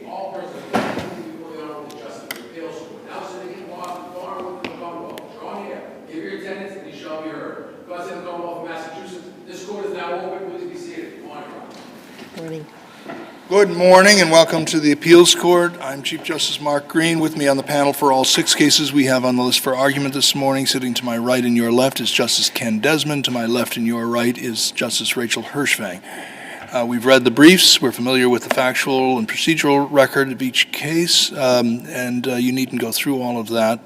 all persons before the Honorable Justice of the Appeals Court, now sitting in Boston, Commonwealth, and the Commonwealth, draw near, give your attendance, and you shall be heard. God save the Commonwealth of Massachusetts. This court is now open. Please be seated. Good morning, Your Honor. Morning. Good morning and welcome to the Appeals Court. I'm Chief Justice Mark Green. With me on the panel for all 6 cases we have on the list for argument this morning. Sitting to my right and your left is Justice Ken Desmond. To my left and your right is Justice Rachel Hershfang. We've read the briefs. We're familiar with the factual and procedural record of each case, and you needn't go through all of that.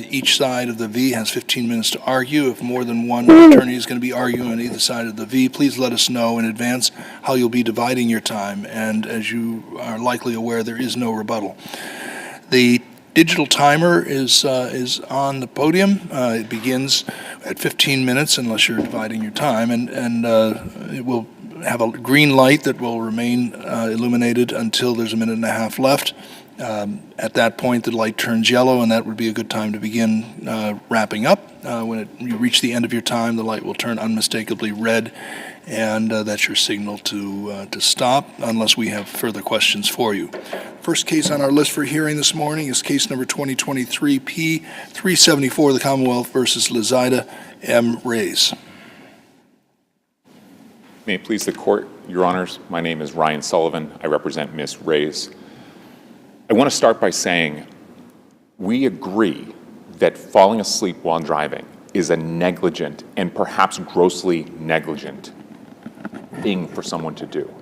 Each side of the V has 15 minutes to argue. If more than one attorney is going to be arguing on either side of the V, please let us know in advance how you'll be dividing your time. And as you are likely aware, there is no rebuttal. The digital timer is on the podium. It begins at 15 minutes unless you're dividing your time, and it will have a green light that will remain illuminated until there's a minute and a half left. At that point, the light turns yellow, and that would be a good time to begin wrapping up. When you reach the end of your time, the light will turn unmistakably red, and that's your signal to stop, unless we have further questions for you. First case on our list for hearing this morning is case number 2023 P374, the Commonwealth versus LIZAIDA, M. REYES. May it please the Court, Your Honors, my name is Ryan Sullivan. I represent Ms. REYES. I want to start by saying we agree that falling asleep while driving is a negligent and perhaps grossly negligent thing for someone to do.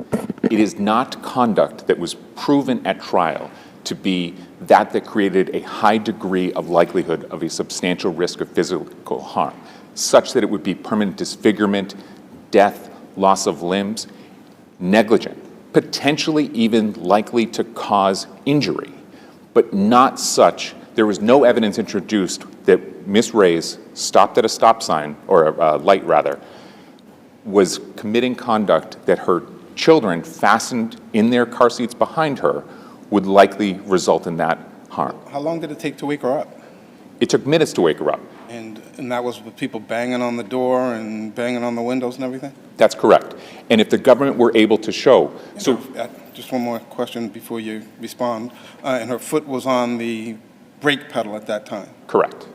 It is not conduct that was proven at trial to be that created a high degree of likelihood of a substantial risk of physical harm, such that it would be permanent disfigurement, death, loss of limbs, negligent, potentially even likely to cause injury, but not such. There was no evidence introduced that Ms. REYES stopped at a stop sign, or a light rather, was committing conduct that her children fastened in their car seats behind her would likely result in that harm. How long did it take to wake her up? It took minutes to wake her up. And that was with people banging on the door and banging on the windows and everything? That's correct. And if the government were able to show, so just one more question before you respond. And her foot was on the brake pedal at that time? correct.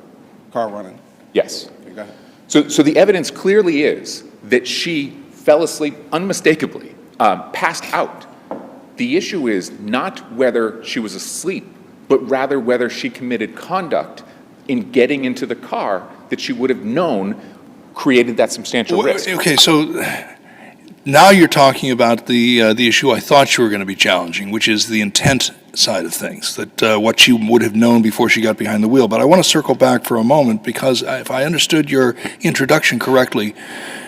Car running? Yes. Okay, go ahead. So the evidence clearly is that she fell asleep unmistakably, passed out. The issue is not whether she was asleep, but rather whether she committed conduct in getting into the car that she would have known created that substantial risk. Okay, so now you're talking about the issue I thought you were going to be challenging, which is the intent side of things, that what she would have known before she got behind the wheel. But I want to circle back for a moment, because if I understood your introduction correctly,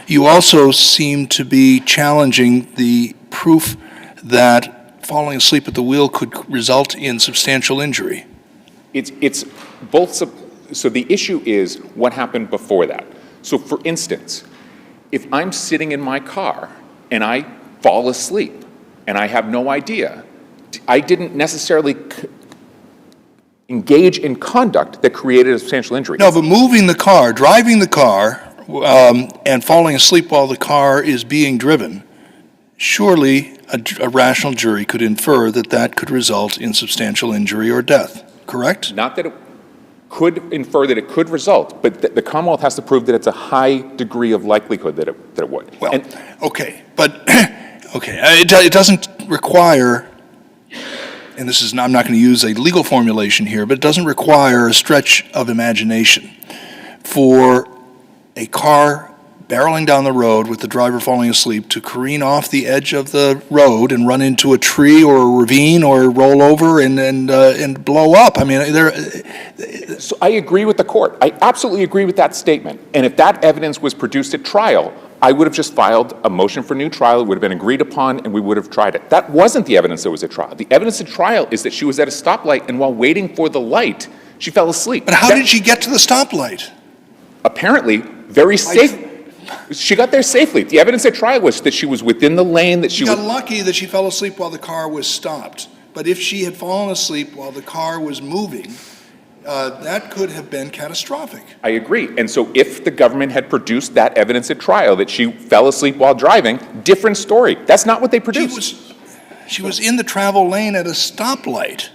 you also seem to be challenging the proof that falling asleep at the wheel could result in substantial injury. It's both. So the issue is what happened before that. So for instance, if I'm sitting in my car and I fall asleep and I have no idea, I didn't necessarily engage in conduct that created a substantial injury. No, but moving the car, driving the car, and falling asleep while the car is being driven, surely a rational jury could infer that that could result in substantial injury or death, correct? Not that it could infer that it could result, but the Commonwealth has to prove that it's a high degree of likelihood that it would. Well, okay, but it doesn't require, and this is, I'm not going to use a legal formulation here, but it doesn't require a stretch of imagination for a car barreling down the road with the driver falling asleep to careen off the edge of the road and run into a tree or a ravine or roll over and blow up. I mean, So I agree with the court. I absolutely agree with that statement. And if that evidence was produced at trial, I would have just filed a motion for new trial. It would have been agreed upon, and we would have tried it. That wasn't the evidence that was at trial. The evidence at trial is that she was at a stoplight, and while waiting for the light, she fell asleep. but how did she get to the stoplight? Apparently, very safe. She got there safely. The evidence at trial was that she was within the lane, that She got lucky that she fell asleep while the car was stopped. But if she had fallen asleep while the car was moving, that could have been catastrophic. I agree. And so if the government had produced that evidence at trial, that she fell asleep while driving, different story. That's not what they produced. She was in the travel lane at a stoplight.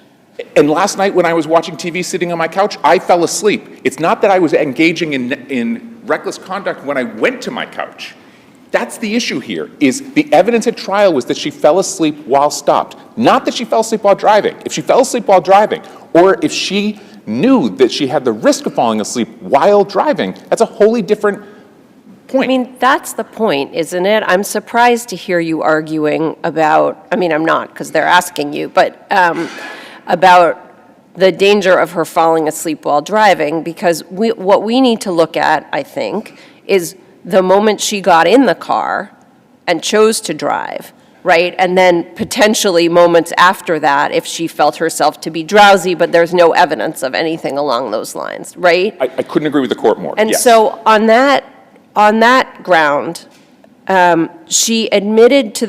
And last night when I was watching TV sitting on my couch, I fell asleep. It's not that I was engaging in reckless conduct when I went to my couch. That's the issue here, is the evidence at trial was that she fell asleep while stopped, not that she fell asleep while driving. If she fell asleep while driving, or if she knew that she had the risk of falling asleep while driving, that's a wholly different point. I mean, that's the point, isn't it? I'm surprised to hear you arguing about, I mean, I'm not, because they're asking you, but about the danger of her falling asleep while driving, because what we need to look at, I think, is the moment she got in the car and chose to drive, right? And then potentially moments after that, if she felt herself to be drowsy, but there's no evidence of anything along those lines, right? I couldn't agree with the court more. And Yes. so on that ground, she admitted to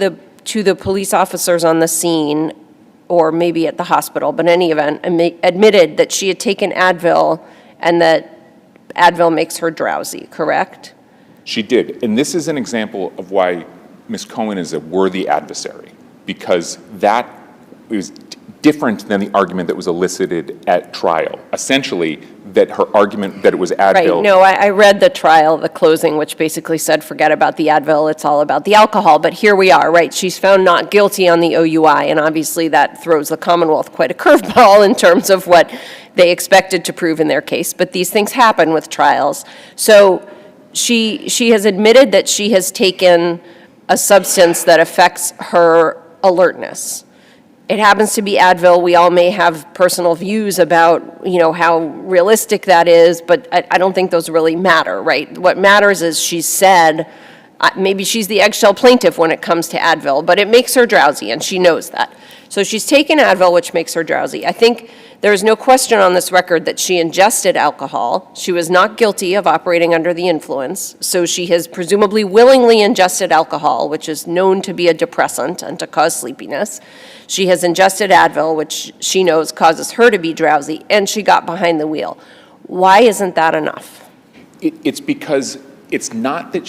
the police officers on the scene, or maybe at the hospital, but in any event, admitted that she had taken Advil and that Advil makes her drowsy, correct? She did. And this is an example of why Ms. Cohen is a worthy adversary, because that is different than the argument that was elicited at trial. Essentially, that her argument that it was Advil. Right, no, I read the trial, the closing, which basically said, forget about the Advil, it's all about the alcohol. But here we are, right? She's found not guilty on the OUI, and obviously that throws the Commonwealth quite a curveball in terms of what they expected to prove in their case. But these things happen with trials. So she has admitted that she has taken a substance that affects her alertness. It happens to be Advil. We all may have personal views about, how realistic that is, but I don't think those really matter, right? What matters is she said, maybe she's the eggshell plaintiff when it comes to Advil, but it makes her drowsy, and she knows that. So she's taken Advil, which makes her drowsy. I think there is no question on this record that she ingested alcohol. She was not guilty of operating under the influence, so she has presumably willingly ingested alcohol, which is known to be a depressant and to cause sleepiness. She has ingested Advil, which she knows causes her to be drowsy, and she got behind the wheel. Why isn't that enough? It's because it's not that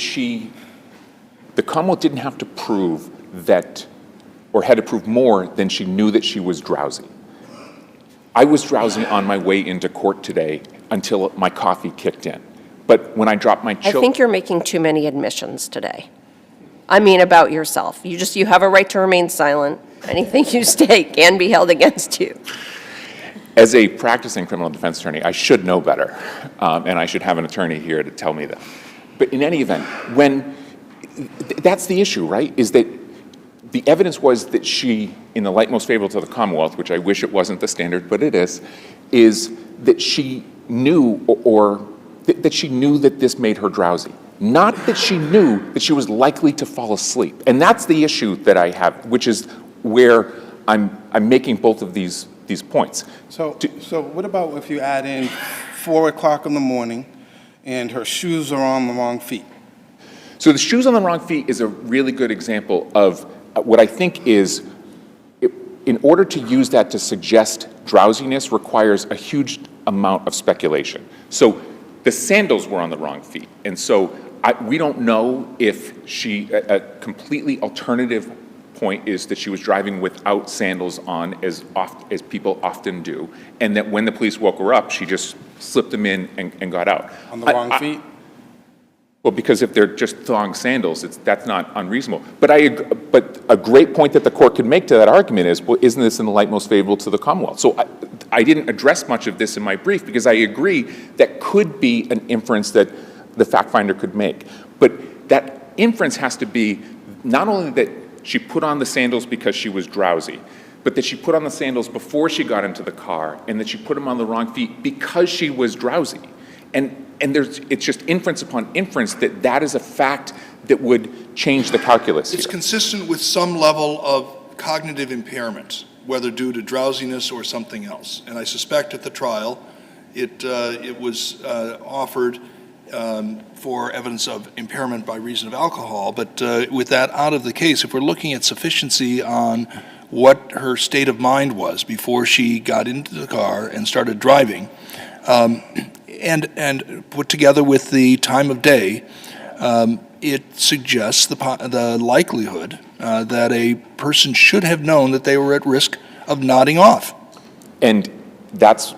the Commonwealth didn't have to prove that, or had to prove more than she knew that she was drowsy. I was drowsy on my way into court today until my coffee kicked in. But when I dropped my I think you're making too many admissions today. I mean, about yourself. You have a right to remain silent. Anything you state can be held against you. As a practicing criminal defense attorney, I should know better, and I should have an attorney here to tell me that. But in any event, that's the issue, right? Is that the evidence was that she, in the light most favorable to the Commonwealth, which I wish it wasn't the standard, but it is that she knew, that she knew that this made her drowsy. Not that she knew that she was likely to fall asleep. And that's the issue that I have, which is where I'm making both of these points. So what about if you add in 4 o'clock in the morning and her shoes are on the wrong feet? So the shoes on the wrong feet is a really good example of what I think is, in order to use that to suggest drowsiness requires a huge amount of speculation. So the sandals were on the wrong feet. And so we don't know if a completely alternative point is that she was driving without sandals on as people often do, and that when the police woke her up, she just slipped them in and got out. On the wrong feet? Well, because if they're just thong sandals, that's not unreasonable. But a great point that the court could make to that argument is, well, isn't this in the light most favorable to the Commonwealth? So I didn't address much of this in my brief because I agree that could be an inference that the fact finder could make. But that inference has to be not only that she put on the sandals because she was drowsy, but that she put on the sandals before she got into the car, and that she put them on the wrong feet because she was drowsy. And it's just inference upon inference that is a fact that would change the calculus here. It's consistent with some level of cognitive impairment, whether due to drowsiness or something else. And I suspect at the trial, it was offered for evidence of impairment by reason of alcohol. But with that out of the case, if we're looking at sufficiency on what her state of mind was before she got into the car and started driving, and put together with the time of day, it suggests the likelihood that a person should have known that they were at risk of nodding off. And that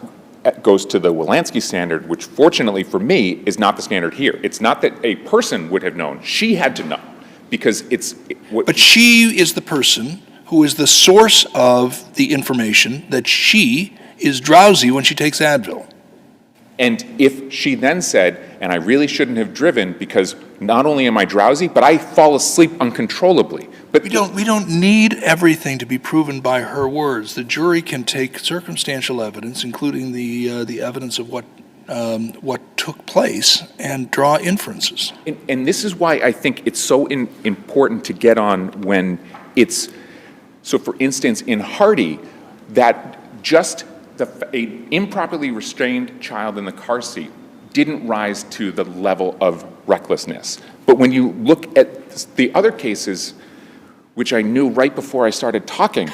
goes to the Wolanski standard, which fortunately for me is not the standard here. It's not that a person would have known. She had to know, because But she is the person who is the source of the information that she is drowsy when she takes Advil. And if she then said, and I really shouldn't have driven because not only am I drowsy, but I fall asleep uncontrollably. But We don't need everything to be proven by her words. The jury can take circumstantial evidence, including the evidence of what took place, and draw inferences. And this is why I think it's so important to get on when it's, so for instance, in Hardy, that just a improperly restrained child in the car seat didn't rise to the level of recklessness. But when you look at the other cases, which I knew right before I started talking,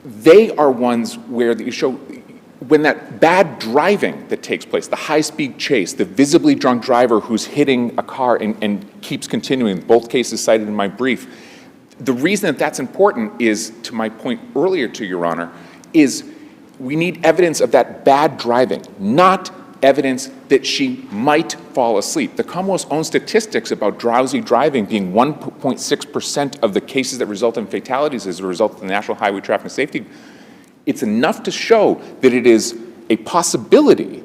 they are ones where you show when that bad driving that takes place, the high-speed chase, the visibly drunk driver who's hitting a car and keeps continuing, both cases cited in my brief, the reason that that's important is, to my point earlier to Your Honor, is we need evidence of that bad driving, not evidence that she might fall asleep. The Commonwealth's own statistics about drowsy driving being 1.6% of the cases that result in fatalities as a result of the National Highway Traffic Safety, it's enough to show that it is a possibility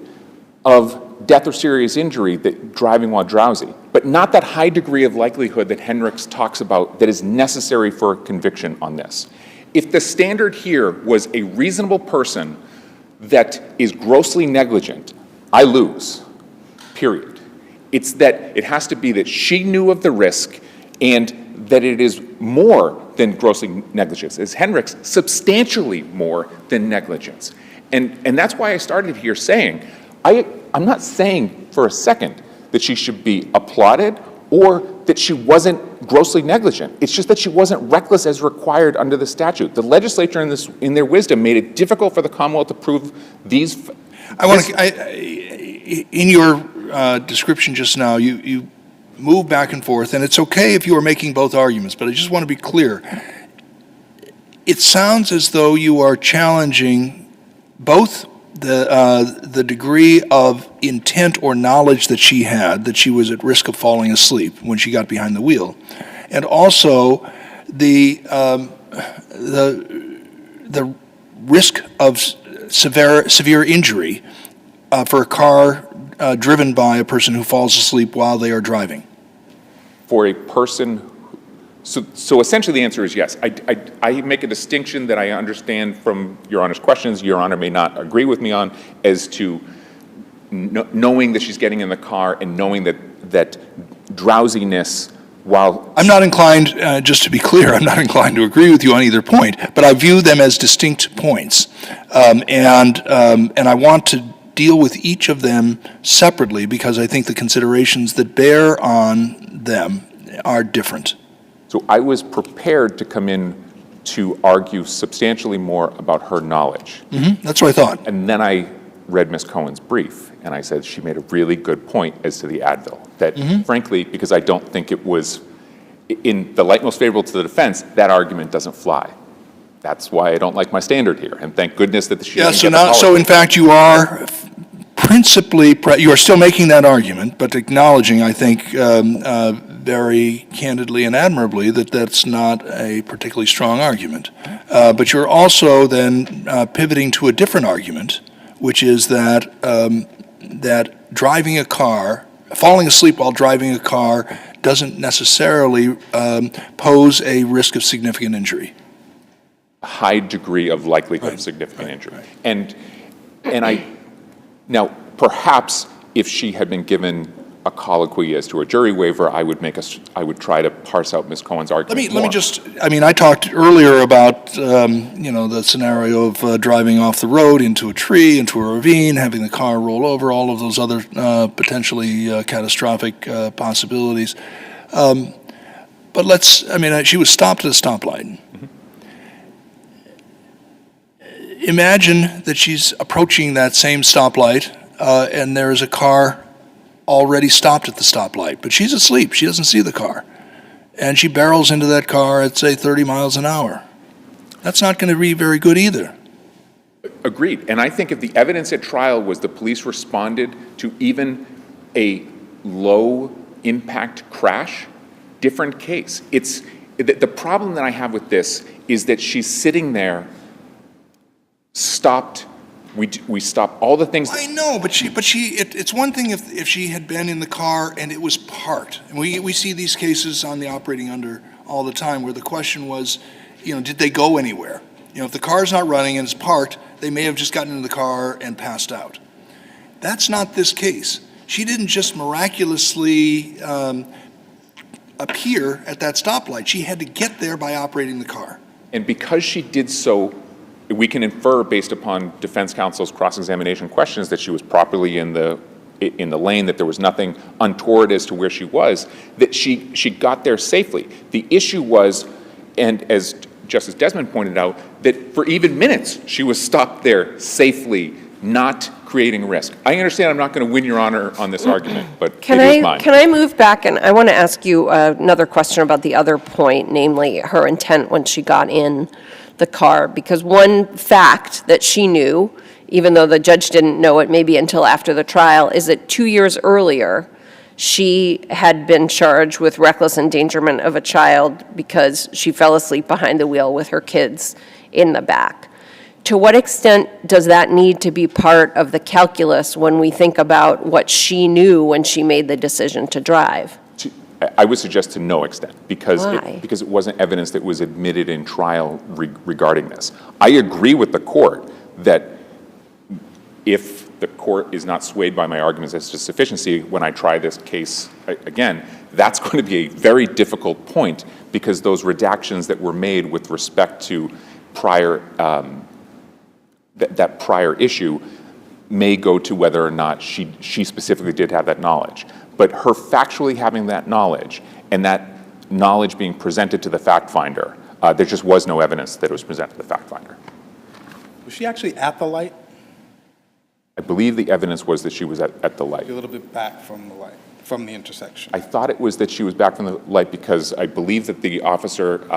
of death or serious injury that driving while drowsy, but not that high degree of likelihood that Hendricks talks about that is necessary for a conviction on this. If the standard here was a reasonable person that is grossly negligent, I lose, period. It's that it has to be that she knew of the risk and that it is more than grossly negligence. As Hendricks, substantially more than negligence. And that's why I started here saying, I'm not saying for a second that she should be applauded or that she wasn't grossly negligent. It's just that she wasn't reckless as required under the statute. The legislature in their wisdom made it difficult for the Commonwealth to prove these. In your description just now, you move back and forth, and it's okay if you are making both arguments, but I just want to be clear. It sounds as though you are challenging both the degree of intent or knowledge that she had, that she was at risk of falling asleep when she got behind the wheel, and also the risk of severe injury for a car driven by a person who falls asleep while they are driving. For a person, so essentially the answer is yes. I make a distinction that I understand from Your Honor's questions, Your Honor may not agree with me on, as to knowing that she's getting in the car and knowing that drowsiness while... I'm not inclined, just to be clear, I'm not inclined to agree with you on either point, but I view them as distinct points. And I want to deal with each of them separately because I think the considerations that bear on them are different. So I was prepared to come in to argue substantially more about her knowledge. That's what I thought. And then I read Ms. Cohen's brief, and I said she made a really good point as to the Advil. That, frankly, because I don't think it was, in the light most favorable to the defense, that argument doesn't fly. That's why I don't like my standard here, and thank goodness that she didn't get the so in fact you are principally, you are still making that argument, but acknowledging, I think, very candidly and admirably that that's not a particularly strong argument. But you're also then pivoting to a different argument, which is that that driving a car, falling asleep while driving a car, doesn't necessarily pose a risk of significant injury. A high degree of likelihood of significant injury. And now perhaps if she had been given a colloquy as to a jury waiver, I would try to parse out Ms. Cohen's argument. Let me just, I talked earlier about, the scenario of driving off the road into a tree, into a ravine, having the car roll over, all of those other potentially catastrophic possibilities. But she was stopped at a stoplight. Imagine that she's approaching that same stoplight and there is a car already stopped at the stoplight, but she's asleep. She doesn't see the car. And she barrels into that car at, say, 30 miles an hour. That's not going to be very good either. Agreed. And I think if the evidence at trial was the police responded to even a low-impact crash, different case. The problem that I have with this is that she's sitting there, stopped. We stop all the things. I know, but it's one thing if she had been in the car and it was parked. And we see these cases on the operating under all the time where the question was, did they go anywhere? If the car's not running and it's parked, they may have just gotten into the car and passed out. That's not this case. She didn't just miraculously appear at that stoplight. She had to get there by operating the car. And because she did so, we can infer based upon defense counsel's cross-examination questions that she was properly in the lane, that there was nothing untoward as to where she was, that she got there safely. The issue was, and as Justice Desmond pointed out, that for even minutes she was stopped there safely, not creating risk. I understand I'm not going to win your honor on this argument, but it is mine. Can I move back? And I want to ask you another question about the other point, namely her intent when she got in the car. Because one fact that she knew, even though the judge didn't know it maybe until after the trial, is that 2 years earlier, she had been charged with reckless endangerment of a child because she fell asleep behind the wheel with her kids in the back. To what extent does that need to be part of the calculus when we think about what she knew when she made the decision to drive? I would suggest to no extent, because Why? because it wasn't evidence that was admitted in trial regarding this. I agree with the court that if the court is not swayed by my arguments as to sufficiency when I try this case again, that's going to be a very difficult point, because those redactions that were made with respect to prior that prior issue may go to whether or not she specifically did have that knowledge. But her factually having that knowledge, and that knowledge being presented to the fact finder, there just was no evidence that it was presented to the fact finder. Was she actually at the light? I believe the evidence was that she was at the light. A little bit back from the light, from the intersection. I thought it was that she was back from the light because I believe that the officer,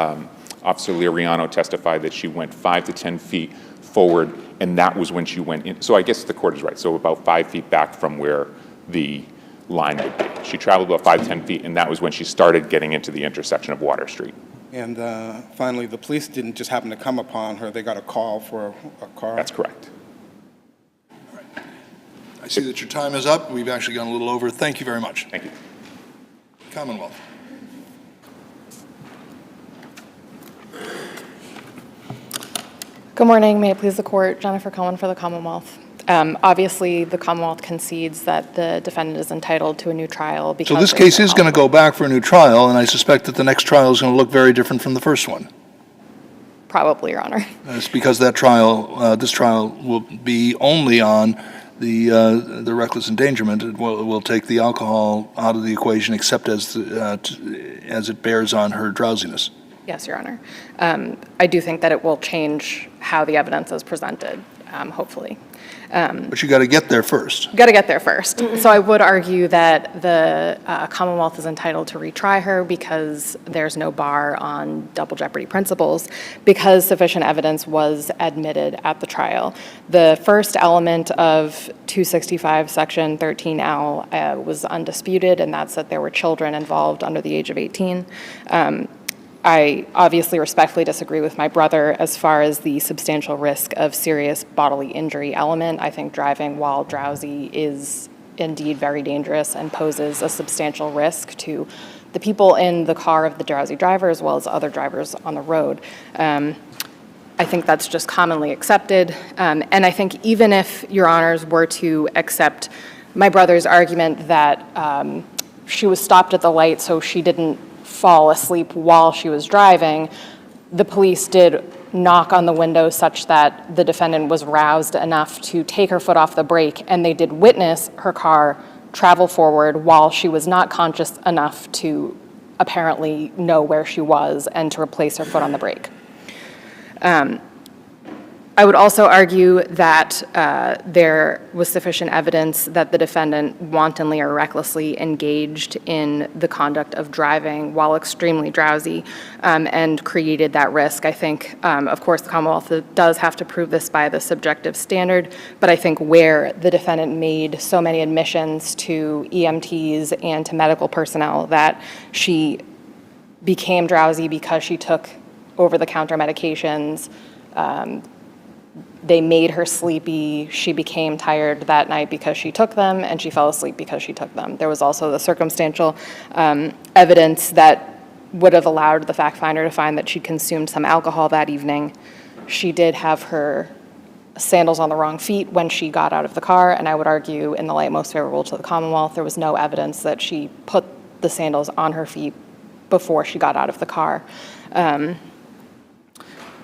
Officer Liriano, testified that she went 5 to 10 feet forward, and that was when she went in. So I guess the court is right. So about 5 feet back from where the line would be. She traveled about 5 to 10 feet, and that was when she started getting into the intersection of Water Street. And finally, the police didn't just happen to come upon her. They got a call for a car. That's correct. I see that your time is up. We've actually gone a little over. Thank you very much. Thank you. Commonwealth. Good morning. May it please the court. Jennifer Cohen for the Commonwealth. Obviously, the Commonwealth concedes that the defendant is entitled to a new trial because... So this case is going to go back for a new trial, and I suspect that the next trial is going to look very different from the first one. Probably, Your Honor. It's because that trial, this trial will be only on the reckless endangerment. It will take the alcohol out of the equation, except as it bears on her drowsiness. Yes, Your Honor. I do think that it will change how the evidence is presented, hopefully. But you got to get there first. Got to get there first. So I would argue that the Commonwealth is entitled to retry her because there's no bar on double jeopardy principles, because sufficient evidence was admitted at the trial. The first element of 265 section 13L was undisputed, and that's that there were children involved under the age of 18. I obviously respectfully disagree with my brother as far as the substantial risk of serious bodily injury element. I think driving while drowsy is indeed very dangerous and poses a substantial risk to the people in the car of the drowsy driver as well as other drivers on the road. I think that's just commonly accepted. And I think even if Your Honors were to accept my brother's argument that she was stopped at the light so she didn't fall asleep while she was driving, the police did knock on the window such that the defendant was roused enough to take her foot off the brake, and they did witness her car travel forward while she was not conscious enough to apparently know where she was and to replace her foot on the brake. I I would also argue that there was sufficient evidence that the defendant wantonly or recklessly engaged in the conduct of driving while extremely drowsy and created that risk. I think, of course, the Commonwealth does have to prove this by the subjective standard, but I think where the defendant made so many admissions to EMTs and to medical personnel that she became drowsy because she took over-the-counter medications, they made her sleepy, she became tired that night because she took them, and she fell asleep because she took them. There was also the circumstantial evidence that would have allowed the fact finder to find that she consumed some alcohol that evening. She did have her sandals on the wrong feet when she got out of the car, and I would argue, in the light most favorable to the Commonwealth, there was no evidence that she put the sandals on her feet before she got out of the car.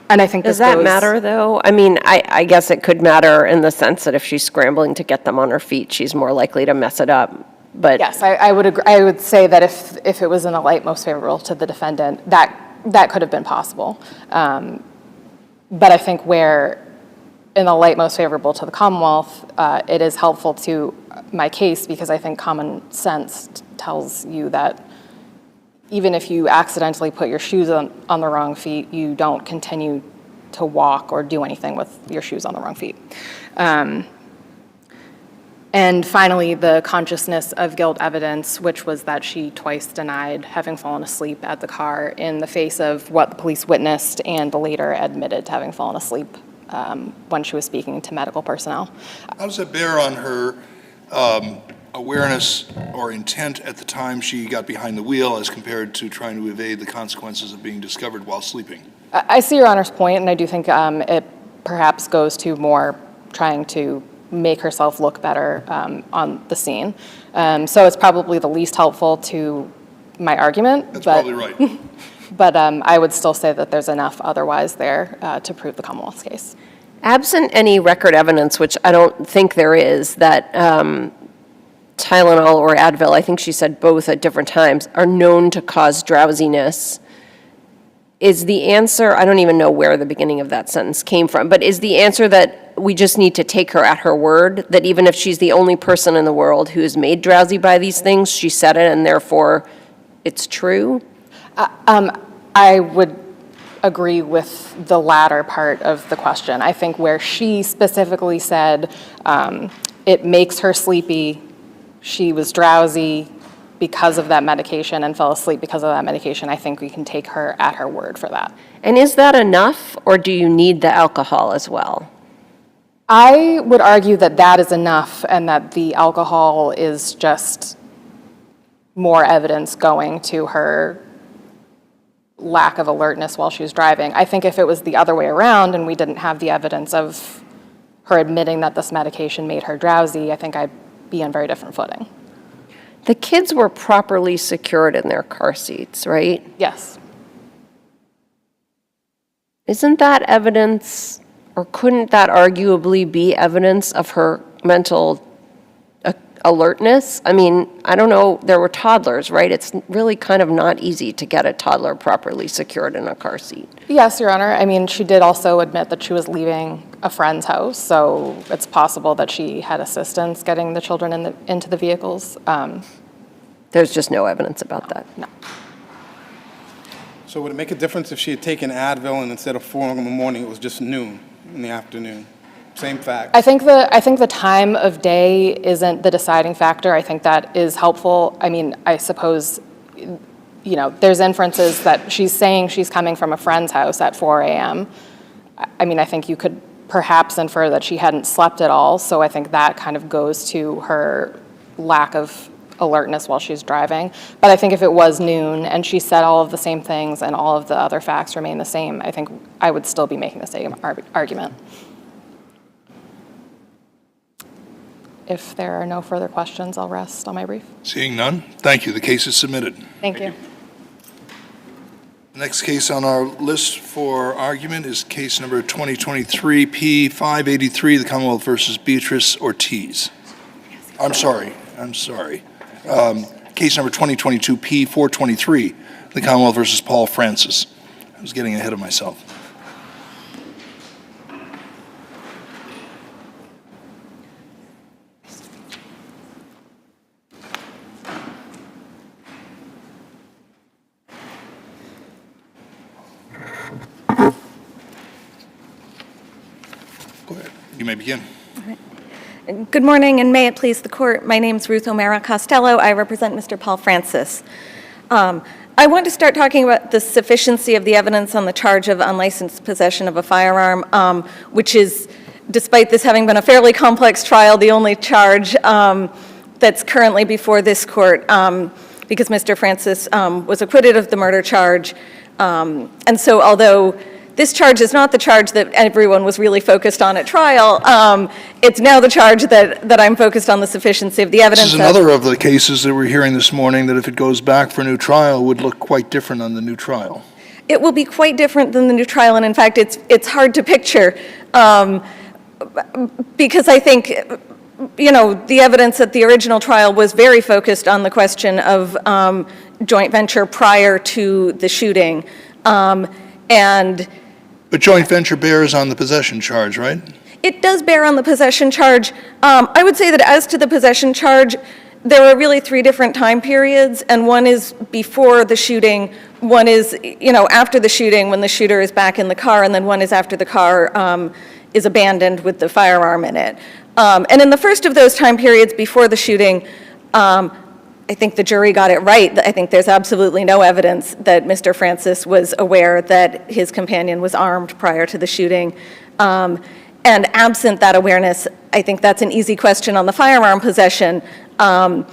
And I think Does that matter, though? I mean, I guess it could matter in the sense that if she's scrambling to get them on her feet, she's more likely to mess it up. But yes, I would agree. I would say that if it was in the light most favorable to the defendant, that could have been possible. But I think where in the light most favorable to the Commonwealth, it is helpful to my case because I think common sense tells you that even if you accidentally put your shoes on the wrong feet, you don't continue to walk or do anything with your shoes on the wrong feet. And finally, the consciousness of guilt evidence, which was that she twice denied having fallen asleep at the car in the face of what the police witnessed and later admitted to having fallen asleep when she was speaking to medical personnel. How does that bear on her awareness or intent at the time she got behind the wheel as compared to trying to evade the consequences of being discovered while sleeping? I see Your Honor's point, and I do think it perhaps goes to more trying to make herself look better on the scene. So it's probably the least helpful to my argument. That's probably right. But I would still say that there's enough otherwise there to prove the Commonwealth's case. absent any record evidence, which I don't think there is, that Tylenol or Advil, I think she said both at different times, are known to cause drowsiness. Is the answer, I don't even know where the beginning of that sentence came from, but is the answer that we just need to take her at her word, that even if she's the only person in the world who is made drowsy by these things, she said it and therefore it's true? I would agree with the latter part of the question. I think where she specifically said it makes her sleepy, she was drowsy because of that medication and fell asleep because of that medication, I think we can take her at her word for that. And is that enough, or do you need the alcohol as well? I would argue that that is enough and that the alcohol is just more evidence going to her lack of alertness while she was driving. I think if it was the other way around and we didn't have the evidence of her admitting that this medication made her drowsy, I think I'd be on very different footing. The kids were properly secured in their car seats, right? Yes. Isn't that evidence, or couldn't that arguably be evidence of her mental alertness? I mean, I don't know, there were toddlers, right? It's really kind of not easy to get a toddler properly secured in a car seat. Yes, Your Honor. I mean, she did also admit that she was leaving a friend's house, so it's possible that she had assistance getting the children into the vehicles. There's just no evidence about that. No. So would it make a difference if she had taken Advil and instead of 4 in the morning, it was just noon in the afternoon? Same fact. I think the time of day isn't the deciding factor. I think that is helpful. I mean, I suppose, you know, there's inferences that she's saying she's coming from a friend's house at 4 a.m. I mean, I think you could perhaps infer that she hadn't slept at all, so I think that kind of goes to her lack of alertness while she's driving. But I think if it was noon and she said all of the same things and all of the other facts remain the same, I think I would still be making the same argument. If there are no further questions, I'll rest on my brief. Seeing none, thank you. The case is submitted. Thank you. The next case on our list for argument is case number 2023 P583, the Commonwealth versus Beatrice Ortiz. I'm sorry. Case number 2022 P423, the Commonwealth versus Paul Francis. I was getting ahead of myself. You may begin. Good morning, and may it please the court. My name's Ruth O'Mara Costello. I represent Mr. Paul Francis. I want to start talking about the sufficiency of the evidence on the charge of unlicensed possession of a firearm, which is, despite this having been a fairly complex trial, the only charge that's currently before this court, because Mr. Francis was acquitted of the murder charge. And so although this charge is not the charge that everyone was really focused on at trial, it's now the charge that I'm focused on the sufficiency of the evidence. This is another of the cases that we're hearing this morning that if it goes back for a new trial would look quite different on the new trial. It will be quite different than the new trial, and in fact, it's hard to picture because I think, you know, the evidence at the original trial was very focused on the question of joint venture prior to the shooting, But joint venture bears on the possession charge, right? It does bear on the possession charge. I would say that as to the possession charge, there are really three different time periods, and one is before the shooting, one is, you know, after the shooting when the shooter is back in the car, and then one is after the car is abandoned with the firearm in it. And in the first of those time periods before the shooting, I think the jury got it right. I think there's absolutely no evidence that Mr. Francis was aware that his companion was armed prior to the shooting. And absent that awareness, I think that's an easy question on the firearm possession. I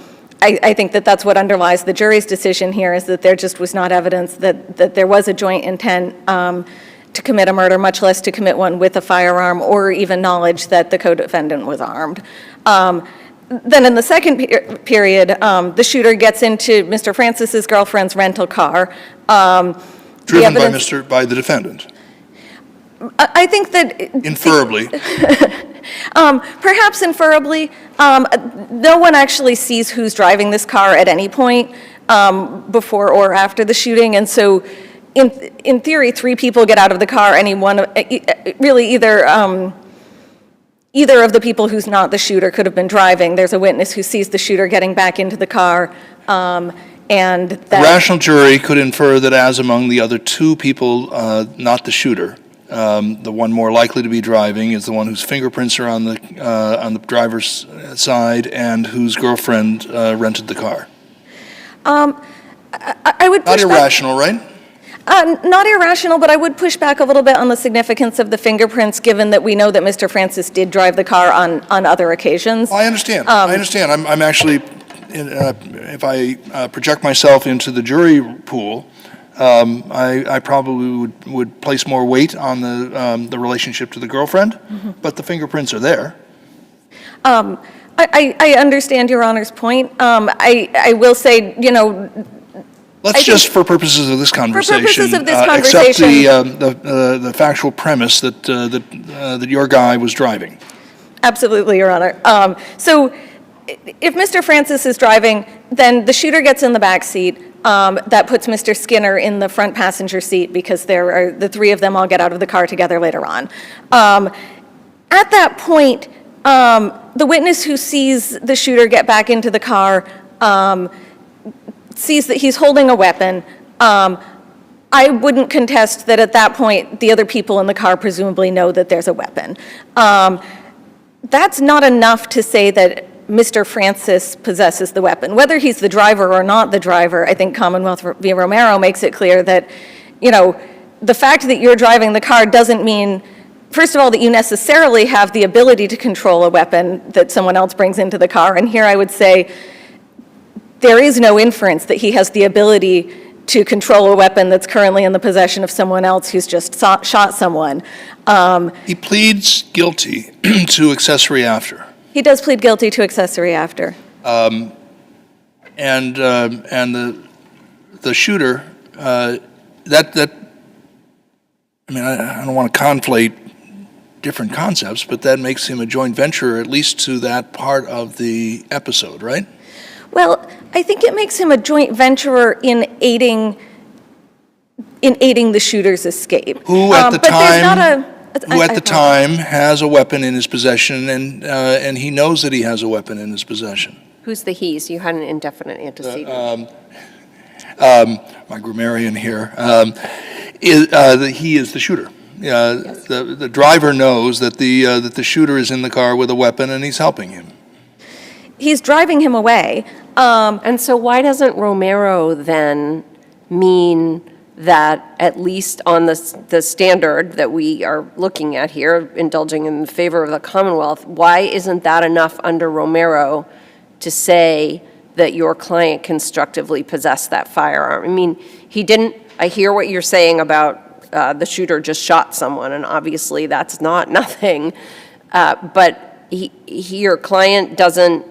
think that that's what underlies the jury's decision here, is that there just was not evidence that there was a joint intent to commit a murder, much less to commit one with a firearm, or even knowledge that the co-defendant was armed. Then in the second period, the shooter gets into Mr. Francis's girlfriend's rental car. Driven by the defendant. I think that... Inferably. Perhaps inferably. No one actually sees who's driving this car at any point before or after the shooting, and so in theory, three people get out of the car, really either of the people who's not the shooter could have been driving. There's a witness who sees the shooter getting back into the car, and that... The rational jury could infer that as among the other two people, not the shooter, the one more likely to be driving is the one whose fingerprints are on the driver's side and whose girlfriend rented the car. I would push Not irrational, right? Not irrational, but I would push back a little bit on the significance of the fingerprints, given that we know that Mr. Francis did drive the car on other occasions. I understand. I understand. I'm actually, if I project myself into the jury pool, I probably would place more weight on the relationship to the girlfriend, but the fingerprints are there. I understand Your Honor's point. I will say, you know, Let's just, for purposes of this conversation, accept the factual premise that your guy was driving. Absolutely, Your Honor. So if Mr. Francis is driving, then the shooter gets in the back seat. That puts Mr. Skinner in the front passenger seat because the three of them all get out of the car together later on. At that point, the witness who sees the shooter get back into the car sees that he's holding a weapon. I wouldn't contest that at that point, the other people in the car presumably know that there's a weapon. That's not enough to say that Mr. Francis possesses the weapon. Whether he's the driver or not the driver, I think Commonwealth v. Romero makes it clear that, you know, the fact that you're driving the car doesn't mean, first of all, that you necessarily have the ability to control a weapon that someone else brings into the car. And here I would say, there is no inference that he has the ability to control a weapon that's currently in the possession of someone else who's just shot someone. He pleads guilty to accessory after. He does plead guilty to accessory after. And the shooter, I mean, I don't want to conflate different concepts, but that makes him a joint venturer, at least to that part of the episode, right? Well, I think it makes him a joint venturer in aiding the shooter's escape. Who at the time has a weapon in his possession, and he knows that he has a weapon in his possession. Who's the he's? You had an indefinite antecedent. My grammarian here. He is the shooter. The driver knows that the shooter is in the car with a weapon and he's helping him. He's driving him away. And so why doesn't Romero then mean that, at least on the standard that we are looking at here, indulging in favor of the Commonwealth, why isn't that enough under Romero to say that your client constructively possessed that firearm? I mean, he didn't, I hear what you're saying about the shooter just shot someone, and obviously that's not nothing, but your client doesn't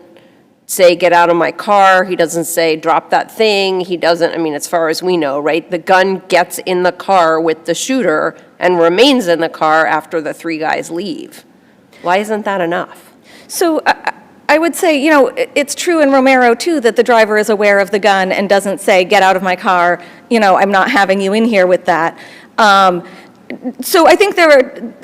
say, get out of my car. He doesn't say, drop that thing. He doesn't, I mean, as far as we know, right? The gun gets in the car with the shooter and remains in the car after the three guys leave. Why isn't that enough? So I would say, it's true in Romero, too, that the driver is aware of the gun and doesn't say, get out of my car, I'm not having you in here with that. So I think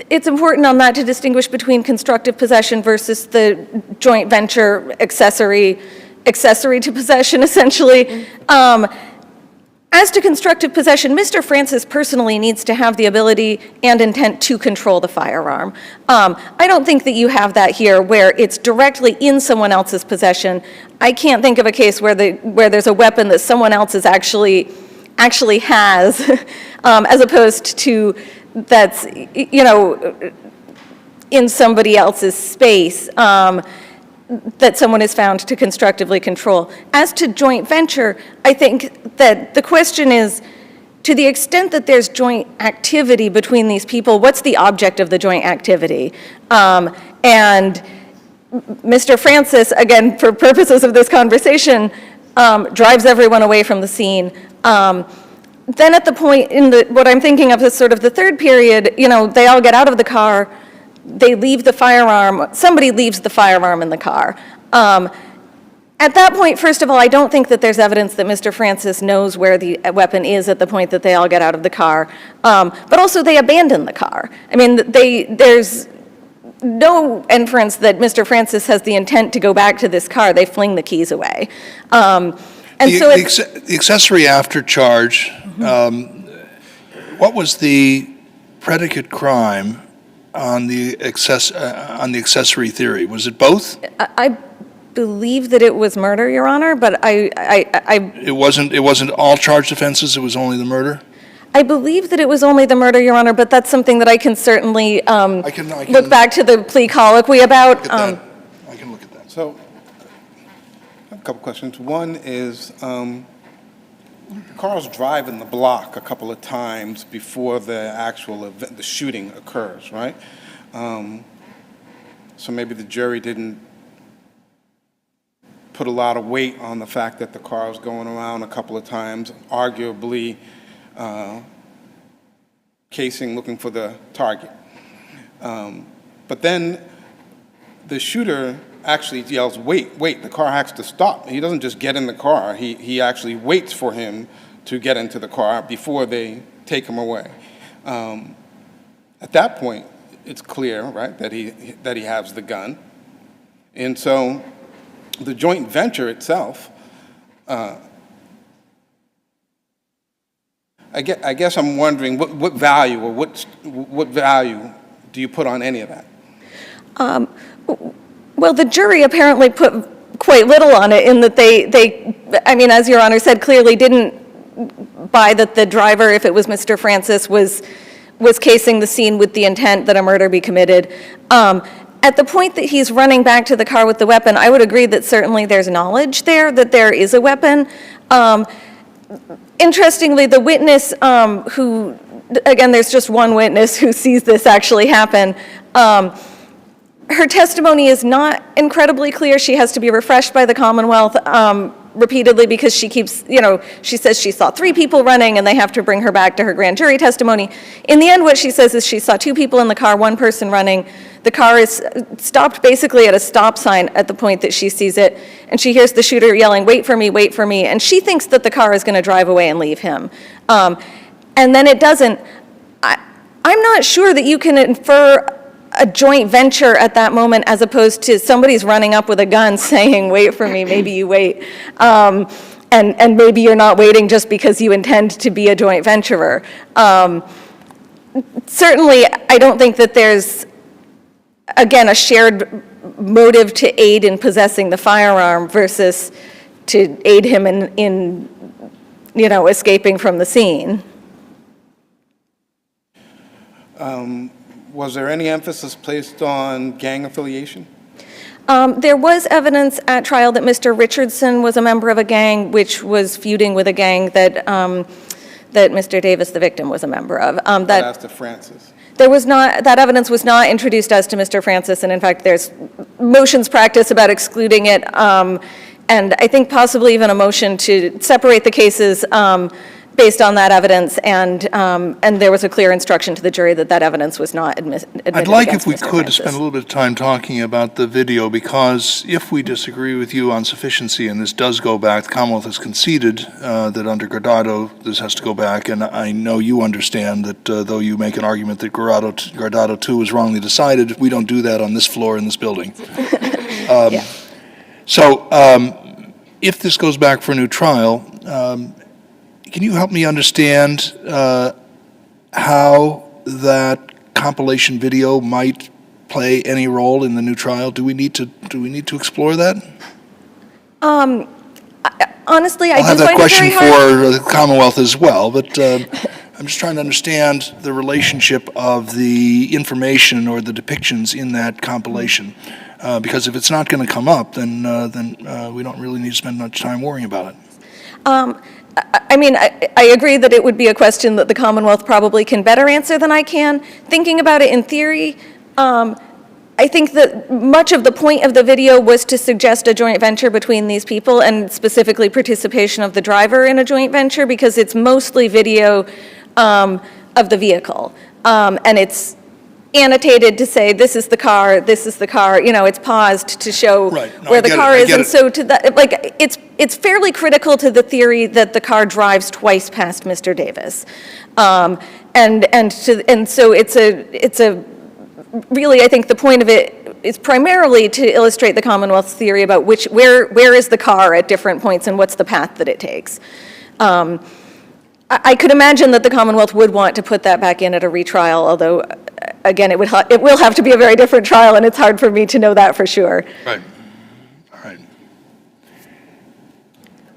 it's important on that to distinguish between constructive possession versus the joint venture accessory to possession, essentially. As to constructive possession, Mr. Francis personally needs to have the ability and intent to control the firearm. I don't think that you have that here where it's directly in someone else's possession. I can't think of a case where there's a weapon that someone else is actually has, as opposed to that's, in somebody else's space, that someone is found to constructively control. As to joint venture, I think that the question is, to the extent that there's joint activity between these people, what's the object of the joint activity? And Mr. Francis, again, for purposes of this conversation, drives everyone away from the scene. Then at the point what I'm thinking of is sort of the third period, they all get out of the car, they leave the firearm, somebody leaves the firearm in the car. At that point, first of all, I don't think that there's evidence that Mr. Francis knows where the weapon is at the point that they all get out of the car. But also they abandon the car. I mean, there's no inference that Mr. Francis has the intent to go back to this car. They fling the keys away. The accessory after charge, what was the predicate crime on the accessory theory? Was it both? I believe that it was murder, Your Honor, but It wasn't all charged offenses, it was only the murder? I believe that it was only the murder, Your Honor, but that's something that I can certainly look back to the plea colloquy about. I can look at that. So, I have a couple questions. One is, Carl's driving the block a couple of times before the actual event, the shooting occurs, right? So maybe the jury didn't put a lot of weight on the fact that the car was going around a couple of times, arguably casing, looking for the target. But then the shooter actually yells, wait, the car has to stop. He doesn't just get in the car. He actually waits for him to get into the car before they take him away. At that point, it's clear, right, that he has the gun. And so the joint venture itself, I guess I'm wondering what value or what value do you put on any of that? Well, the jury apparently put quite little on it in that they I mean, as Your Honor said, clearly didn't buy that the driver, if it was Mr. Francis, was casing the scene with the intent that a murder be committed. At the point that he's running back to the car with the weapon, I would agree that certainly there's knowledge there that there is a weapon. Interestingly, the witness who, again, there's just one witness who sees this actually happen, her testimony is not incredibly clear. She has to be refreshed by the Commonwealth repeatedly because she keeps, she says she saw 3 people running and they have to bring her back to her grand jury testimony. In the end, what she says is she saw 2 people in the car, 1 person running. The car is stopped basically at a stop sign at the point that she sees it, and she hears the shooter yelling, wait for me, and she thinks that the car is going to drive away and leave him. And then it doesn't. I'm not sure that you can infer a joint venture at that moment as opposed to somebody's running up with a gun saying, wait for me, maybe you wait. And maybe you're not waiting just because you intend to be a joint venturer. certainly, I don't think that there's, again, a shared motive to aid in possessing the firearm versus to aid him in escaping from the scene. Was there any emphasis placed on gang affiliation? There was evidence at trial that Mr. Richardson was a member of a gang which was feuding with a gang that Mr. Davis, the victim, was a member of. As to Francis? There was not, that evidence was not introduced as to Mr. Francis, and in fact, there's motions practice about excluding it, and I think possibly even a motion to separate the cases based on that evidence, and there was a clear instruction to the jury that that evidence was not admitted. I'd like, if we Mr. could, Francis. spend a little bit of time talking about the video, because if we disagree with you on sufficiency, and this does go back, the Commonwealth has conceded that under Guardado, this has to go back, and I know you understand that though you make an argument that Guardado 2 was wrongly decided, we don't do that on this floor in this building. Yeah. So if this goes back for a new trial, can you help me understand how that compilation video might play any role in the new trial? Do we need to explore that? Honestly, I I'll have do that find it question very hard. for the Commonwealth as well, but I'm just trying to understand the relationship of the information or the depictions in that compilation. Because if it's not going to come up, then we don't really need to spend much time worrying about it. I mean, I agree that it would be a question that the Commonwealth probably can better answer than I can. Thinking about it in theory, I think that much of the point of the video was to suggest a joint venture between these people, and specifically participation of the driver in a joint venture, because it's mostly video of the vehicle. And it's annotated to say, this is the car, it's paused to show Right. No, where I the get it, car I is. get And it. so to that, like, it's fairly critical to the theory that the car drives twice past Mr. Davis. And so it's a really, I think the point of it is primarily to illustrate the Commonwealth's theory about where is the car at different points and what's the path that it takes. I could imagine that the Commonwealth would want to put that back in at a retrial, although, again, it will have to be a very different trial, and it's hard for me to know that for sure. Right. All right.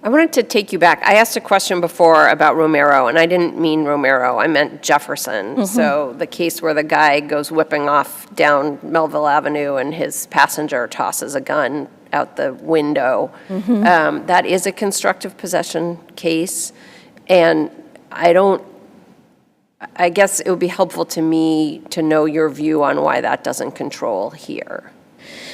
I wanted to take you back. I asked a question before about Romero, and I didn't mean Romero. I meant Jefferson. So the case where the guy goes whipping off down Melville Avenue and his passenger tosses a gun out the window. That is a constructive possession case, and I guess it would be helpful to me to know your view on why that doesn't control here.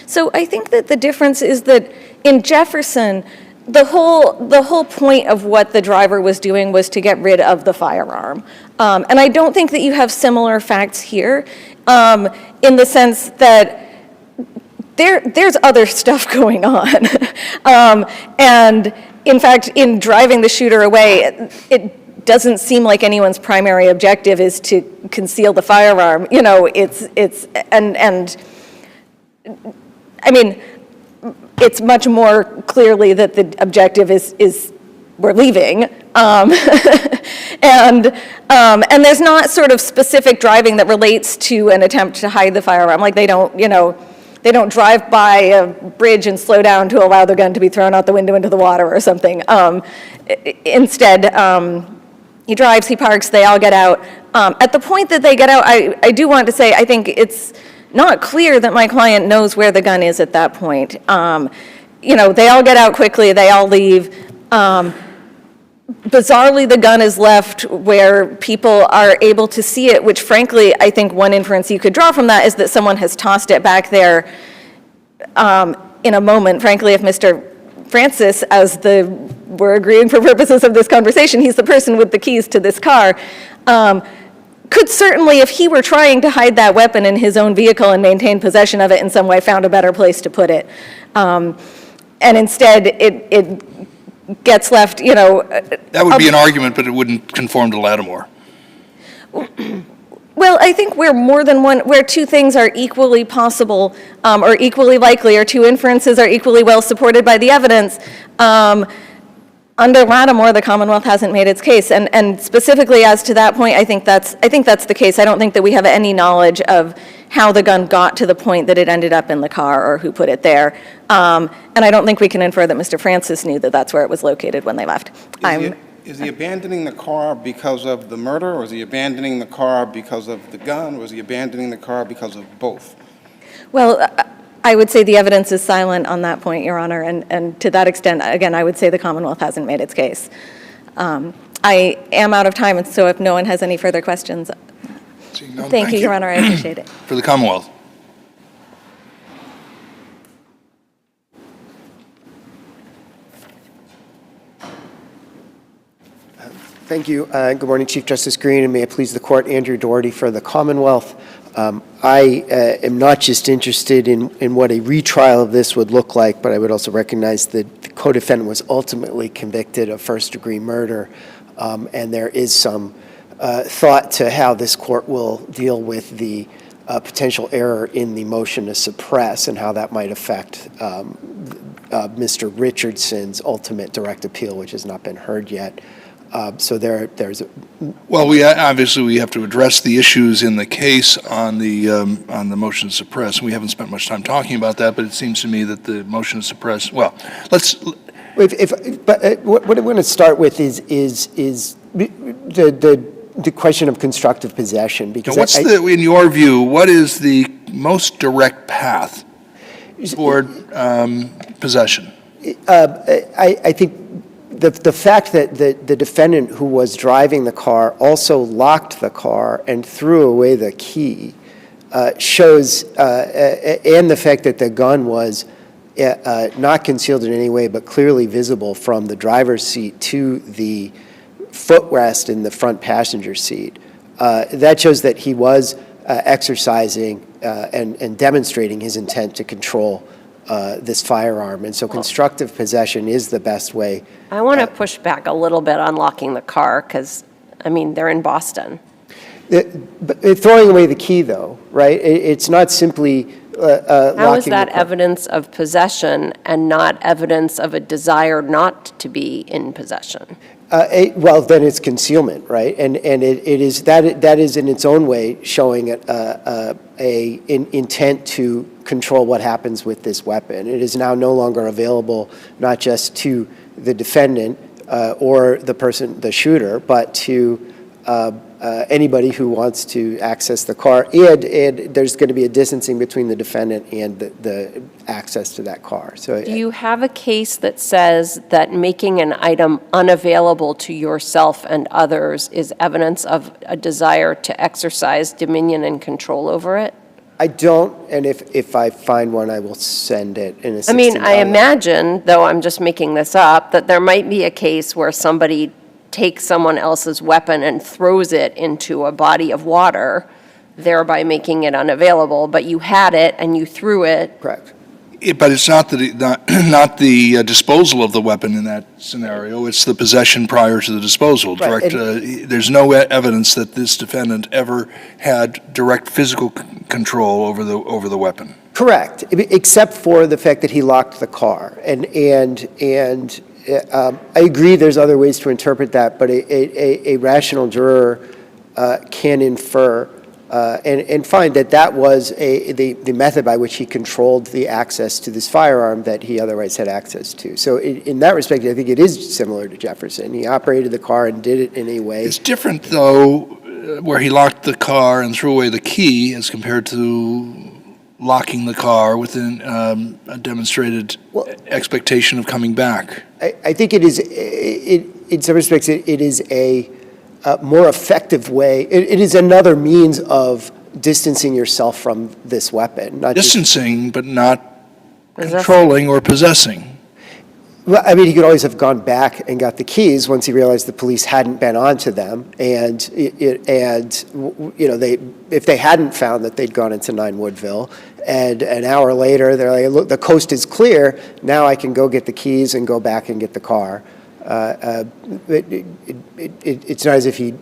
So I think that the difference is that in Jefferson, the whole point of what the driver was doing was to get rid of the firearm. And I don't think that you have similar facts here, in the sense that there's other stuff going on. And in fact, in driving the shooter away, it doesn't seem like anyone's primary objective is to conceal the firearm. And I mean, it's much more clearly that the objective is we're leaving. And there's not sort of specific driving that relates to an attempt to hide the firearm. Like they don't drive by a bridge and slow down to allow the gun to be thrown out the window into the water or something. Instead, he drives, he parks, they all get out. At the point that they get out, I do want to say, I think it's not clear that my client knows where the gun is at that point. They all get out quickly, they all leave. Bizarrely, the gun is left where people are able to see it, which frankly, I think one inference you could draw from that is that someone has tossed it back there in a moment. Frankly, if Mr. Francis, we're agreeing for purposes of this conversation, he's the person with the keys to this car, could certainly, if he were trying to hide that weapon in his own vehicle and maintain possession of it in some way, found a better place to put it. And instead, it gets left, That would be an argument, but it wouldn't conform to Lattimore. Well, I think where two things are equally possible or equally likely, or two inferences are equally well supported by the evidence, under Lattimore, the Commonwealth hasn't made its case, and specifically as to that point, I think that's the case. I don't think that we have any knowledge of how the gun got to the point that it ended up in the car or who put it there. And I don't think we can infer that Mr. Francis knew that that's where it was located when they left. Is he abandoning the car because of the murder, or is he abandoning the car because of the gun, or is he abandoning the car because of both? Well, I would say the evidence is silent on that point, Your Honor, and to that extent, again, I would say the Commonwealth hasn't made its case. I am out of time, and so if no one has any further questions, thank you, Your Honor, I appreciate it. For the Commonwealth. Thank you. Good morning, Chief Justice Green, and may it please the Court, Andrew Doherty for the Commonwealth. I am not just interested in what a retrial of this would look like, but I would also recognize that the co-defendant was ultimately convicted of first-degree murder, and there is some thought to how this Court will deal with the potential error in the motion to suppress and how that might affect Mr. Richardson's ultimate direct appeal, which has not been heard yet. So there's a... Well, we obviously have to address the issues in the case on the motion to suppress. We haven't spent much time talking about that, but it seems to me that the motion to suppress. Well, let's. But what I want to start with is the question of constructive possession, because in your view, what is the most direct path toward possession? I think. The fact that the defendant who was driving the car also locked the car and threw away the key shows, and the fact that the gun was not concealed in any way but clearly visible from the driver's seat to the footrest in the front passenger seat, that shows that he was exercising and demonstrating his intent to control this firearm. And so constructive possession is the best way. I want to push back a little bit on locking the car because, I mean, they're in Boston. Throwing away the key, though, right? It's not simply locking How is that the car. evidence of possession and not evidence of a desire not to be in possession? Well, then it's concealment, right? And it is that is in its own way showing an intent to control what happens with this weapon. It is now no longer available not just to the defendant or the shooter, but to anybody who wants to access the car. And there's going to be a distancing between the defendant and the access to that car. So, do you have a case that says that making an item unavailable to yourself and others is evidence of a desire to exercise dominion and control over it? I don't, and if I find one, I will send it in a 16-hour. I mean, I imagine, though I'm just making this up, that there might be a case where somebody takes someone else's weapon and throws it into a body of water, thereby making it unavailable, but you had it and you threw it. Correct. But it's not the disposal of the weapon in that scenario. It's the possession prior to the disposal. Right. There's no evidence that this defendant ever had direct physical control over the weapon. Correct, except for the fact that he locked the car. And I agree there's other ways to interpret that, but a rational juror can infer and find that was the method by which he controlled the access to this firearm that he otherwise had access to. So in that respect, I think it is similar to Jefferson. He operated the car and did it in a way. It's different, though, where he locked the car and threw away the key as compared to locking the car with a demonstrated expectation of coming back. I think it is, in some respects, it is a more effective way. It is another means of distancing yourself from this weapon. Distancing, but not controlling or possessing. Well, I mean, he could always have gone back and got the keys once he realized the police hadn't been onto them, and if they hadn't found that they'd gone into 9 Woodville, and an hour later they're like, look, the coast is clear. Now I can go get the keys and go back and get the car. It's not as if he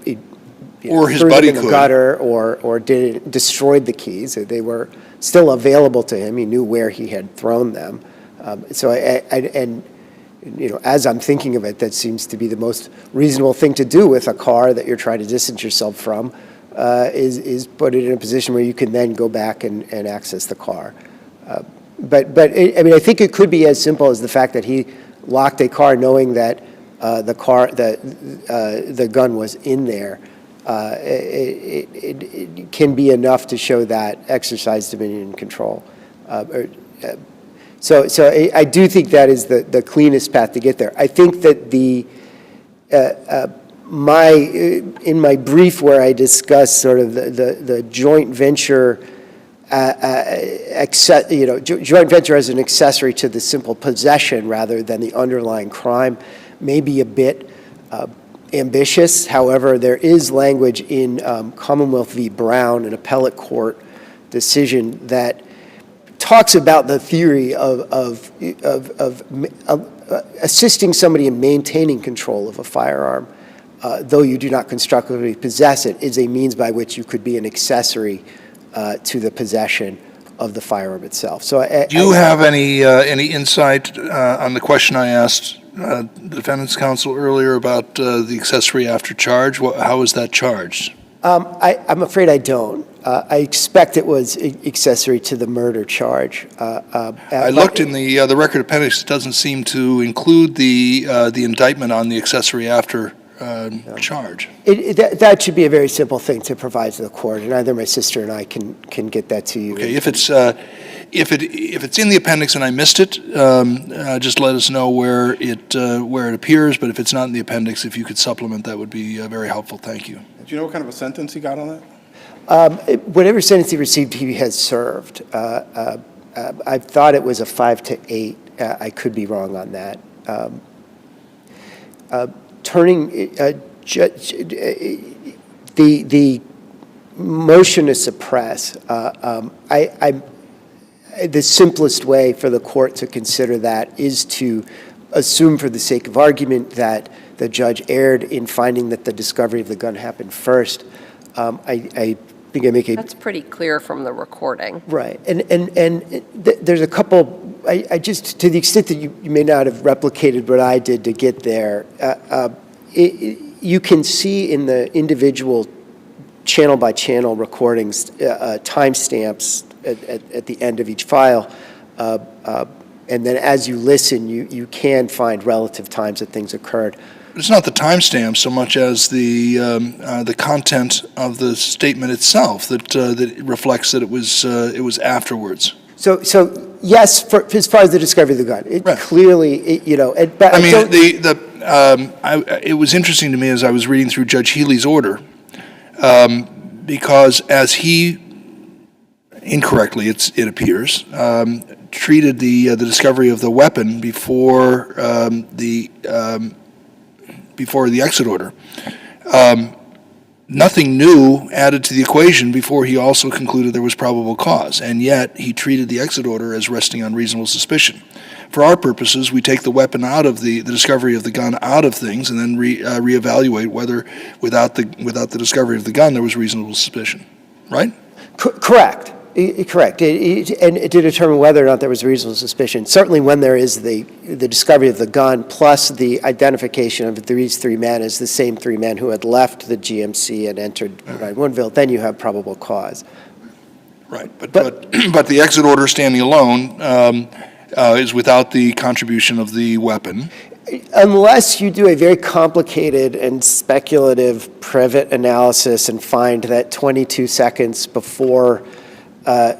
or his threw buddy them in could. the gutter or destroyed the keys. They were still available to him. He knew where he had thrown them. as I'm thinking of it, that seems to be the most reasonable thing to do with a car that you're trying to distance yourself from, is put it in a position where you can then go back and access the car. I think it could be as simple as the fact that he locked a car knowing that the gun was in there. It can be enough to show that exercise dominion and control. So I do think that is the cleanest path to get there. I think that in my brief where I discuss sort of the joint venture, joint venture as an accessory to the simple possession rather than the underlying crime may be a bit ambitious. However, there is language in Commonwealth v. Brown, an appellate court decision, that talks about the theory of assisting somebody in maintaining control of a firearm, though you do not constructively possess it, is a means by which you could be an accessory to the possession of the firearm itself. So, Do you have any insight on the question I asked the defendant's counsel earlier about the accessory after charge? How is that charged? I'm afraid I don't. I expect it was accessory to the murder charge. I looked in the record appendix. It doesn't seem to include the indictment on the accessory after charge. That should be a very simple thing to provide to the court, and either my sister and I can get that to you. Okay, if it's in the appendix and I missed it, just let us know where it appears. But if it's not in the appendix, if you could supplement, that would be very helpful. Thank you. Do you know what kind of a sentence he got on that? Whatever sentence he received, he has served. I thought it was a 5 to 8. I could be wrong on that. Turning the motion to suppress, the simplest way for the court to consider that is to assume, for the sake of argument, that the judge erred in finding that the discovery of the gun happened first. I think I make a... That's pretty clear from the recording. Right. And there's a couple... I just, to the extent that you may not have replicated what I did to get there, you can see in the individual channel-by-channel recordings timestamps at the end of each file. And then as you listen, you can find relative times that things occurred. It's not the timestamp so much as the content of the statement itself that reflects that it was afterwards. So yes, as far as the discovery of the gun, it right. Clearly, But I mean, it was interesting to me as I was reading through Judge Healy's order, because as he incorrectly, it appears, treated the discovery of the weapon before the exit order. Nothing new added to the equation before he also concluded there was probable cause, and yet he treated the exit order as resting on reasonable suspicion. For our purposes, we take the weapon out of the discovery of the gun out of things, and then reevaluate whether without the discovery of the gun there was reasonable suspicion. Right? Correct. Correct. And to determine whether or not there was reasonable suspicion. Certainly when there is the discovery of the gun plus the identification of these 3 men as the same 3 men who had left the GMC and entered Woodville, then you have probable cause. Right. But the exit order standing alone is without the contribution of the weapon. Unless you do a very complicated and speculative privet analysis and find that 22 seconds before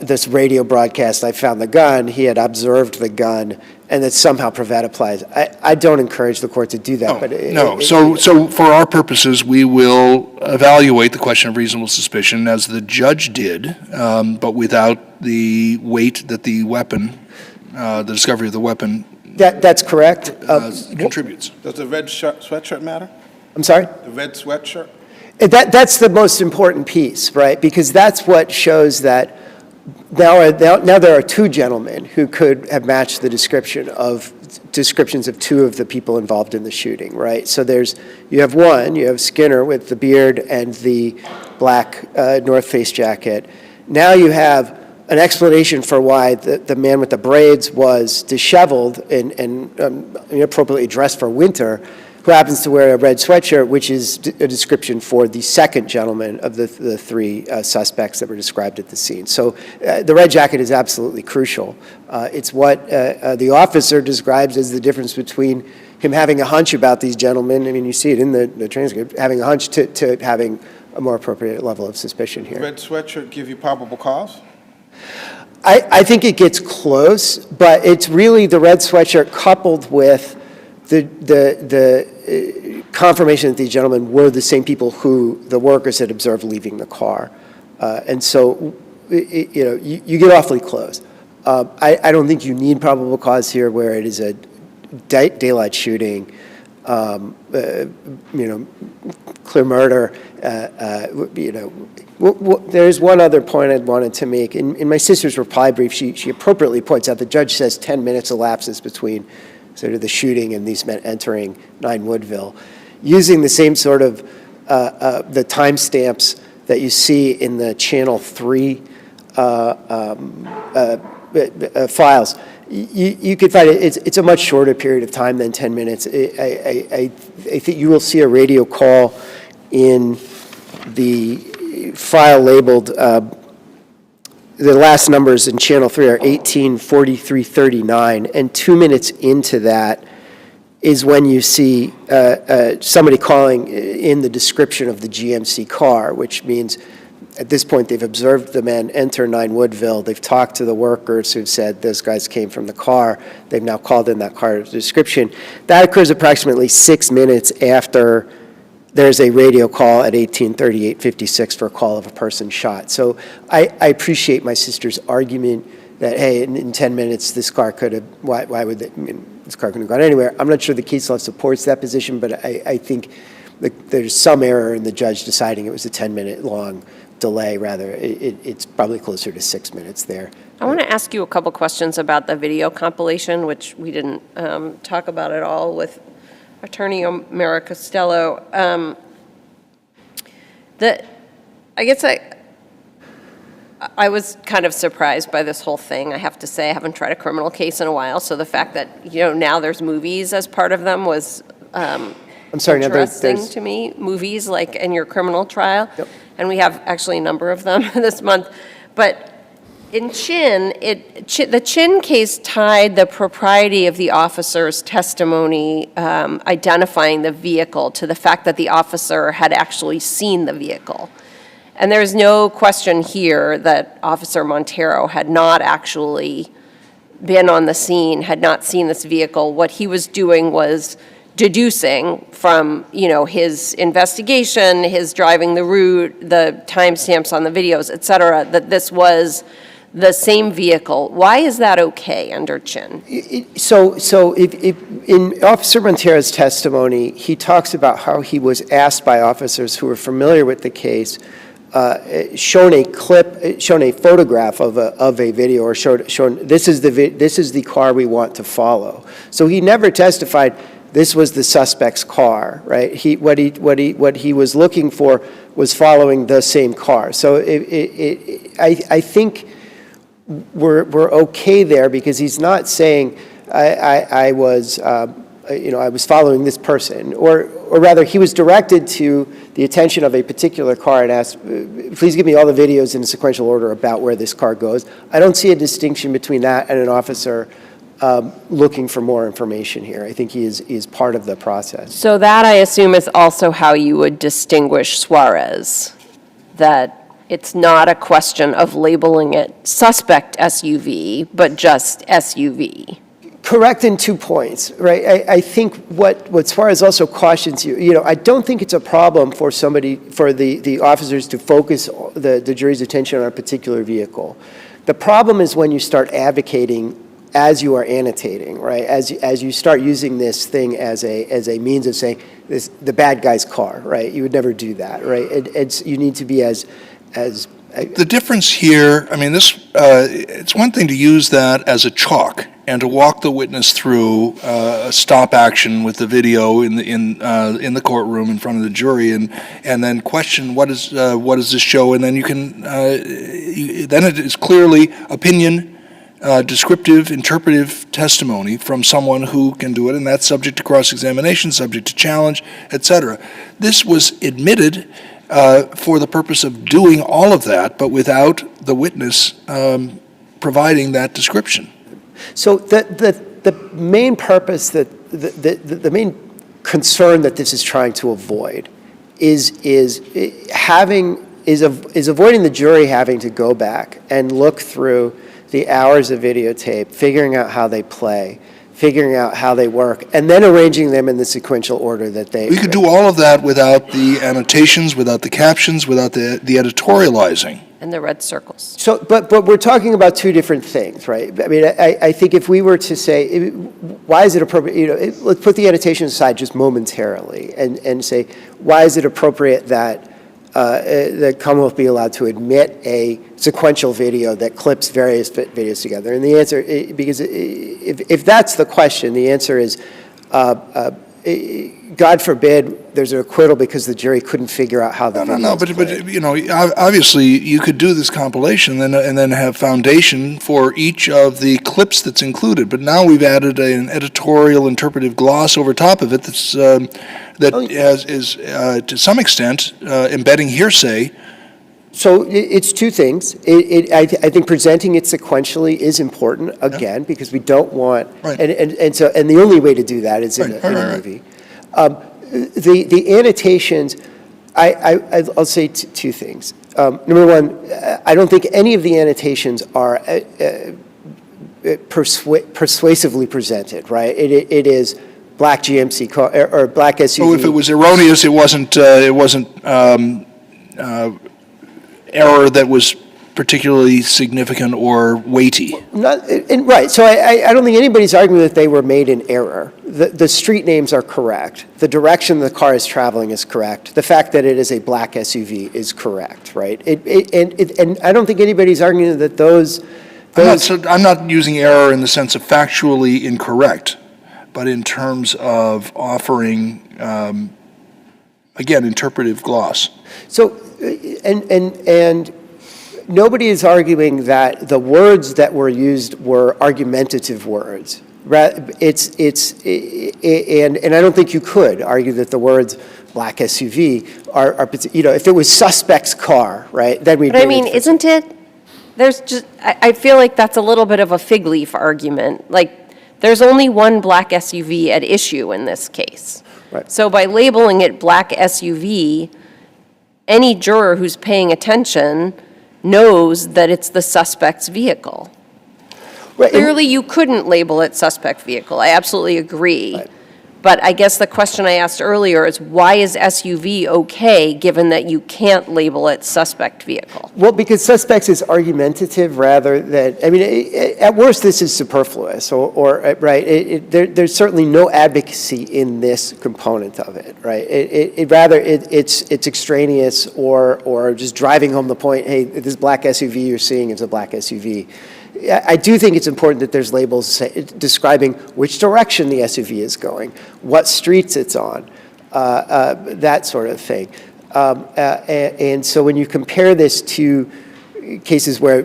this radio broadcast, I found the gun, he had observed the gun, and that somehow privet applies. I don't encourage the court to do that. So for our purposes, we will evaluate the question of reasonable suspicion as the judge did, but without the weight that the weapon, the discovery of the weapon, that's correct. Contributes. Does the red sweatshirt matter? I'm sorry? The red sweatshirt? That's the most important piece, right? Because that's what shows that now there are 2 gentlemen who could have matched the descriptions of 2 of the people involved in the shooting, right? So you have Skinner with the beard and the black North Face jacket. Now you have an explanation for why the man with the braids was disheveled and inappropriately dressed for winter, who happens to wear a red sweatshirt, which is a description for the second gentleman of the three suspects that were described at the scene. So the red jacket is absolutely crucial. It's what the officer describes as the difference between him having a hunch about these gentlemen, I mean, you see it in the transcript, having a hunch to having a more appropriate level of suspicion here. Red sweatshirt give you probable cause? I think it gets close, but it's really the red sweatshirt coupled with the confirmation that these gentlemen were the same people who the workers had observed leaving the car. And so, you get awfully close. I don't think you need probable cause here where it is a daylight shooting, clear murder. There's one other point I'd wanted to make. In my sister's reply brief, she appropriately points out the judge says 10 minutes elapses between sort of the shooting and these men entering 9 Woodville, using the same sort of the timestamps that you see in the Channel 3 files. You could find it's a much shorter period of time than 10 minutes. I think you will see a radio call in the file labeled, the last numbers in Channel 3 are 184339, and 2 minutes into that is when you see somebody calling in the description of the GMC car, which means at this point they've observed the men enter 9 Woodville, they've talked to the workers who've said those guys came from the car, they've now called in that car description. That occurs approximately 6 minutes after there's a radio call at 1838:56 for a call of a person shot. So I appreciate my sister's argument that, hey, in 10 minutes, this car could have, why would they, this car couldn't have gone anywhere. I'm not sure the case law supports that position, but I think there's some error in the judge deciding it was a 10-minute long delay, rather. It's probably closer to 6 minutes there. I want to ask you a couple questions about the video compilation, which we didn't talk about at all with Attorney O'Mara Costello. I guess I was kind of surprised by this whole thing, I have to say. I haven't tried a criminal case in a while, so the fact that, now there's movies as part of them was I'm sorry, interesting to me. Movies, like in your criminal trial. Yep. And we have actually a number of them this month. But in Chin, the Chin case tied the propriety of the officer's testimony identifying the vehicle to the fact that the officer had actually seen the vehicle. And there's no question here that Officer Montero had not actually been on the scene, had not seen this vehicle. What he was doing was deducing from, his investigation, his driving the route, the timestamps on the videos, et cetera, that this was the same vehicle. Why is that okay under Chin? So in Officer Montero's testimony, he talks about how he was asked by officers who were familiar with the case, shown a photograph of a video, or shown this is the car we want to follow. So he never testified this was the suspect's car, right? What he was looking for was following the same car. So I think we're okay there, because he's not saying I was following this person, or rather he was directed to the attention of a particular car and asked, please give me all the videos in sequential order about where this car goes. I don't see a distinction between that and an officer looking for more information here. I think he is part of the process. So that, I assume, is also how you would distinguish Suarez, that it's not a question of labeling it suspect SUV, but just SUV. Correct in 2 points, right? I think what Suarez also cautions you, I don't think it's a problem for the officers to focus the jury's attention on a particular vehicle. The problem is when you start advocating as you are annotating, right? As you start using this thing as a means of saying the bad guy's car, right? You would never do that, right? You need to be as The difference here, I mean, it's one thing to use that as a chalk and to walk the witness through a stop action with the video in the courtroom in front of the jury, and then question what does this show, and then you can then it is clearly opinion. Descriptive, interpretive testimony from someone who can do it, and that's subject to cross-examination, subject to challenge, etc. This was admitted for the purpose of doing all of that, but without the witness providing that description. So the main purpose the main concern that this is trying to avoid is avoiding the jury having to go back and look through the hours of videotape, figuring out how they play, figuring out how they work, and then arranging them in the sequential order that they... We could do all of that without the annotations, without the captions, without the editorializing. And the red circles. So, but we're talking about two different things, right? I mean, I think if we were to say, why is it appropriate, let's put the annotation aside just momentarily and say, why is it appropriate that the Commonwealth be allowed to admit a sequential video that clips various videos together? And the answer, because if that's the question, the answer is, God forbid there's an acquittal because the jury couldn't figure out how the No, but you know, obviously you could do this compilation and then have foundation for each of the clips that's included. But now we've added an editorial interpretive gloss over top of it that's is to some extent embedding hearsay. So it's two things. I think presenting it sequentially is important, again, because we don't want, Right. and the only way to do that is in a movie. The annotations, I'll say two things. Number one, I don't think any of the annotations are persuasively presented, right? It is black GMC car or black SUV. So if it was erroneous, it wasn't error that was particularly significant or weighty. Right. So I don't think anybody's arguing that they were made in error. The street names are correct. The direction the car is traveling is correct. The fact that it is a black SUV is correct, right? And I don't think anybody's arguing that those I'm not using error in the sense of factually incorrect, but in terms of offering, again, interpretive gloss. So, and nobody is arguing that the words that were used were argumentative words. And I don't think you could argue that the words black SUV are if it was suspect's car, right? Then we'd. But I mean, isn't it? There's just, I feel like that's a little bit of a fig leaf argument. Like, there's only one black SUV at issue in this case. Right. So by labeling it black SUV, any juror who's paying attention knows that it's the suspect's vehicle. Right. Clearly, you couldn't label it suspect vehicle. I absolutely agree. Right. But I guess the question I asked earlier is, why is SUV okay, given that you can't label it suspect vehicle? Well, because suspects is argumentative rather than, I mean, at worst, this is superfluous, right? There's certainly no advocacy in this component of it, right? It's extraneous or just driving home the point, hey, this black SUV you're seeing is a black SUV. I do think it's important that there's labels describing which direction the SUV is going, what streets it's on, that sort of thing. And so when you compare this to cases where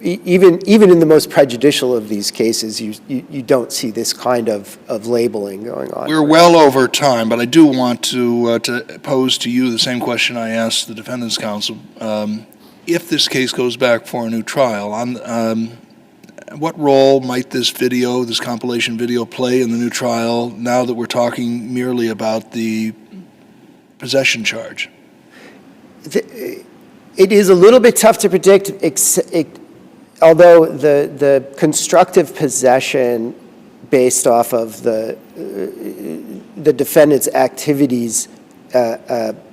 even in the most prejudicial of these cases, you don't see this kind of labeling going on. We're well over time, but I do want to pose to you the same question I asked the defendant's counsel. If this case goes back for a new trial, what role might this video, this compilation video, play in the new trial now that we're talking merely about the possession charge? It is a little bit tough to predict, although the constructive possession based off of the defendant's activities,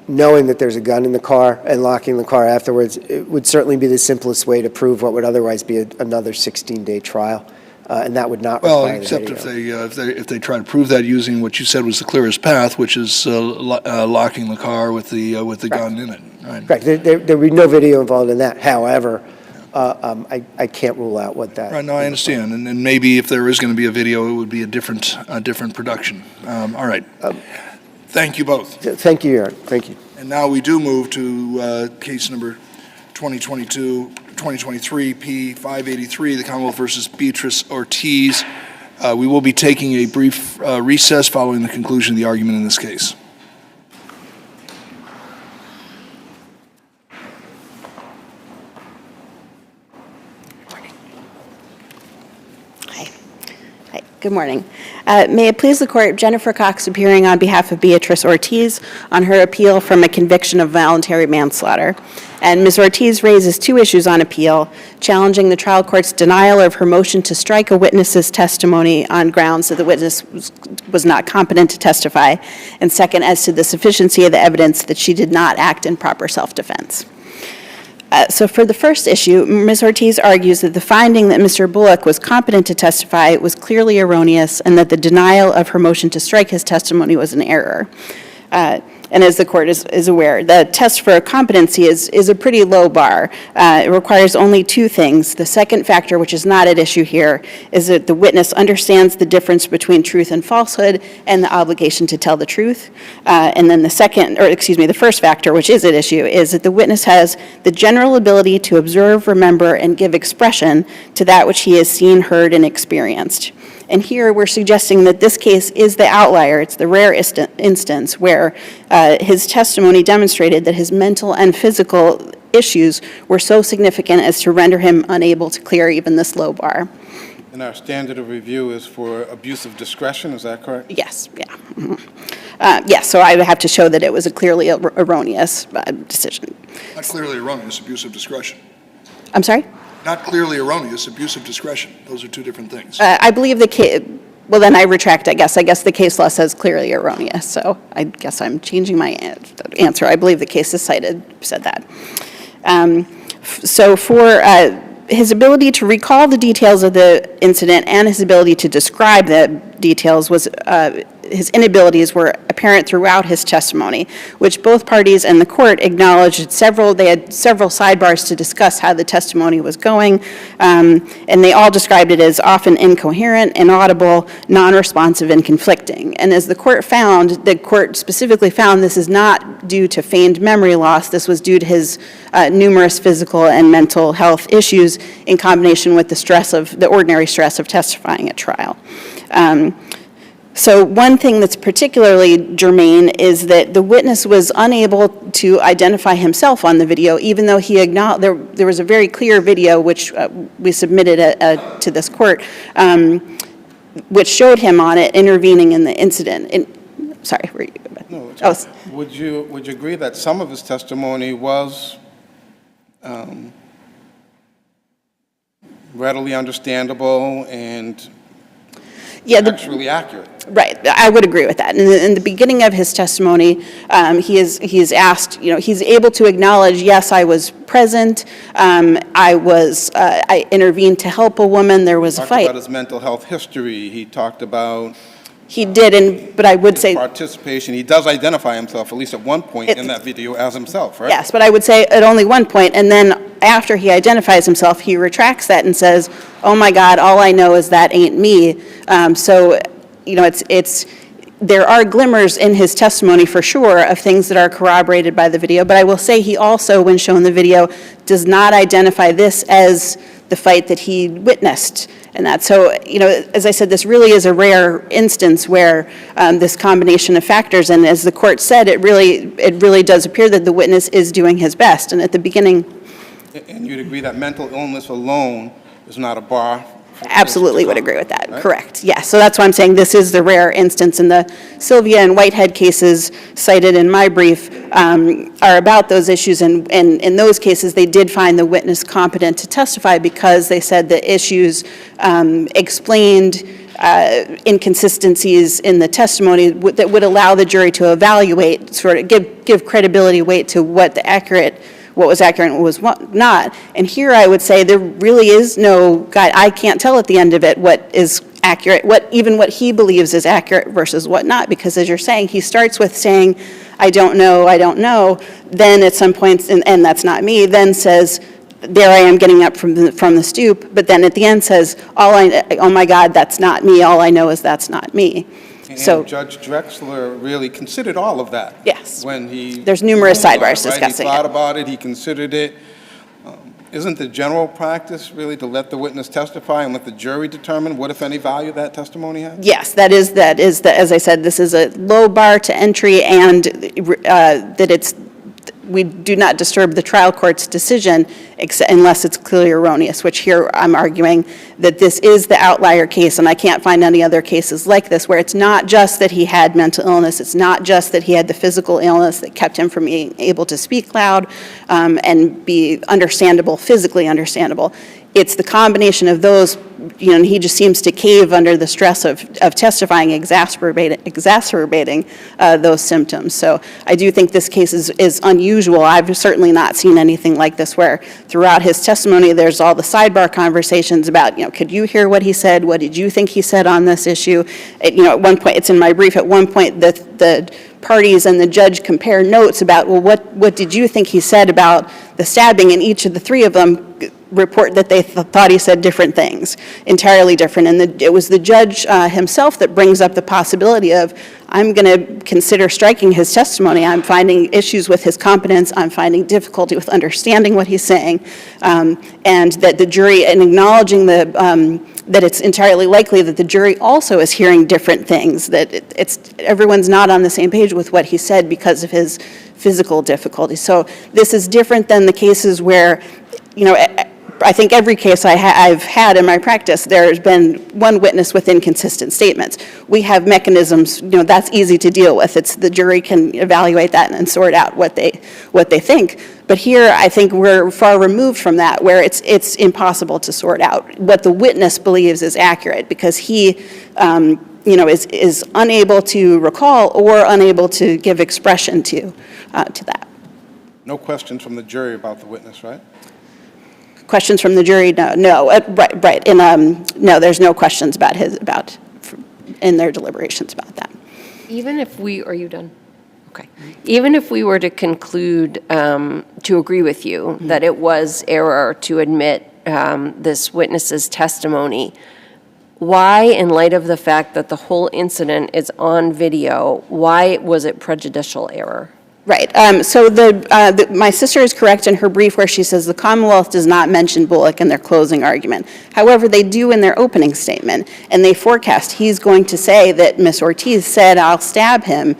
knowing that there's a gun in the car and locking the car afterwards, it would certainly be the simplest way to prove what would otherwise be another 16-day trial. and that would not Well, require the except video. if they try to prove that using what you said was the clearest path, which is locking the car with the gun in it, right? Correct. There would be no video involved in that. However, I can't rule out what that. Right, no, I understand, and maybe if there is going to be a video, it would be a different production. All right. Thank you both. Thank you, Your Honor. Thank you. And now we do move to case number 2023 P583, the Commonwealth versus Beatrice Ortiz. We will be taking a brief recess following the conclusion of the argument in this case. Good morning. May it please the Court, Jennifer Cox appearing on behalf of Beatrice Ortiz on her appeal from a conviction of voluntary manslaughter. And Ms. Ortiz raises two issues on appeal, challenging the trial court's denial of her motion to strike a witness's testimony on grounds that the witness was not competent to testify, and second, as to the sufficiency of the evidence that she did not act in proper self-defense. So for the first issue, Ms. Ortiz argues that the finding that Mr. Bullock was competent to testify was clearly erroneous and that the denial of her motion to strike his testimony was an error. And as the Court is aware, the test for competency is a pretty low bar. It requires only two things. The second factor, which is not at issue here, is that the witness understands the difference between truth and falsehood and the obligation to tell the truth. And then the first factor, which is at issue, is that the witness has the general ability to observe, remember, and give expression to that which he has seen, heard, and experienced. And here we're suggesting that this case is the outlier. It's the rare instance where his testimony demonstrated that his mental and physical issues were so significant as to render him unable to clear even this low bar. And our standard of review is for abuse of discretion, is that correct? Yes, yeah. Mm-hmm. Yes, so I would have to show that it was a clearly erroneous decision. Not clearly erroneous, abuse of discretion. I'm sorry? Not clearly erroneous, abuse of discretion. Those are two different things. I believe the case, well, then I retract, I guess. I guess the case law says clearly erroneous, so I guess I'm changing my answer. I believe the case said that. So for his ability to recall the details of the incident and his ability to describe the details was, his inabilities were apparent throughout his testimony, which both parties and the court acknowledged they had several sidebars to discuss how the testimony was going, and they all described it as often incoherent, inaudible, non-responsive, and conflicting. And as the court specifically found this is not due to feigned memory loss, this was due to his numerous physical and mental health issues in combination with the ordinary stress of testifying at trial. So one thing that's particularly germane is that the witness was unable to identify himself on the video, even though he acknowledged there was a very clear video which we submitted to this court, which showed him on it intervening in the incident. Sorry, were you? No, would you agree that some of his testimony was readily understandable and actually accurate? Right, I would agree with that. In the beginning of his testimony, he is asked, he's able to acknowledge, yes, I was present, I intervened to help a woman, there was a fight. He talked about his mental health history, he talked about He did, but I would say participation. He does identify himself, at least at one point in that video, as himself, right? Yes, but I would say at only one point, and then after he identifies himself, he retracts that and says, oh my God, all I know is that ain't me. So, there are glimmers in his testimony for sure of things that are corroborated by the video, but I will say he also, when shown the video, does not identify this as the fight that he witnessed. And that, so, as I said, this really is a rare instance where this combination of factors, and as the court said, it really does appear that the witness is doing his best. And at the beginning. And you'd agree that mental illness alone is not a bar? Absolutely would agree with that, right? Correct, yes. So that's why I'm saying this is the rare instance, and the Sylvia and Whitehead cases cited in my brief are about those issues, and in those cases they did find the witness competent to testify because they said the issues explained inconsistencies in the testimony that would allow the jury to evaluate, sort of give credibility weight to what the accurate what was accurate and what was not. And here I would say there really is no guide. I can't tell at the end of it what is accurate, even what he believes is accurate versus what not, because as you're saying, he starts with saying, I don't know, then at some point, and that's not me, then says, there I am getting up from the stoop, but then at the end says, oh my God, that's not me, all I know is that's not me. And So Judge Drexler really considered all of that. Yes. When he. There's numerous ruled on it, sidebars right? discussing He thought it. about it, he considered it. Isn't the general practice really to let the witness testify and let the jury determine what, if any, value that testimony has? Yes, that is, as I said, this is a low bar to entry, and that we do not disturb the trial court's decision unless it's clearly erroneous, which here I'm arguing that this is the outlier case, and I can't find any other cases like this, where it's not just that he had mental illness, it's not just that he had the physical illness that kept him from being able to speak loud and be understandable, physically understandable. It's the combination of those, and he just seems to cave under the stress of testifying, exacerbating those symptoms. So I do think this case is unusual. I've certainly not seen anything like this, where throughout his testimony, there's all the sidebar conversations about, could you hear what he said? What did you think he said on this issue? At one point, it's in my brief, at one point, the parties and the judge compare notes about, well, what did you think he said about the stabbing? And each of the three of them report that they thought he said different things, entirely different. And it was the judge himself that brings up the possibility of, I'm going to consider striking his testimony. I'm finding issues with his competence. I'm finding difficulty with understanding what he's saying. And that the jury, and acknowledging that it's entirely likely that the jury also is hearing different things, that everyone's not on the same page with what he said because of his physical difficulty. So this is different than the cases where, I think every case I've had in my practice, there's been one witness with inconsistent statements. We have mechanisms, that's easy to deal with. It's the jury can evaluate that and sort out what they think. But here, I think we're far removed from that, where it's impossible to sort out what the witness believes is accurate, because he, is unable to recall or unable to give expression to that. No questions from the jury about the witness, right? Questions from the jury? No, right. And no, there's no questions in their deliberations about that. Even if are you done? Okay. Even if we were to conclude, to agree with you, that it was error to admit this witness's testimony, why, in light of the fact that the whole incident is on video, why was it prejudicial error? Right. So my sister is correct in her brief where she says the Commonwealth does not mention Bullock in their closing argument. However, they do in their opening statement, and they forecast he's going to say that Ms. Ortiz said, I'll stab him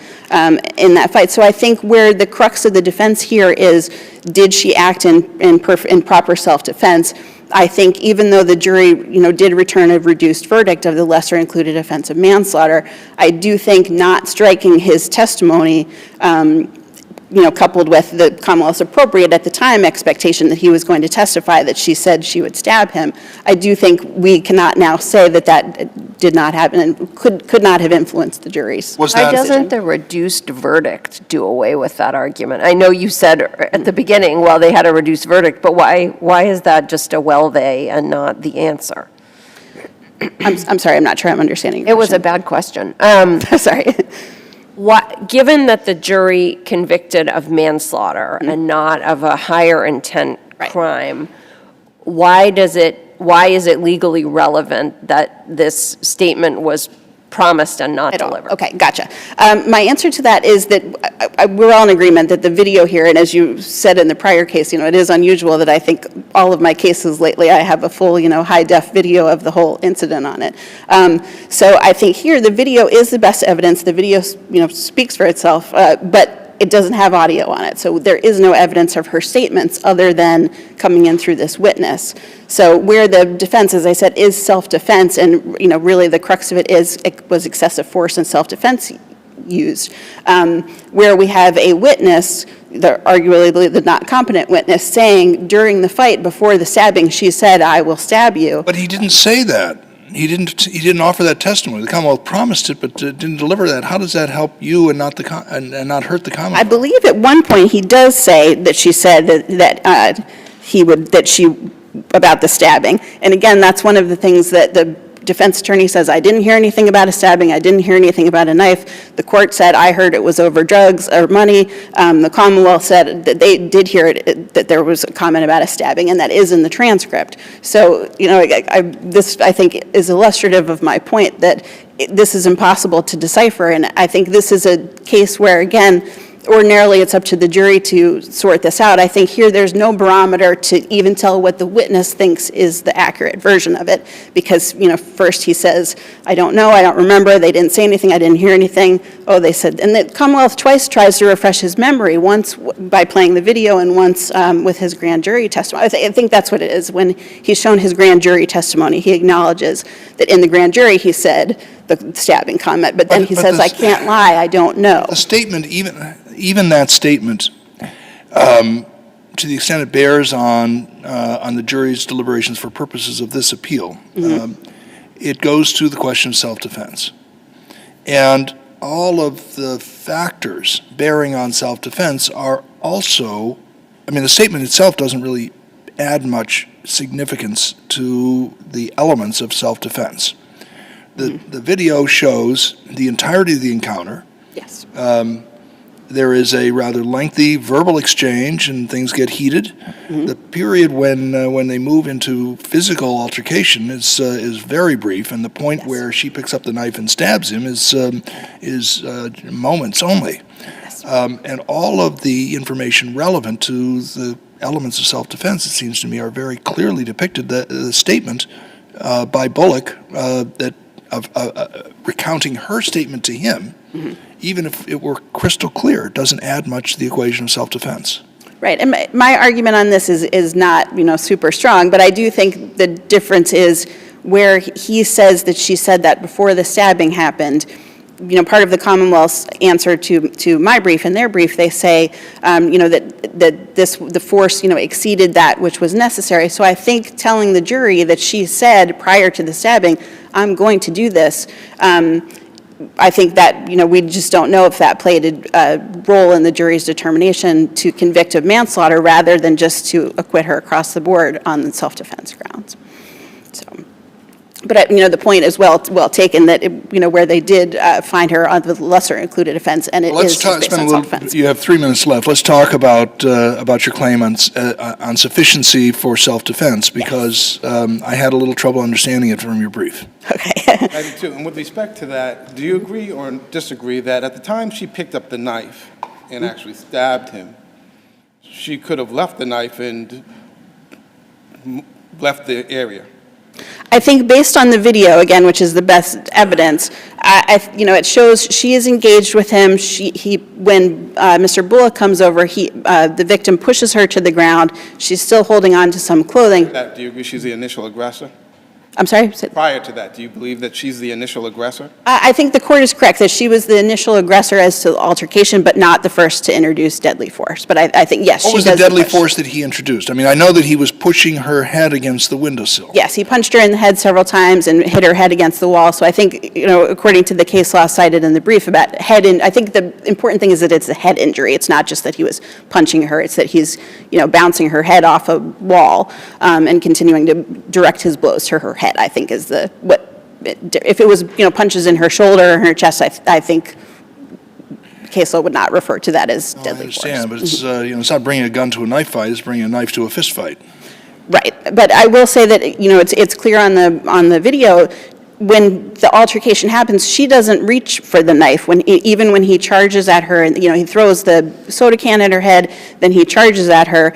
in that fight. So I think where the crux of the defense here is, did she act in proper self-defense? I think even though the jury, did return a reduced verdict of the lesser included offense of manslaughter, I do think not striking his testimony, coupled with the Commonwealth's appropriate at the time expectation that he was going to testify that she said she would stab him, I do think we cannot now say that did not happen and could not have influenced the jury's Was Why that- doesn't the reduced verdict do away with that argument? I know you said at the beginning, well, they had a reduced verdict, but why is that just a well they and not the answer? I'm sorry, I'm not sure I'm understanding your It was a question. bad question. Sorry. Given that the jury convicted of manslaughter and not of a higher intent Right. crime, why is it legally relevant that this statement was promised and not At all. delivered? Okay, gotcha. My answer to that is that we're all in agreement that the video here, and as you said in the prior case, it is unusual that I think all of my cases lately, I have a full, high-def video of the whole incident on it. So I think here, the video is the best evidence. The video, speaks for itself, but it doesn't have audio on it. So there is no evidence of her statements other than coming in through this witness. So where the defense, as I said, is self-defense, and, really the crux of it was excessive force and self-defense used, where we have a witness, arguably the not competent witness, saying during the fight before the stabbing, she said, I will stab you. But he didn't say that. He didn't offer that testimony. The Commonwealth promised it, but didn't deliver that. How does that help you and not and not hurt the Commonwealth? I believe at one point he does say that she said about the stabbing. And again, that's one of the things that the defense attorney says, I didn't hear anything about a stabbing, I didn't hear anything about a knife. The court said, I heard it was over drugs or money. The Commonwealth said that they did hear it, that there was a comment about a stabbing, and that is in the transcript. So, this, I think, is illustrative of my point that this is impossible to decipher, and I think this is a case where, again, ordinarily it's up to the jury to sort this out. I think here there's no barometer to even tell what the witness thinks is the accurate version of it, because, first he says, I don't know, I don't remember, they didn't say anything, I didn't hear anything. Oh, they said, and the Commonwealth twice tries to refresh his memory, once by playing the video and once with his grand jury testimony. I think that's what it is. When he's shown his grand jury testimony, he acknowledges that in the grand jury he said the stabbing comment, but then he says, I can't lie, I don't know. The statement, even that statement, to the extent it bears on the jury's deliberations for purposes of this appeal, it goes to the question of self-defense. And all of the factors bearing on self-defense are also, the statement itself doesn't really add much significance to the elements of self-defense. The video shows the entirety of the encounter. Yes. There is a rather lengthy verbal exchange and things get heated. The period when they move into physical altercation is very brief, and the point where she picks up the knife and stabs him is moments only. And all of the information relevant to the elements of self-defense, it seems to me, are very clearly depicted. The statement by Bullock recounting her statement to him, even if it were crystal clear, it doesn't add much to the equation of self-defense. Right, and my argument on this is not, super strong, but I do think the difference is where he says that she said that before the stabbing happened. Part of the Commonwealth's answer to my brief and their brief, they say, that the force, exceeded that which was necessary. So I think telling the jury that she said prior to the stabbing, I'm going to do this, I think that, we just don't know if that played a role in the jury's determination to convict of manslaughter rather than just to acquit her across the board on self-defense grounds. So, but, the point is well taken that, where they did find her on the lesser included offense, and it is based on self-defense. You have 3 minutes left. Let's talk about your claim on sufficiency for self-defense, because I had a little trouble understanding it from your brief. Okay. I do too. And with respect to that, do you agree or disagree that at the time she picked up the knife and actually stabbed him, she could have left the knife and left the area? I think based on the video, again, which is the best evidence, it shows she is engaged with him. When Mr. Bullock comes over, the victim pushes her to the ground. She's still holding on to some clothing. Do you agree she's the initial aggressor? I'm sorry? Prior to that, do you believe that she's the initial aggressor? I think the court is correct that she was the initial aggressor as to the altercation, but not the first to introduce deadly force. But I think, yes, What was the deadly force that he introduced? I know that he was pushing her head against the windowsill. Yes, he punched her in the head several times and hit her head against the wall. So I think, according to the case law cited in the brief about I think the important thing is that it's a head injury. It's not just that he was punching her. It's that he's, bouncing her head off a wall and continuing to direct his blows to her head, I think is if it was, punches in her shoulder or her chest, I think case law would not refer to that as deadly force. I understand, but it's, it's not bringing a gun to a knife fight, it's bringing a knife to a fist fight. Right, but I will say that, it's clear on the video, when the altercation happens, she doesn't reach for the knife. Even when he charges at her, and he throws the soda can at her head, then he charges at her.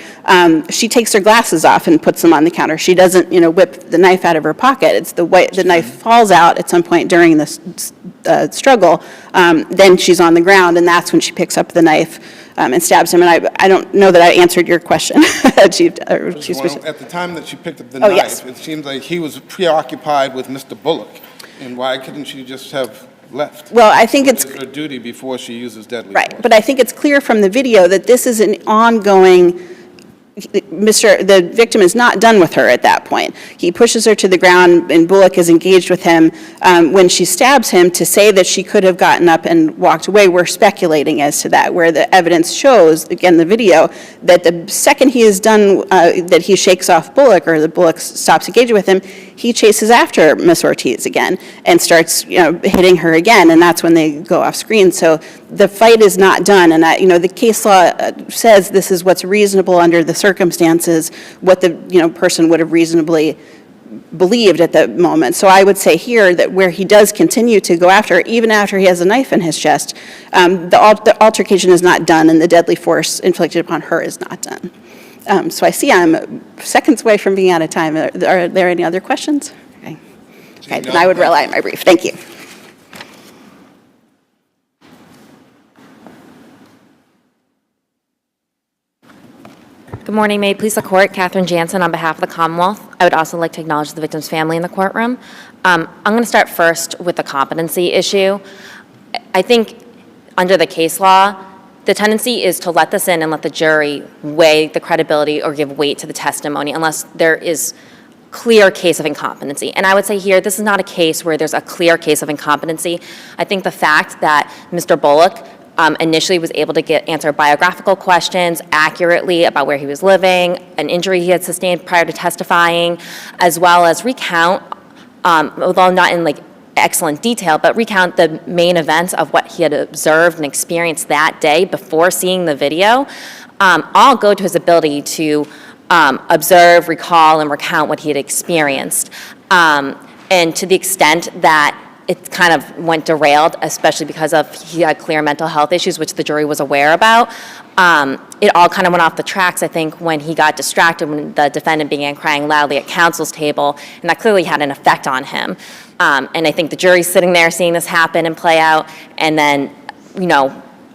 She takes her glasses off and puts them on the counter. She doesn't, whip the knife out of her pocket. It's the knife falls out at some point during the struggle. Then she's on the ground, and that's when she picks up the knife and stabs him. And I don't know that I answered your question, Chief. At the time that she picked up the knife, yes. It seems like he was preoccupied with Mr. Bullock. And why couldn't she just have left? Well, I think it's her duty before she uses deadly force. Right, but I think it's clear from the video that this is an ongoing the victim is not done with her at that point. He pushes her to the ground, and Bullock is engaged with him. When she stabs him, to say that she could have gotten up and walked away, we're speculating as to that, where the evidence shows, again, the video, that the second he is done, that he shakes off Bullock, or the Bullock stops engaging with him, he chases after Miss Ortiz again and starts, hitting her again, and that's when they go off screen. So the fight is not done, and the case law says this is what's reasonable under the circumstances, what the person would have reasonably believed at the moment. So I would say here that where he does continue to go after her, even after he has a knife in his chest, the altercation is not done, and the deadly force inflicted upon her is not done. So I see I'm seconds away from being out of time. Are there any other questions? Okay, then I would rely on my brief. Thank you. Good morning. May it please the court, Catherine Jansen on behalf of the Commonwealth. I would also like to acknowledge the victim's family in the courtroom. I'm going to start first with the competency issue. I think under the case law, the tendency is to let this in and let the jury weigh the credibility or give weight to the testimony unless there is clear case of incompetency. And I would say here, this is not a case where there's a clear case of incompetency. I think the fact that Mr. Bullock initially was able to answer biographical questions accurately about where he was living, an injury he had sustained prior to testifying, as well as recount, although not in excellent detail, but recount the main events of what he had observed and experienced that day before seeing the video, all go to his ability to observe, recall, and recount what he had experienced. And to the extent that it kind of went derailed, especially because he had clear mental health issues, which the jury was aware about. It all kind of went off the tracks, I think, when he got distracted when the defendant began crying loudly at counsel's table, and that clearly had an effect on him. And I think the jury's sitting there seeing this happen and play out, and then,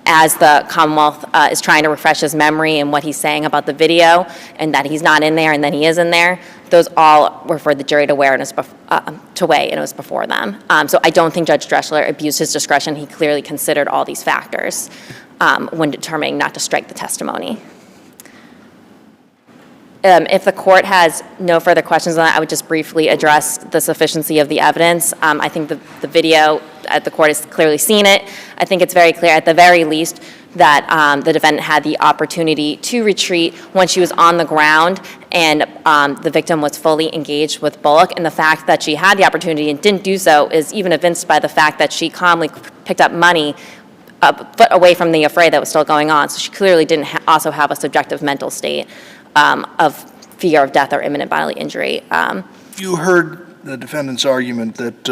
as the Commonwealth is trying to refresh his memory and what he's saying about the video, and that he's not in there and then he is in there, those all were for the jury to weigh, and it was before them. So I don't think Judge Dressler abused his discretion. He clearly considered all these factors when determining not to strike the testimony. If the court has no further questions on that, I would just briefly address the sufficiency of the evidence. I think the video, the court has clearly seen it. I think it's very clear, at the very least, that the defendant had the opportunity to retreat when she was on the ground and the victim was fully engaged with Bullock. And the fact that she had the opportunity and didn't do so is even evinced by the fact that she calmly picked up money a foot away from the affray that was still going on. So she clearly didn't also have a subjective mental state of fear of death or imminent bodily injury. You heard the defendant's argument that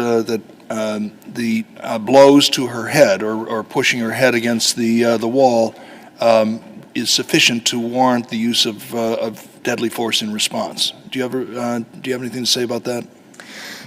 the blows to her head or pushing her head against the wall is sufficient to warrant the use of deadly force in response. Do you have anything to say about that?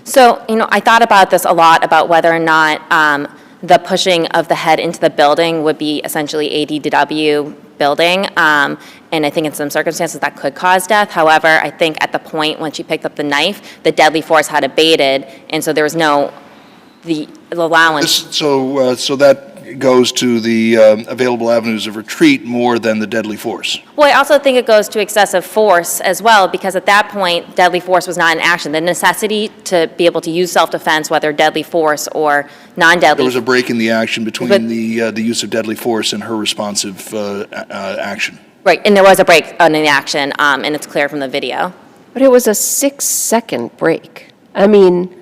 So, I thought about this a lot, about whether or not the pushing of the head into the building would be essentially ADW building, and I think in some circumstances that could cause death. However, I think at the point when she picked up the knife, the deadly force had abated, and so there was the allowance. So that goes to the available avenues of retreat more than the deadly force. Well, I also think it goes to excessive force as well, because at that point, deadly force was not in action. The necessity to be able to use self-defense, whether deadly force or non-deadly. There was a break in the action between the use of deadly force and her responsive action. Right, and there was a break in the action, and it's clear from the video. But it was a 6-second break. I mean,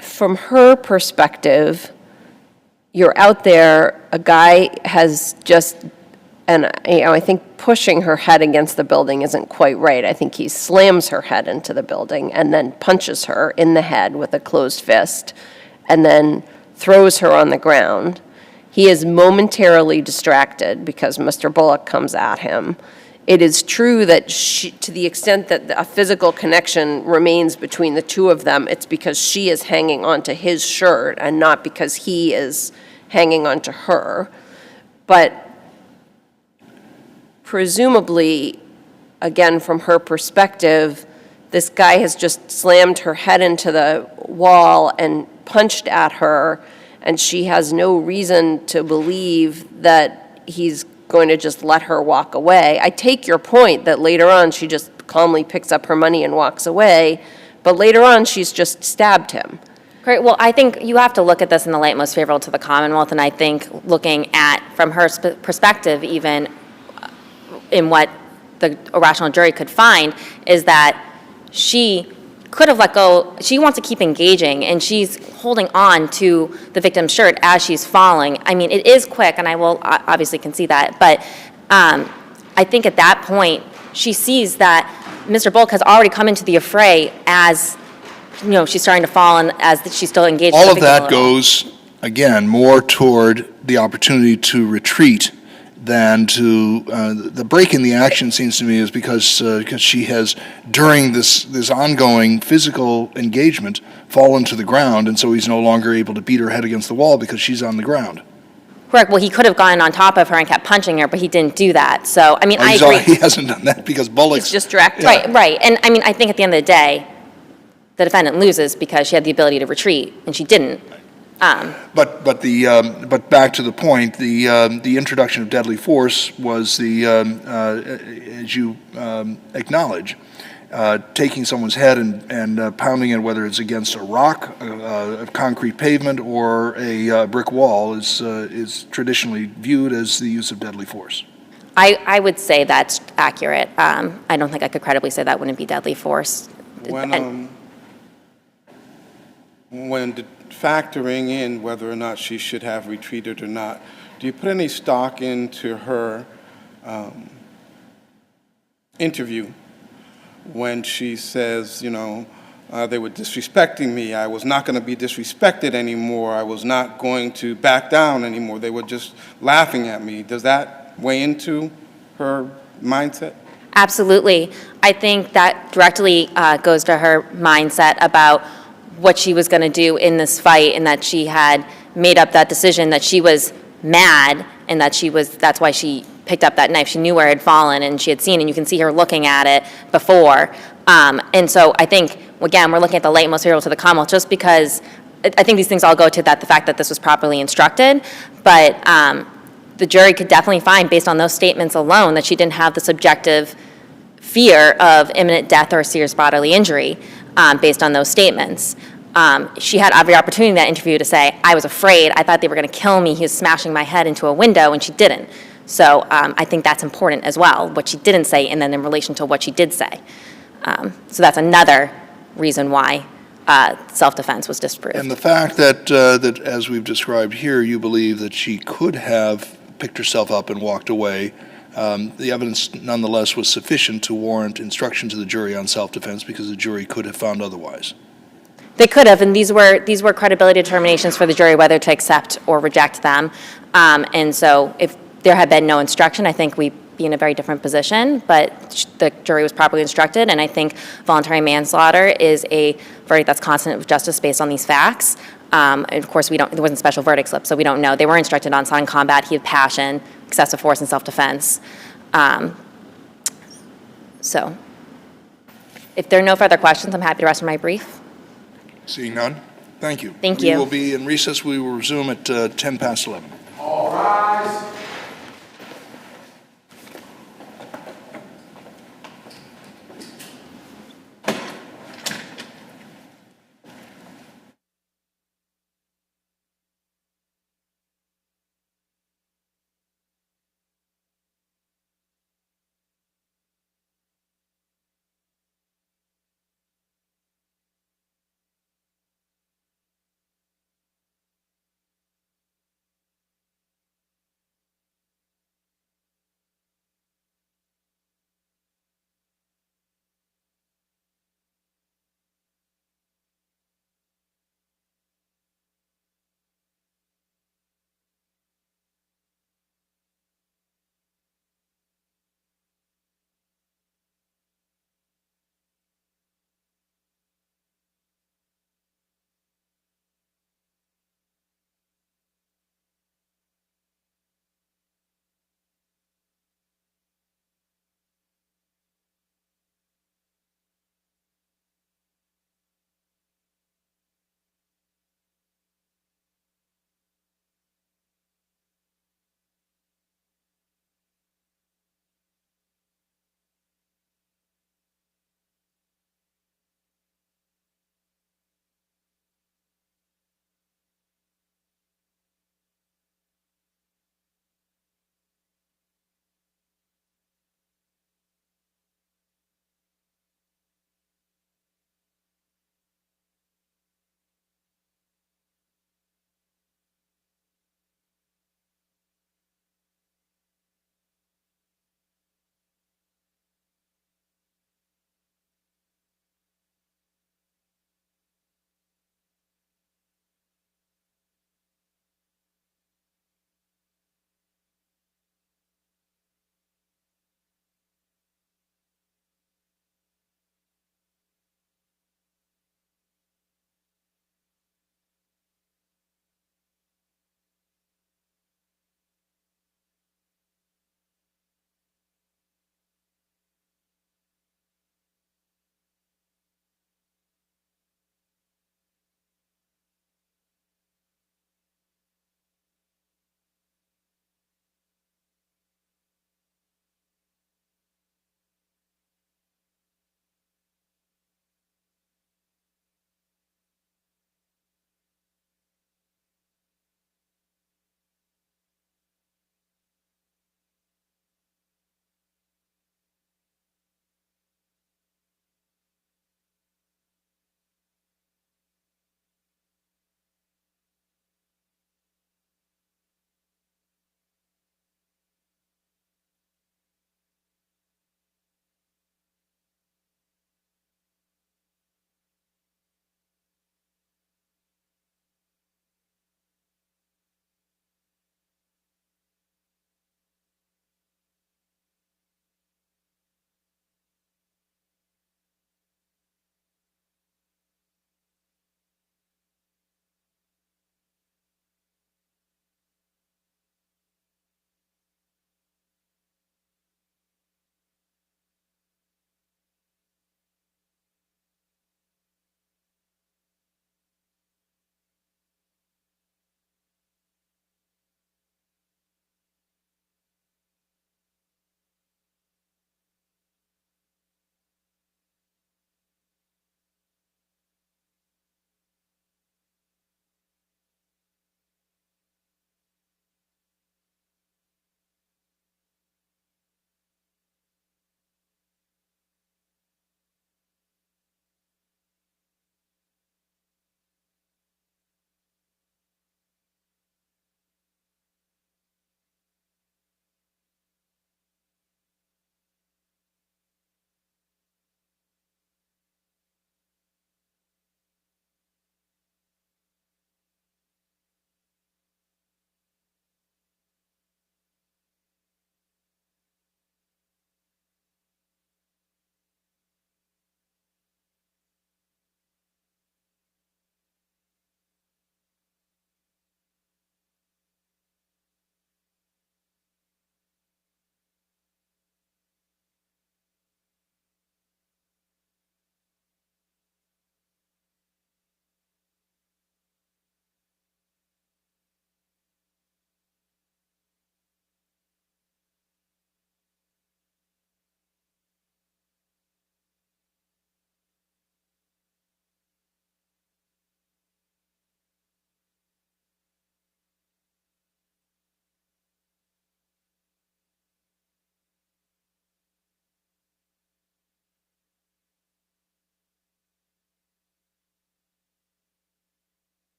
from her perspective, you're out there, a guy has just, and I think pushing her head against the building isn't quite right. I think he slams her head into the building and then punches her in the head with a closed fist and then throws her on the ground. He is momentarily distracted because Mr. Bullock comes at him. It is true that to the extent that a physical connection remains between the two of them, it's because she is hanging onto his shirt and not because he is hanging onto her. But presumably, again, from her perspective, this guy has just slammed her head into the wall and punched at her, and she has no reason to believe that he's going to just let her walk away. I take your point that later on she just calmly picks up her money and walks away, but later on she's just stabbed him. Great. Well, I think you have to look at this in the light most favorable to the Commonwealth, and I think looking at, from her perspective, even in what the rational jury could find, is that she could have let go. She wants to keep engaging, and she's holding on to the victim's shirt as she's falling. I mean, it is quick, and I will obviously concede that, but I think at that point, she sees that Mr. Bulk has already come into the affray as, you know, she's starting to fall, and as she's still engaged. All of that goes, again, more toward the opportunity to retreat than to, the break in the action seems to me is because she has, during this ongoing physical engagement, fallen to the ground, and so he's no longer able to beat her head against the wall because she's on the ground. Correct. Well, he could have gone on top of her and kept punching her, but he didn't do that. So, I mean, I He agree. hasn't done that because Bullock's... He's distracted. Right, right. And I mean, I think at the end of the day, the defendant loses because she had the ability to retreat, and she didn't. But back to the point, the introduction of deadly force was as you acknowledge, taking someone's head and pounding it, whether it's against a rock, a concrete pavement, or a brick wall, is traditionally viewed as the use of deadly force. I would say that's accurate. I don't think I could credibly say that wouldn't be deadly force. When factoring in whether or not she should have retreated or not, do you put any stock into her interview when she says, you know, they were disrespecting me, I was not going to be disrespected anymore, I was not going to back down anymore, they were just laughing at me? Does that weigh into her mindset? Absolutely. I think that directly goes to her mindset about what she was going to do in this fight, and that she had made up that decision, that she was mad, and that's why she picked up that knife. She knew where it had fallen, and she had seen it, and you can see her looking at it before. And so I think, again, we're looking at the light most favorable to the Commonwealth, just because I think these things all go to the fact that this was properly instructed, but the jury could definitely find, based on those statements alone, that she didn't have the subjective fear of imminent death or serious bodily injury based on those statements. She had every opportunity in that interview to say, I was afraid, I thought they were going to kill me, he was smashing my head into a window, and she didn't. So I think that's important as well, what she didn't say, and then in relation to what she did say. So that's another reason why self-defense was disproved. And the fact that, as we've described here, you believe that she could have picked herself up and walked away, the evidence nonetheless was sufficient to warrant instruction to the jury on self-defense, because the jury could have found otherwise. They could have, and these were credibility determinations for the jury whether to accept or reject them. And so if there had been no instruction, I think we'd be in a very different position, but the jury was properly instructed, and I think voluntary manslaughter is a verdict that's consonant with justice based on these facts. And of course, there wasn't a special verdict slip, so we don't know. They were instructed on sudden combat, heat of passion, excessive force, and self-defense. So if there are no further questions, I'm happy to rest my brief. Seeing none, thank you. Thank you. We will be in recess. We will resume at 10 past 11. All rise.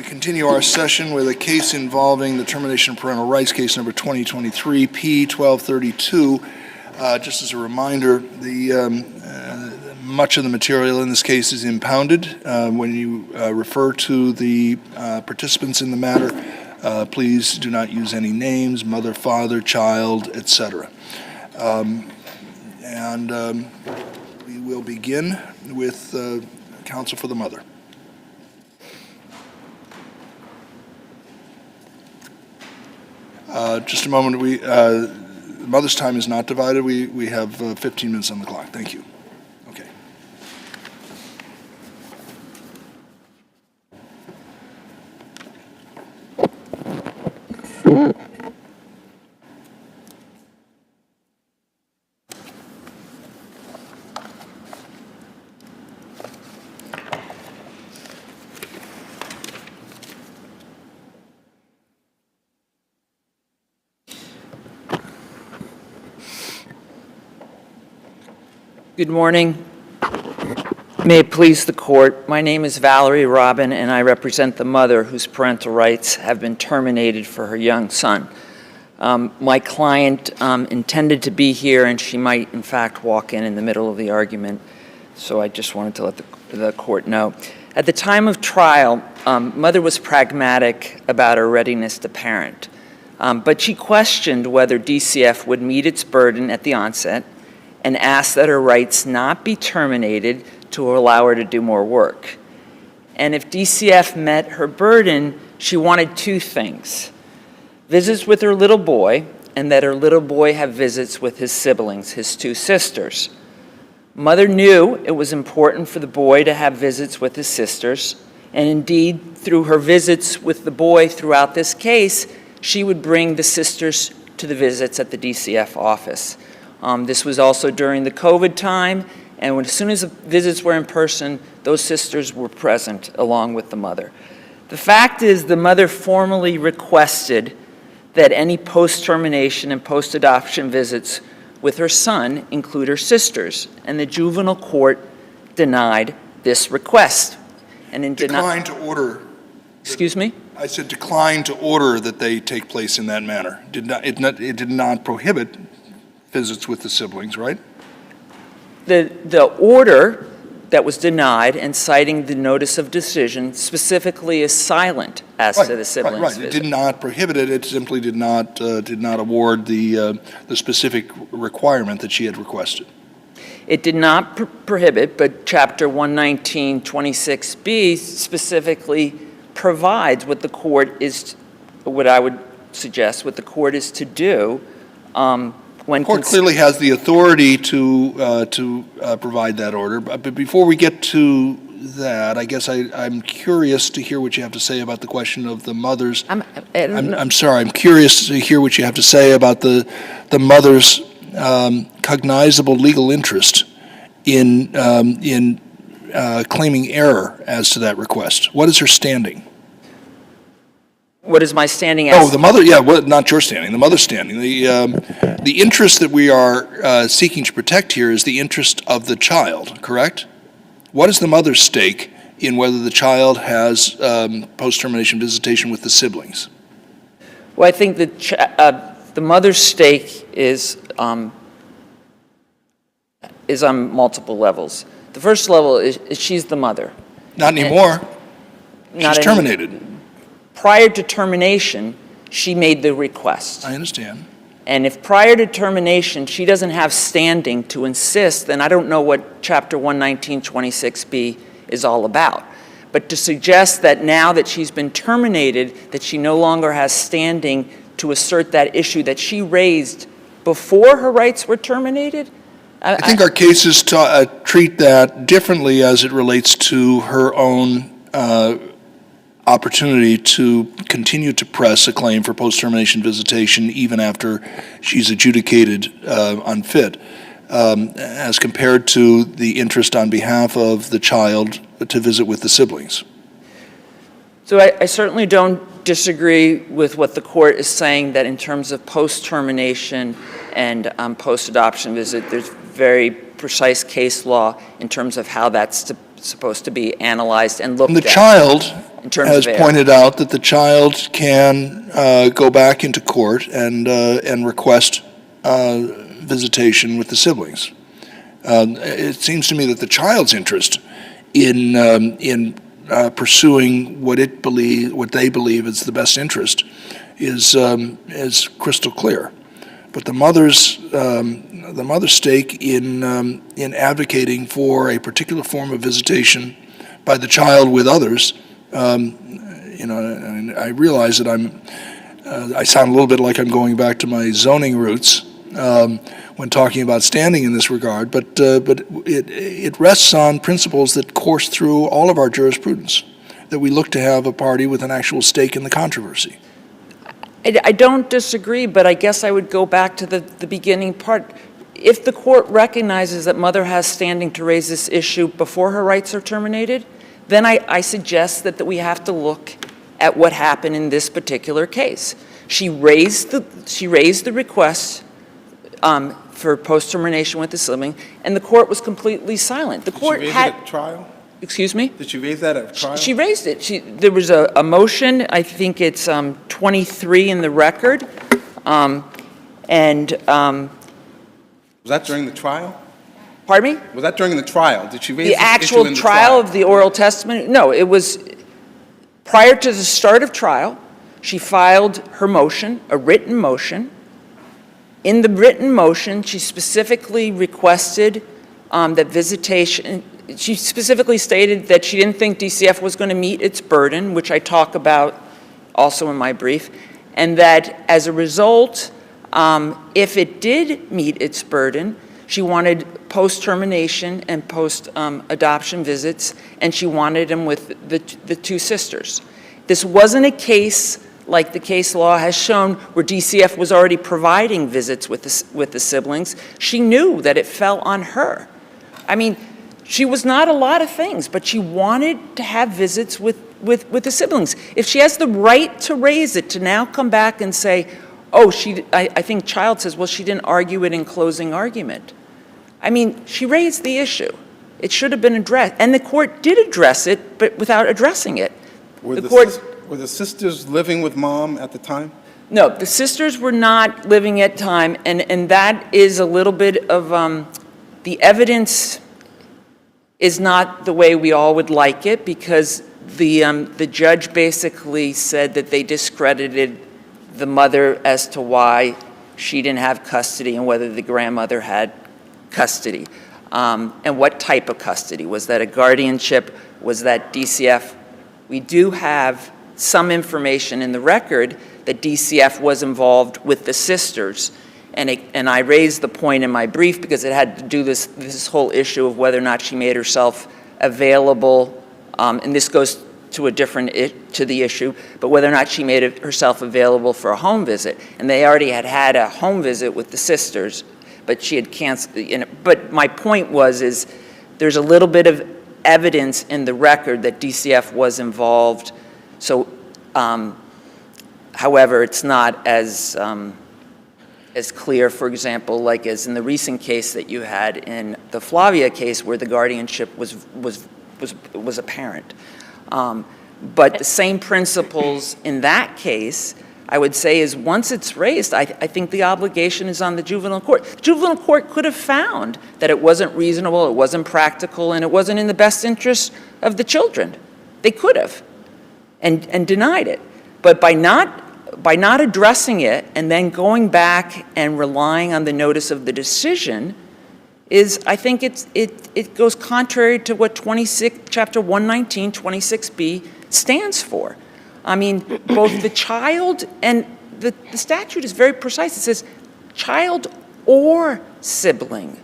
We continue our session with a case involving the termination of parental rights, case number 2023 P1232. Just as a reminder, much of the material in this case is impounded. When you refer to the participants in the matter, please do not use any names, mother, father, child, etc. We will begin with counsel for the mother. Just a moment. The mother's time is not divided. We have 15 minutes on the clock. Thank you. Okay. Good morning. May it please the court, my name is Valerie Robin and I represent the mother whose parental rights have been terminated for her young son. My client intended to be here and she might in fact walk in the middle of the argument, so I just wanted to let the court know. At the time of trial, mother was pragmatic about her readiness to parent, but she questioned whether DCF would meet its burden at the onset and asked that her rights not be terminated to allow her to do more work. And if DCF met her burden, she wanted two things: visits with her little boy, and that her little boy have visits with his siblings, his two sisters. Mother knew it was important for the boy to have visits with his sisters, and indeed, through her visits with the boy throughout this case, she would bring the sisters to the visits at the DCF office. This was also during the COVID time, and as soon as the visits were in person, those sisters were present along with the mother. The fact is, the mother formally requested that any post-termination and post-adoption visits with her son include her sisters, and the juvenile court denied this request. And in Declined to order. Excuse me? I said declined to order that they take place in that manner. It did not prohibit visits with the siblings, right? The order that was denied and citing the notice of decision specifically is silent as to the siblings Right. visit. It did not prohibit it. It simply did not award the specific requirement that she had requested. It did not prohibit, but Chapter 119.26b specifically provides what the court is, what I would suggest, what the court is to do. The court clearly has the authority to provide that order, but before we get to that, I guess I'm curious to hear what you have to say about the question of the mother's. I'm sorry. I'm curious to hear what you have to say about the mother's cognizable legal interest in claiming error as to that request. What is her standing? What is my standing as? Oh, the mother, yeah, well, not your standing, the mother's standing. The interest that we are seeking to protect here is the interest of the child, correct? What is the mother's stake in whether the child has post-termination visitation with the siblings? Well, I think that the mother's stake is on multiple levels. The first level is she's the mother. Not anymore. She's terminated. Prior to termination, she made the request. I understand. And if prior to termination she doesn't have standing to insist, then I don't know what Chapter 119.26b is all about. But to suggest that now that she's been terminated, that she no longer has standing to assert that issue that she raised before her rights were terminated? I think our cases treat that differently as it relates to her own opportunity to continue to press a claim for post-termination visitation even after she's adjudicated unfit, as compared to the interest on behalf of the child to visit with the siblings. So I certainly don't disagree with what the court is saying, that in terms of post-termination and post-adoption visit, there's very precise case law in terms of how that's supposed to be analyzed and looked at. And the child, in terms has of error. pointed out that the child can go back into court and request visitation with the siblings. It seems to me that the child's interest in pursuing what they believe is the best interest is crystal clear. But the mother's stake in advocating for a particular form of visitation by the child with others, and I realize that I sound a little bit like I'm going back to my zoning roots when talking about standing in this regard, but it rests on principles that course through all of our jurisprudence, that we look to have a party with an actual stake in the controversy. I don't disagree, but I guess I would go back to the beginning part. If the court recognizes that mother has standing to raise this issue before her rights are terminated, then I suggest that we have to look at what happened in this particular case. She raised the request for post-termination with the sibling, and the court was completely silent. The court Did she raise had... it at trial? Excuse me? Did she raise that at trial? She raised it. There was a motion, I think it's 23 in the record, Was that during the trial? Pardon me? Was that during the trial? Did she raise The this issue actual in the trial of the oral testimony? No, it was prior to the start of trial. She filed her motion, a written motion. In the written motion, she specifically requested that visitation. She specifically stated that she didn't think DCF was going to meet its burden, which I talk about also in my brief, and that as a result, if it did meet its burden, she wanted post-termination and post-adoption visits, and she wanted them with the two sisters. This wasn't a case like the case law has shown where DCF was already providing visits with the siblings. She knew that it fell on her. I mean, she was not a lot of things, but she wanted to have visits with the siblings. If she has the right to raise it, to now come back and say, oh, I think Child says, well, she didn't argue it in closing argument. I mean, she raised the issue. It should have been addressed. And the court did address it, but without addressing it. Were the sisters living with mom at the time? No, the sisters were not living at time, and that is a little bit of, the evidence is not the way we all would like it, because the judge basically said that they discredited the mother as to why she didn't have custody and whether the grandmother had custody. And what type of custody? Was that a guardianship? Was that DCF? We do have some information in the record that DCF was involved with the sisters. And I raised the point in my brief because it had to do this whole issue of whether or not she made herself available, and this goes to the issue, but whether or not she made herself available for a home visit. And they already had a home visit with the sisters, but she had canceled. But my point is there's a little bit of evidence in the record that DCF was involved. So, however, it's not as clear, for example, like as in the recent case that you had in the Flavia case where the guardianship was apparent. But the same principles in that case, I would say, is once it's raised, I think the obligation is on the juvenile court. The juvenile court could have found that it wasn't reasonable, it wasn't practical, and it wasn't in the best interest of the children. They could have, and denied it. But by not addressing it and then going back and relying on the notice of the decision I think it goes contrary to what Chapter 119, 26B stands for. I mean, both the child and the statute is very precise. It says child or sibling.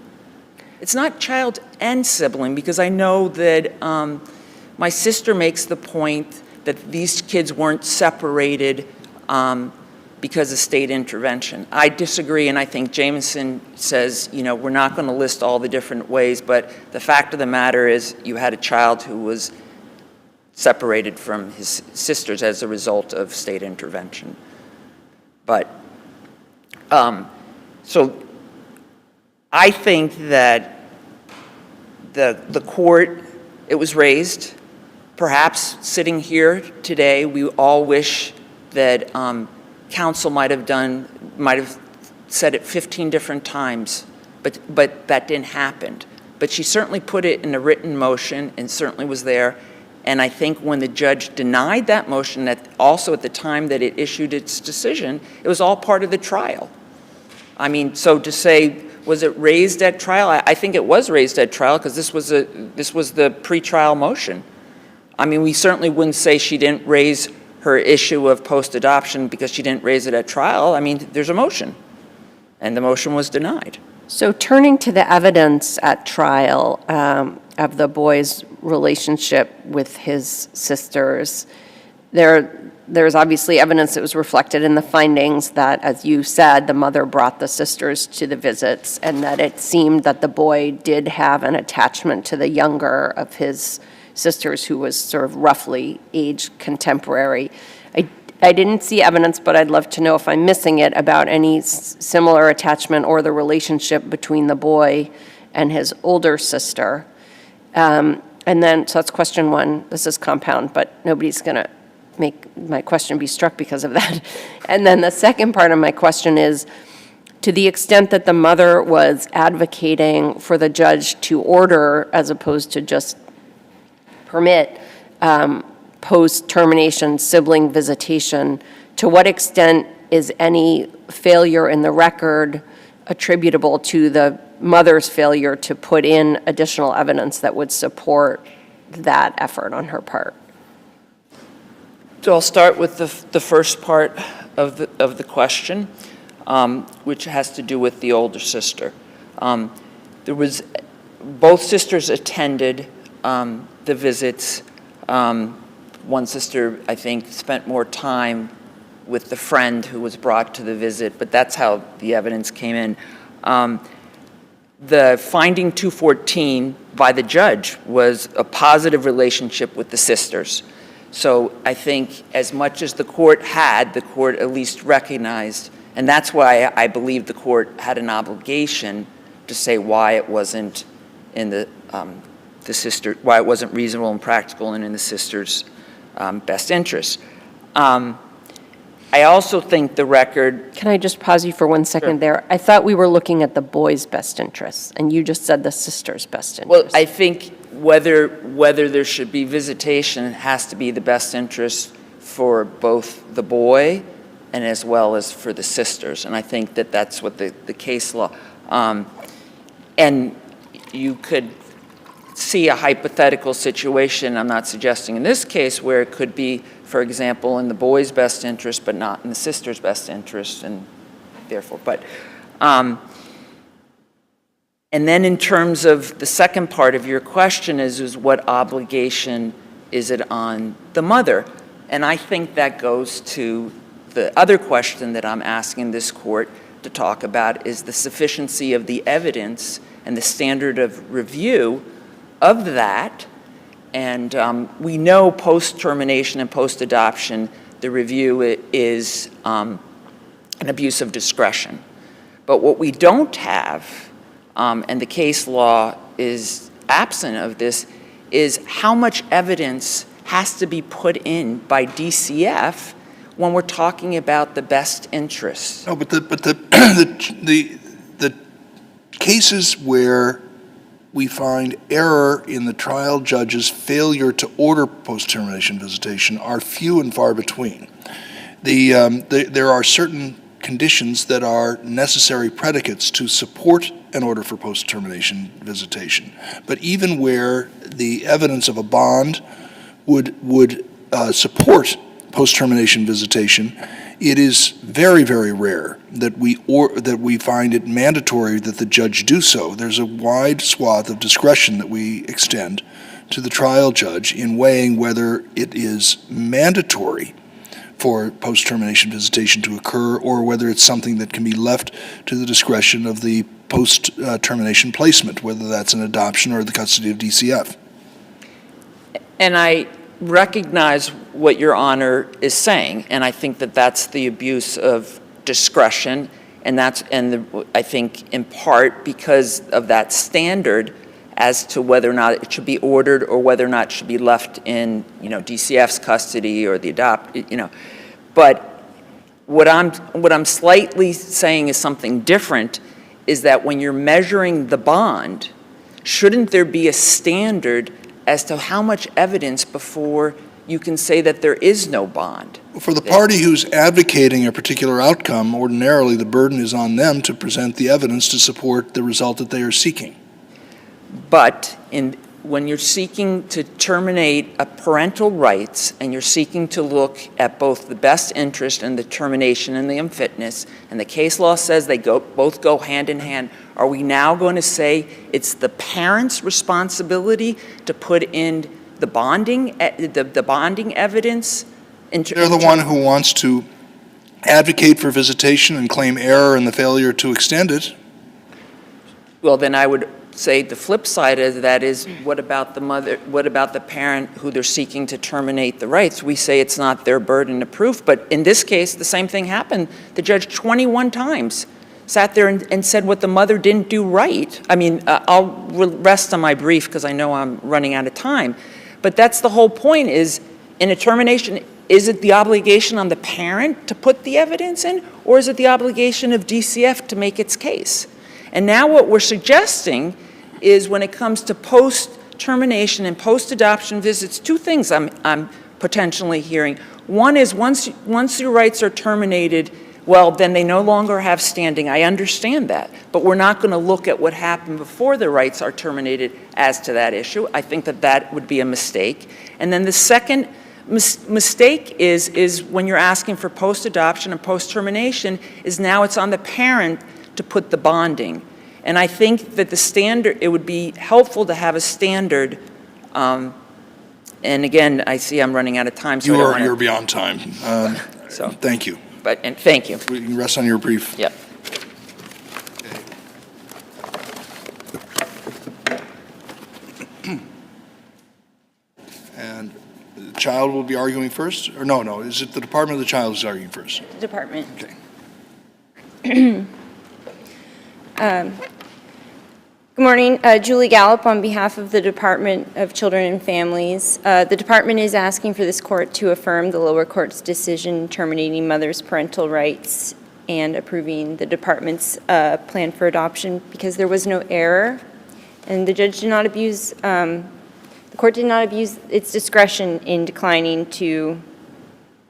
It's not child and sibling, because I know that my sister makes the point that these kids weren't separated because of state intervention. I disagree, and I think Jameson says, we're not going to list all the different ways, but the fact of the matter is you had a child who was separated from his sisters as a result of state intervention. But, so I think that the court, it was raised, Perhaps sitting here today, we all wish that counsel might have said it 15 different times, but that didn't happen. But she certainly put it in a written motion and certainly was there. And I think when the judge denied that motion, that also at the time that it issued its decision, it was all part of the trial. I mean, so to say, was it raised at trial? I think it was raised at trial because this was the pretrial motion. I mean, we certainly wouldn't say she didn't raise her issue of post-adoption because she didn't raise it at trial. I mean, there's a motion, and the motion was denied. So turning to the evidence at trial of the boy's relationship with his sisters, there's obviously evidence that was reflected in the findings that, as you said, the mother brought the sisters to the visits and that it seemed that the boy did have an attachment to the younger of his sisters who was sort of roughly age contemporary. I didn't see evidence, but I'd love to know if I'm missing it, about any similar attachment or the relationship between the boy and his older sister. And then, so that's question one. This is compound, but nobody's going to make my question be struck because of that. And then the second part of my question is, to the extent that the mother was advocating for the judge to order, as opposed to just permit, post-termination sibling visitation, to what extent is any failure in the record attributable to the mother's failure to put in additional evidence that would support that effort on her part? So I'll start with the first part of the question, which has to do with the older sister. Both sisters attended the visits. One sister, I think, spent more time with the friend who was brought to the visit, but that's how the evidence came in. The finding 214 by the judge was a positive relationship with the sisters. So I think as much as the court at least recognized, and that's why I believe the court had an obligation to say why it wasn't in why it wasn't reasonable and practical and in the sisters' best interest. I also think the record... Can I just pause you for 1 second there? I thought we were looking at the boy's best interests, and you just said the sister's best interests. Well, I think whether there should be visitation has to be the best interest for both the boy and as well as for the sisters. And I think that that's what the case law... and you could see a hypothetical situation, I'm not suggesting in this case, where it could be, for example, in the boy's best interest, but not in the sister's best interest, and therefore, but, and then in terms of the second part of your question is what obligation is it on the mother? And I think that goes to the other question that I'm asking this court to talk about, is the sufficiency of the evidence and the standard of review of that. And we know post-termination and post-adoption, the review is an abuse of discretion. But what we don't have, and the case law is absent of this, is how much evidence has to be put in by DCF when we're talking about the best interests. No, but the cases where we find error in the trial judge's failure to order post-termination visitation are few and far between. There are certain conditions that are necessary predicates to support an order for post-termination visitation. But even where the evidence of a bond would support post-termination visitation, it is very, very rare that we find it mandatory that the judge do so. There's a wide swath of discretion that we extend to the trial judge in weighing whether it is mandatory for post-termination visitation to occur or whether it's something that can be left to the discretion of the post-termination placement, whether that's an adoption or the custody of DCF. And I recognize what Your Honor is saying, and I think that that's the abuse of discretion, and I think in part because of that standard, as to whether or not it should be ordered or whether or not it should be left in, DCF's custody or the But what I'm slightly saying is something different, is that when you're measuring the bond, shouldn't there be a standard as to how much evidence before you can say that there is no bond? For the party who's advocating a particular outcome, ordinarily the burden is on them to present the evidence to support the result that they are seeking. But when you're seeking to terminate a parental rights and you're seeking to look at both the best interest and the termination and the unfitness, and the case law says they both go hand in hand, are we now going to say it's the parent's responsibility to put in the bonding evidence? They're the one who wants to advocate for visitation and claim error in the failure to extend it. Well, then I would say the flip side of that is, what about the mother, what about the parent who they're seeking to terminate the rights? We say it's not their burden of proof, but in this case, the same thing happened. The judge 21 times sat there and said what the mother didn't do right. I mean, I'll rest on my brief because I know I'm running out of time. But that's the whole point, is in a termination, is it the obligation on the parent to put the evidence in, or is it the obligation of DCF to make its case? And now what we're suggesting is, when it comes to post-termination and post-adoption visits, two things I'm potentially hearing. One is, once your rights are terminated, well, then they no longer have standing. I understand that. But we're not going to look at what happened before the rights are terminated as to that issue. I think that would be a mistake. And then the second mistake is when you're asking for post-adoption and post-termination, is now it's on the parent to put the bonding. And I think that the standard, it would be helpful to have a standard, and again, I see I'm running out of time, so You're beyond time. So, thank you. And thank you. We can rest on your brief. Yep. And the child will be arguing first? Or no, is it the Department of the Child who's arguing first? Department. Okay. Good morning, Julie Gallup on behalf of the Department of Children and Families. The department is asking for this court to affirm the lower court's decision terminating mother's parental rights and approving the department's plan for adoption because there was no error, and the judge did not abuse, the court did not abuse its discretion in declining to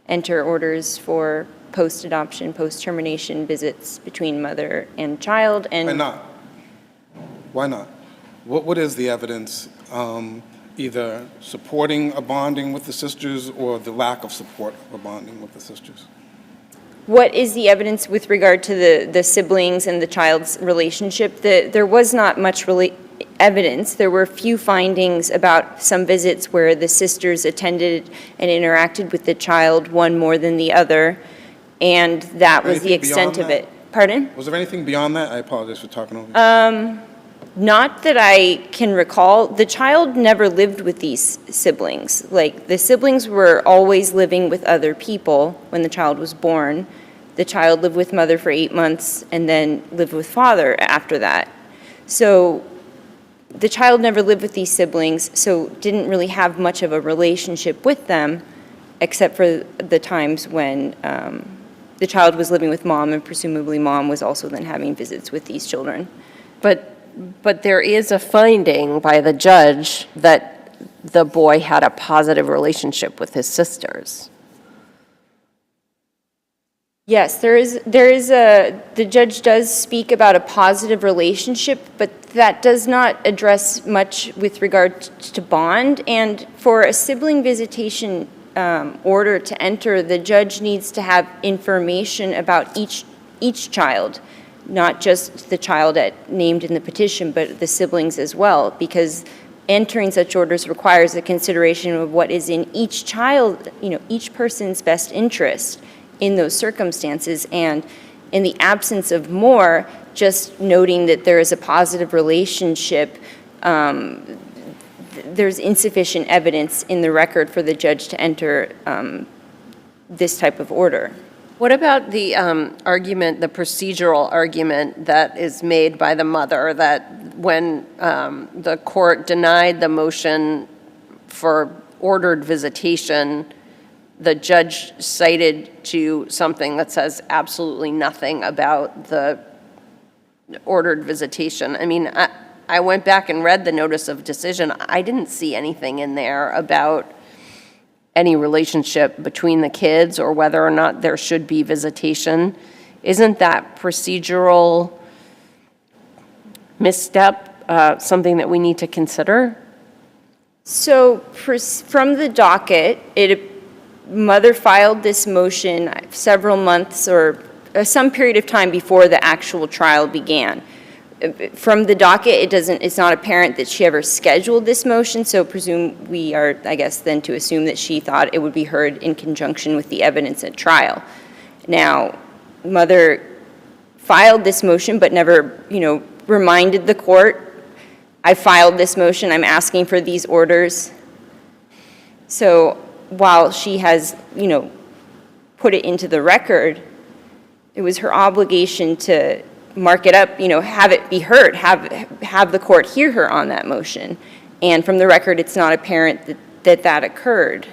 enter orders for post-adoption, post-termination visits between mother and child. And Why not? Why not? What is the evidence either supporting a bonding with the sisters or the lack of support of a bonding with the sisters? what is the evidence with regard to the siblings and the child's relationship? There was not much evidence. There were few findings about some visits where the sisters attended and interacted with the child, one more than the other, and that was the extent of it. Pardon? Was there anything beyond that? I apologize for talking over you. Not that I can recall. The child never lived with these siblings. Like, the siblings were always living with other people when the child was born. The child lived with mother for 8 months and then lived with father after that. So the child never lived with these siblings, so didn't really have much of a relationship with them, except for the times when the child was living with mom, and presumably mom was also then having visits with these children. But there is a finding by the judge that the boy had a positive relationship with his sisters. Yes, the judge does speak about a positive relationship, but that does not address much with regard to bond. And for a sibling visitation order to enter, the judge needs to have information about each child, not just the child named in the petition, but the siblings as well, because entering such orders requires a consideration of what is in each child, each person's best interest in those circumstances. And in the absence of more, just noting that there is a positive relationship, there's insufficient evidence in the record for the judge to enter this type of order. What about the argument, the procedural argument that is made by the mother that when the court denied the motion for ordered visitation, the judge cited to something that says absolutely nothing about the ordered visitation. I mean, I went back and read the notice of decision. I didn't see anything in there about any relationship between the kids or whether or not there should be visitation. Isn't that procedural misstep something that we need to consider? So from the docket, mother filed this motion several months or some period of time before the actual trial began. From the docket, it's not apparent that she ever scheduled this motion, so we are, I guess, then to assume that she thought it would be heard in conjunction with the evidence at trial. Now, mother filed this motion but never, reminded the court, I filed this motion, I'm asking for these orders. So while she has, put it into the record, it was her obligation to mark it up, have it be heard, have the court hear her on that motion. And from the record, it's not apparent that occurred.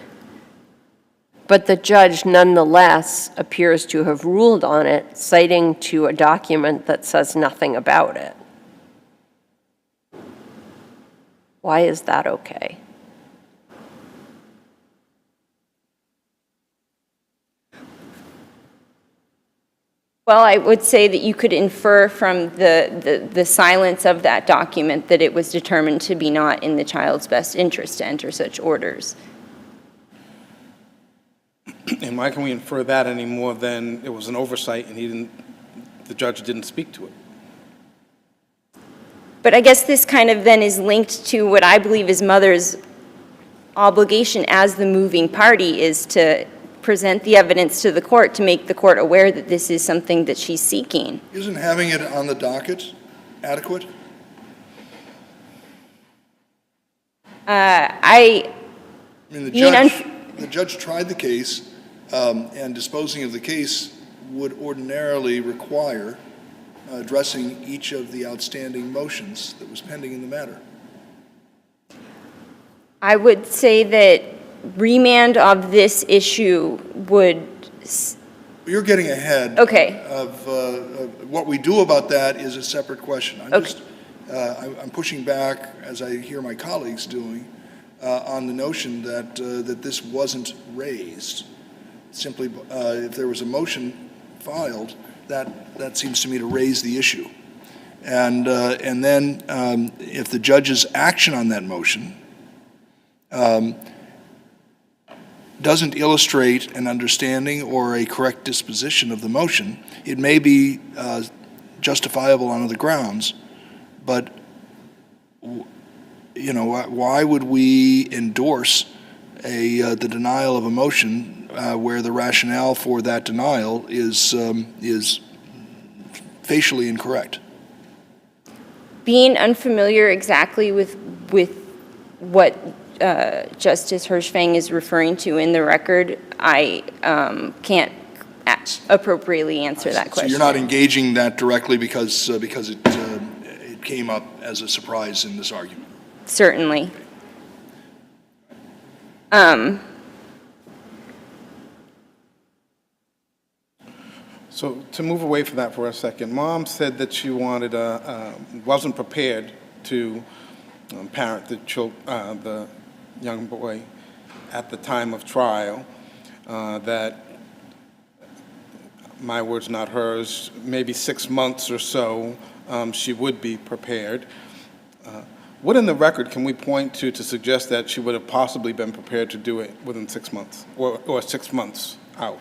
But the judge nonetheless appears to have ruled on it, citing to a document that says nothing about it. Why is that okay? Well, I would say that you could infer from the silence of that document that it was determined to be not in the child's best interest to enter such orders. And why can we infer that any more than it was an oversight and the judge didn't speak to it? But I guess this kind of then is linked to what I believe is mother's obligation as the moving party is to present the evidence to the court to make the court aware that this is something that she's seeking. Isn't having it on the docket adequate? I mean, the judge tried the case, and disposing of the case would ordinarily require addressing each of the outstanding motions that was pending in the matter. I would say that remand of this issue would... You're getting ahead of what we do about that is a separate question. I'm pushing back, as I hear my colleagues doing, on the notion that this wasn't raised. Simply, if there was a motion filed, that seems to me to raise the issue. And then if the judge's action on that motion doesn't illustrate an understanding or a correct disposition of the motion, it may be justifiable on other grounds, but why would we endorse the denial of a motion where the rationale for that denial is facially incorrect? Being unfamiliar exactly with what Justice Hershfang is referring to in the record, I can't appropriately answer that question. So you're not engaging that directly because it came up as a surprise in this argument? Certainly. So to move away from that for a second, Mom said that she wasn't prepared to parent the young boy at the time of trial, that, my words not hers, maybe 6 months or so she would be prepared. What in the record can we point to suggest that she would have possibly been prepared to do it within 6 months or 6 months out?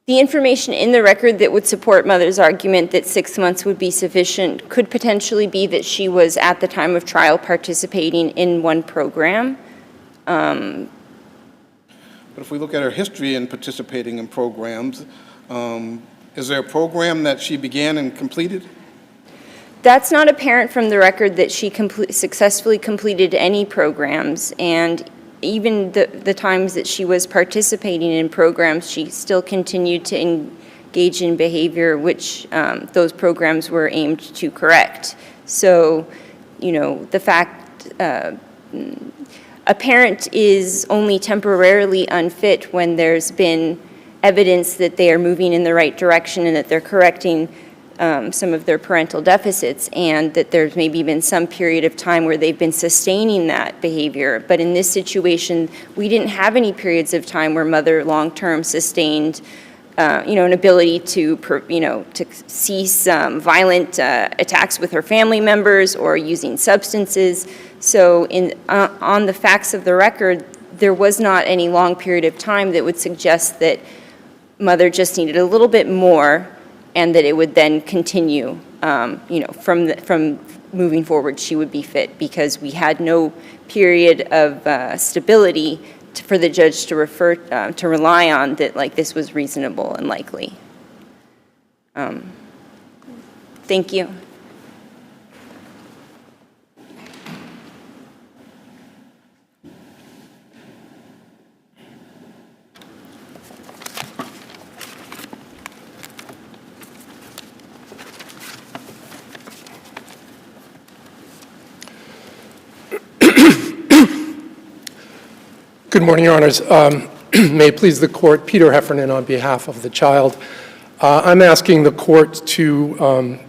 The information in the record that would support Mother's argument that 6 months would be sufficient could potentially be that she was, at the time of trial, participating in one program. But if we look at her history in participating in programs, is there a program that she began and completed? That's not apparent from the record that she successfully completed any programs, and even the times that she was participating in programs, she still continued to engaged in behavior which those programs were aimed to correct. So, you know, the fact a parent is only temporarily unfit when there's been evidence that they are moving in the right direction and that they're correcting some of their parental deficits, and that there's maybe been some period of time where they've been sustaining that behavior. But in this situation, we didn't have any periods of time where mother long-term sustained you know, an ability to, you know, to cease violent attacks with her family members or using substances. So on the facts of the record, there was not any long period of time that would suggest that mother just needed a little bit more and that it would then continue, you know, from moving forward, she would be fit, because we had no period of stability for the judge to to rely on that, like, this was reasonable and likely. Thank you. Good morning, Your Honors. May it please the Court, Peter Heffernan on behalf of the child. I'm asking the Court to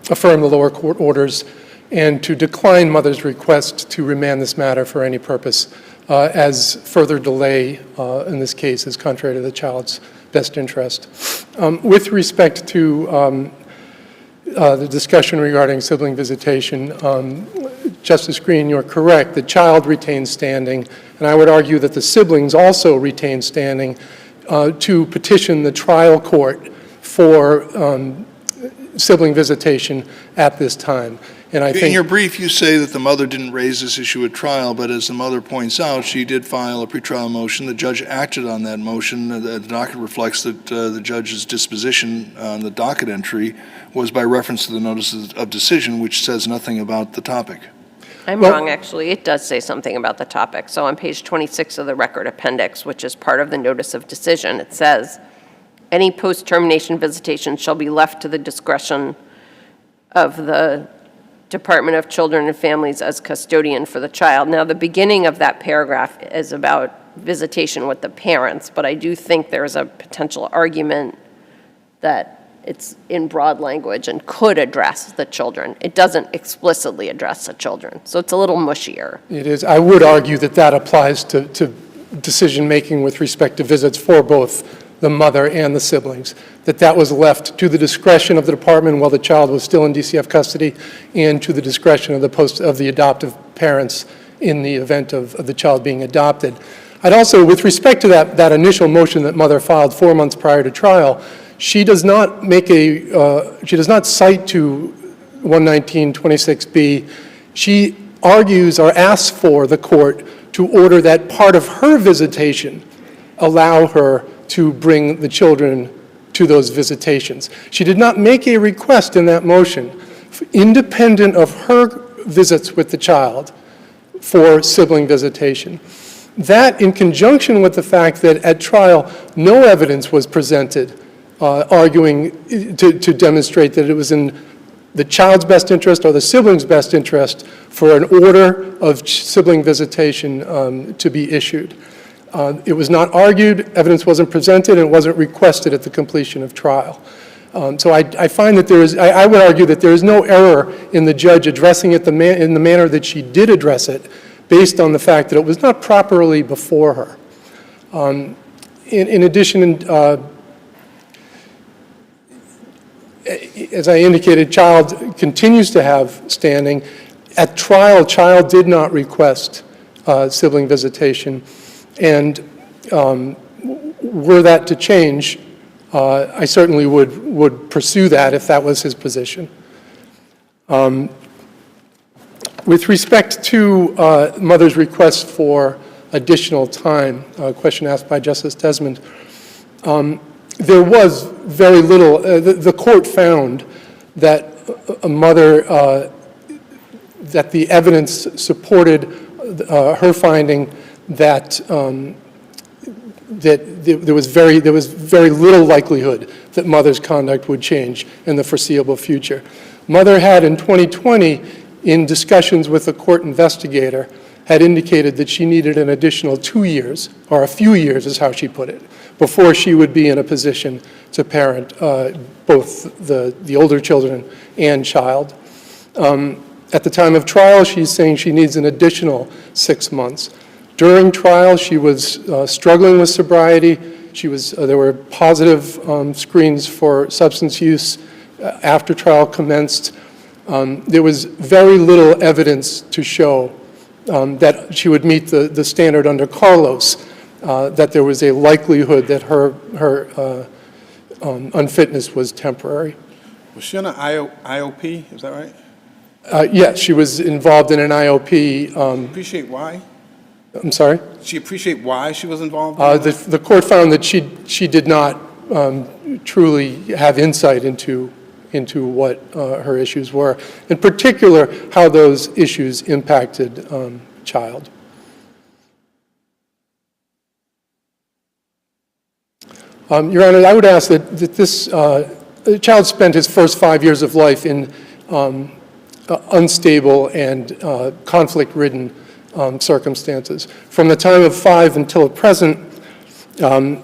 affirm the lower court orders and to decline mother's request to remand this matter for any purpose, as further delay in this case is contrary to the child's best interest. With respect to the discussion regarding sibling visitation, Justice Green, you're correct. The child retains standing, and I would argue that the siblings also retain standing to petition the trial court for sibling visitation at this time. And I think in your brief, you say that the mother didn't raise this issue at trial, but as the mother points out, she did file a pretrial motion. The judge acted on that motion. The docket reflects that the judge's disposition on the docket entry was by reference to the notice of decision, which says nothing about the topic. I'm wrong, actually. It does say something about the topic. So on page 26 of the record appendix, which is part of the notice of decision, it says, any post-termination visitation shall be left to the discretion of the Department of Children and Families as custodian for the child. Now, the beginning of that paragraph is about visitation with the parents, but I do think there's a potential argument that it's in broad language and could address the children. It doesn't explicitly address the children, so it's a little mushier. it is. I would argue that that applies to decision-making with respect to visits for both the mother and the siblings, that was left to the discretion of the department while the child was still in DCF custody, and to the discretion of the adoptive parents in the event of the child being adopted. I'd also, with respect to that initial motion that mother filed 4 months prior to trial, she does not she does not cite to 11926B. She argues or asks for the court to order that part of her visitation allow her to bring the children to those visitations. She did not make a request in that motion, independent of her visits with the child, for sibling visitation. That, in conjunction with the fact that at trial no evidence was presented arguing to demonstrate that it was in the child's best interest or the sibling's best interest for an order of sibling visitation to be issued. It was not argued, evidence wasn't presented, and it wasn't requested at the completion of trial. So I find that I would argue that there is no error in the judge addressing it in the manner that she did address it, based on the fact that it was not properly before her. In addition, as I indicated, child continues to have standing. At trial, child did not request sibling visitation, and were that to change, I certainly would pursue that if that was his position. With respect to mother's request for additional time, a question asked by Justice Desmond, there was very little. The court found that a mother, that the evidence supported her finding that that there was very little likelihood that Mother's conduct would change in the foreseeable future. Mother had in 2020, in discussions with the court investigator, had indicated that she needed an additional 2 years, or a few years is how she put it, before she would be in a position to parent both the older children and child. At the time of trial, she's saying she needs an additional 6 months. During trial, she was struggling with sobriety. There were positive screens for substance use after trial commenced. There was very little evidence to show that she would meet the standard under Carlos, that there was a likelihood that her unfitness was temporary. Was she on an IOP, is that right? Yes, she was involved in an IOP. Appreciate why? I'm sorry? She appreciate why she was involved? The court found that she did not truly have insight into what her issues were, in particular how those issues impacted child. Your Honor, I would ask that this child spent his first 5 years of life in unstable and conflict-ridden circumstances. From the time of 5 until the present,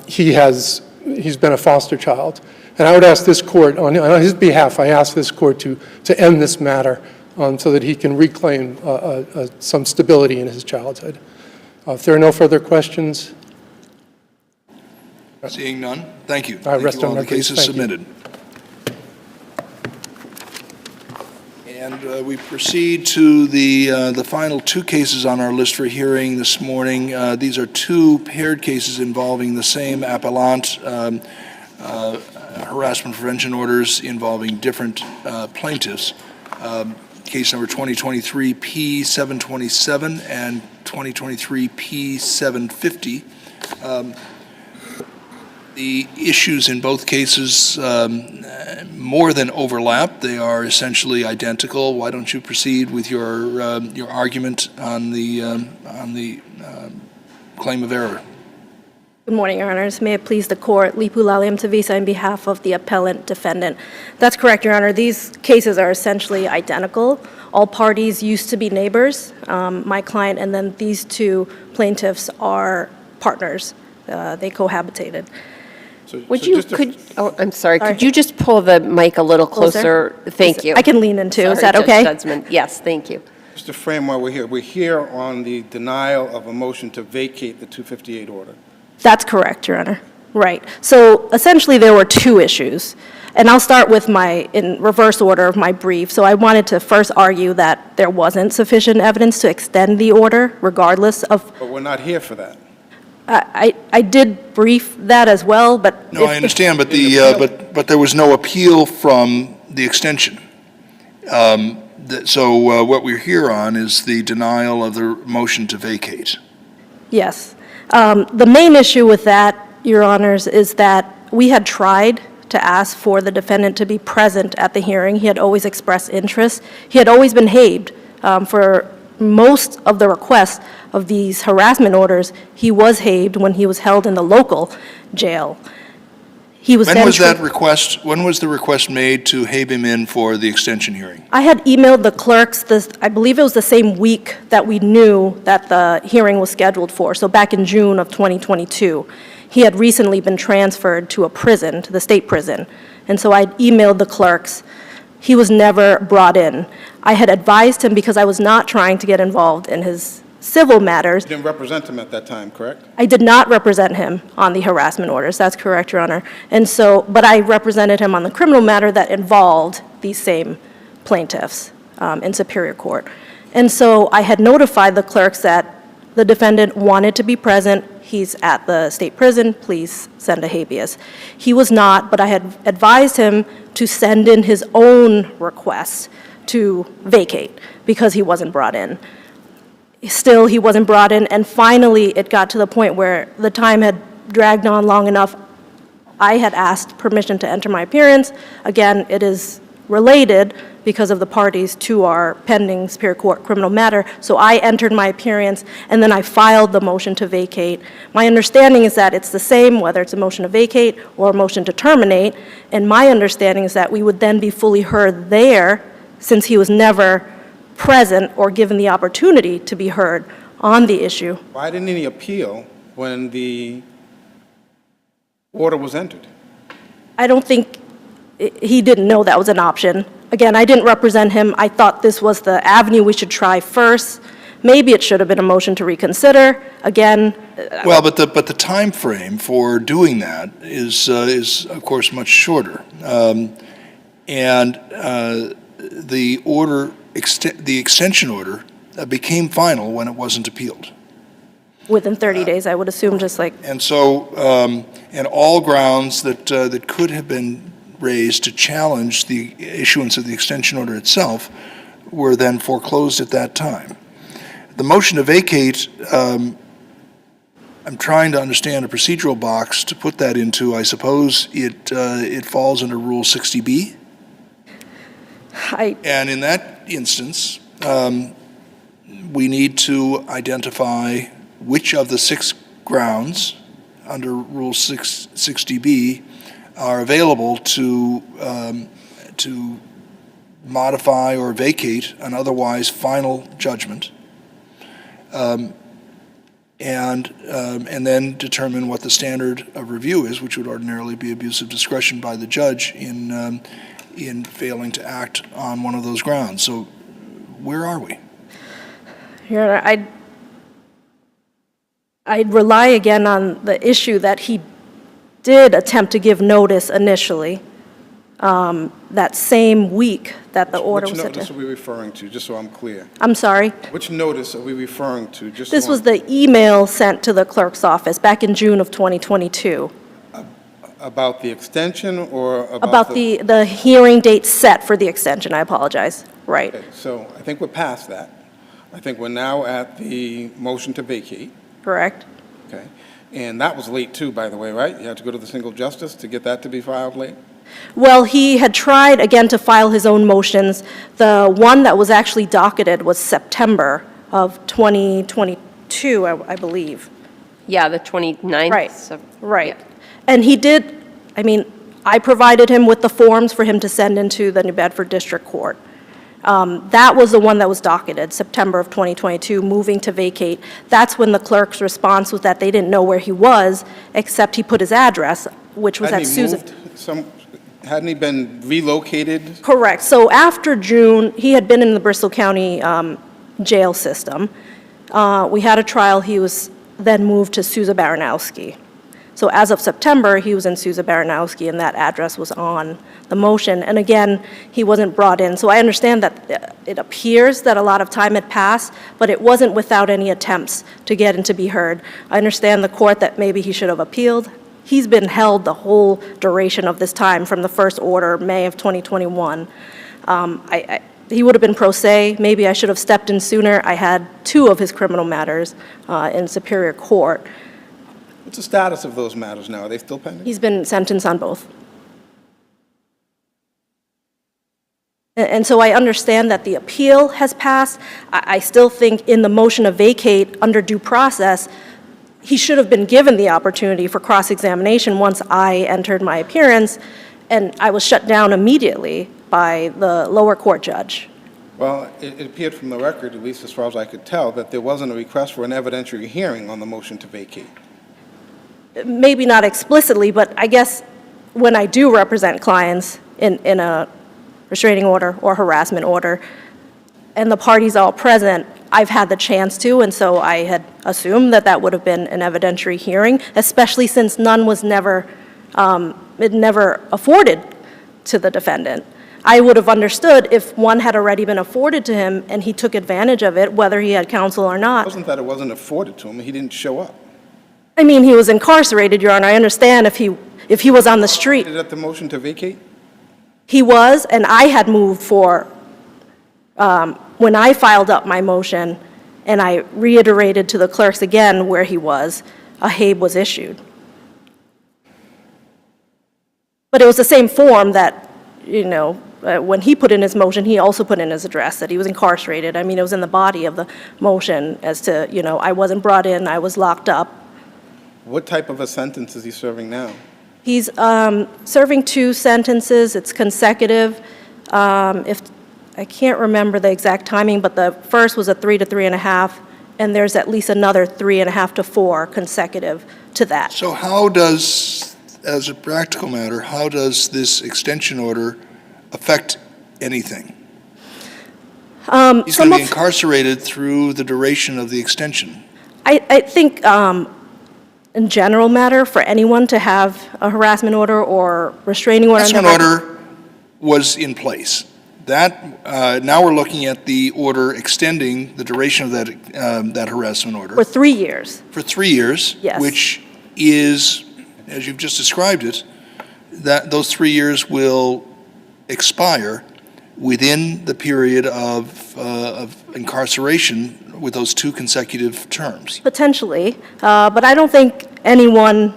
he's been a foster child. And I would ask this court, on his behalf, I ask this court to end this matter so that he can reclaim some stability in his childhood. If there are no further questions. Seeing none, thank you. I rest on All my the case. cases Thank you. submitted. And we proceed to the final 2 cases on our list for hearing this morning. These are 2 paired cases involving the same appellant, harassment prevention orders involving different plaintiffs. Case number 2023 P727 and 2023 P750. The issues in both cases more than overlap. They are essentially identical. Why don't you proceed with your argument on the claim of error? Good morning, Your Honors. May it please the Court, Lipu Laliam Tavisa on behalf of the appellant defendant. That's correct, Your Honor. These cases are essentially identical. All parties used to be neighbors, my client, and then these 2 plaintiffs are partners. They cohabitated. I'm sorry, could you just pull the mic a little closer? Thank you. I can lean in too. Is Sorry, that okay? Judge Desmond. Yes, thank you. Just to frame why we're here on the denial of a motion to vacate the 258 order. That's correct, Your Honor. Right. So essentially there were 2 issues. And I'll start with in reverse order of my brief. So I wanted to first argue that there wasn't sufficient evidence to extend the order regardless of. But we're not here for that. I did brief that as well, but. No, I understand, but but there was no appeal from the extension. So what we're here on is the denial of the motion to vacate. Yes. The main issue with that, Your Honors, is that we had tried to ask for the defendant to be present at the hearing. He had always expressed interest. He had always been behaved for most of the requests of these harassment orders. He was behaved when he was held in the local jail. He was When was that request? When was the request made to have him in for the extension hearing? I had emailed the clerks, I believe it was the same week that we knew that the hearing was scheduled for, so back in June of 2022. He had recently been transferred to a prison, to the state prison, and so I emailed the clerks. He was never brought in. I had advised him, because I was not trying to get involved in his civil matters. You didn't represent him at that time, correct? I did not represent him on the harassment orders. That's correct, Your Honor. And so, but I represented him on the criminal matter that involved these same plaintiffs in Superior Court. And so I had notified the clerks that the defendant wanted to be present. He's at the state prison. Please send a habeas. He was not, but I had advised him to send in his own request to vacate because he wasn't brought in. Still, he wasn't brought in, and finally it got to the point where the time had dragged on long enough. I had asked permission to enter my appearance. Again, it is related because of the parties to our pending Superior Court criminal matter. So I entered my appearance, and then I filed the motion to vacate. My understanding is that it's the same, whether it's a motion to vacate or a motion to terminate, and my understanding is that we would then be fully heard there, since he was never present or given the opportunity to be heard on the issue. Why didn't he appeal when the order was entered? I don't think he didn't know that was an option. Again, I didn't represent him. I thought this was the avenue we should try first. Maybe it should have been a motion to reconsider. Again, Well, but the time frame for doing that is of course much shorter, and the order, the extension order, became final when it wasn't appealed. within 30 days, I would assume, just like, And so, and all grounds that could have been raised to challenge the issuance of the extension order itself were then foreclosed at that time. The motion to vacate, I'm trying to understand a procedural box to put that into. I suppose it falls under Rule 60B? And in that instance, we need to identify which of the 6 grounds under Rule 60B are available to modify or vacate an otherwise final judgment, and then determine what the standard of review is, which would ordinarily be abuse of discretion by the judge in failing to act on one of those grounds. So where are we? Your Honor, I'd rely again on the issue that he did attempt to give notice initially, that same week that the order was Which sent notice to. are we referring to, just so I'm clear? I'm sorry? Which notice are we referring to? Just This so was I'm- the email sent to the clerk's office back in June of 2022 About the extension or about the hearing date set for the extension. I apologize. Right. Okay, so I think we're past that. I think we're now at the motion to vacate, Correct? okay? And that was late too, by the way, right? You had to go to the single justice to get that to be filed late? Well, he had tried again to file his own motions. The one that was actually docketed was September of 2022, I believe. Yeah, the 29th. Right, so- right. And he did, I mean, I provided him with the forms for him to send into the New Bedford District Court. That was the one that was docketed, September of 2022, moving to vacate. That's when the clerk's response was that they didn't know where he was, except he put his address, which was at Susan. Hadn't he been relocated? Correct. So after June, he had been in the Bristol County jail system. We had a trial. He was then moved to Sousa Baranowski. So as of September, he was in Sousa Baranowski, and that address was on the motion. And again, he wasn't brought in. So I understand that it appears that a lot of time had passed, but it wasn't without any attempts to get in to be heard. I understand the court that maybe he should have appealed. He's been held the whole duration of this time from the first order, May of 2021. He would have been pro se. Maybe I should have stepped in sooner. I had 2 of his criminal matters in Superior Court. What's the status of those matters now? Are they still pending? He's been sentenced on both. And so I understand that the appeal has passed. I still think in the motion to vacate under due process, he should have been given the opportunity for cross-examination once I entered my appearance, and I was shut down immediately by the lower court judge. Well, it appeared from the record, at least as far as I could tell, that there wasn't a request for an evidentiary hearing on the motion to vacate. Maybe not explicitly, but I guess when I do represent clients in a restraining order or harassment order, and the parties all present, I've had the chance to, and so I had assumed that that would have been an evidentiary hearing, especially since none was never afforded to the defendant. I would have understood if one had already been afforded to him and he took advantage of it, whether he had counsel or It not. wasn't that it wasn't afforded to him, he didn't show up. I mean, he was incarcerated, Your Honor. I understand if he was on the street. Did it at the motion to vacate? He was, and I had moved for, when I filed up my motion, and I reiterated to the clerks again where he was, a HABE was issued. But it was the same form that, when he put in his motion, he also put in his address that he was incarcerated. I mean, it was in the body of the motion as to, I wasn't brought in, I was locked up. What type of a sentence is he serving now? He's serving 2 sentences. It's consecutive. If I can't remember the exact timing, but the first was a 3 to 3.5, and there's at least another 3.5 to 4 consecutive to that. So how does, as a practical matter, how does this extension order affect anything? He's going to be incarcerated through the duration of the extension. I think, in general matter, for anyone to have a harassment order or restraining order. Harassment order was in place. That, now we're looking at the order extending the duration of that harassment order. For 3 years. For 3 years. Yes. Which is, as you've just described it, that those 3 years will expire within the period of incarceration with those 2 consecutive terms. Potentially, but I don't think anyone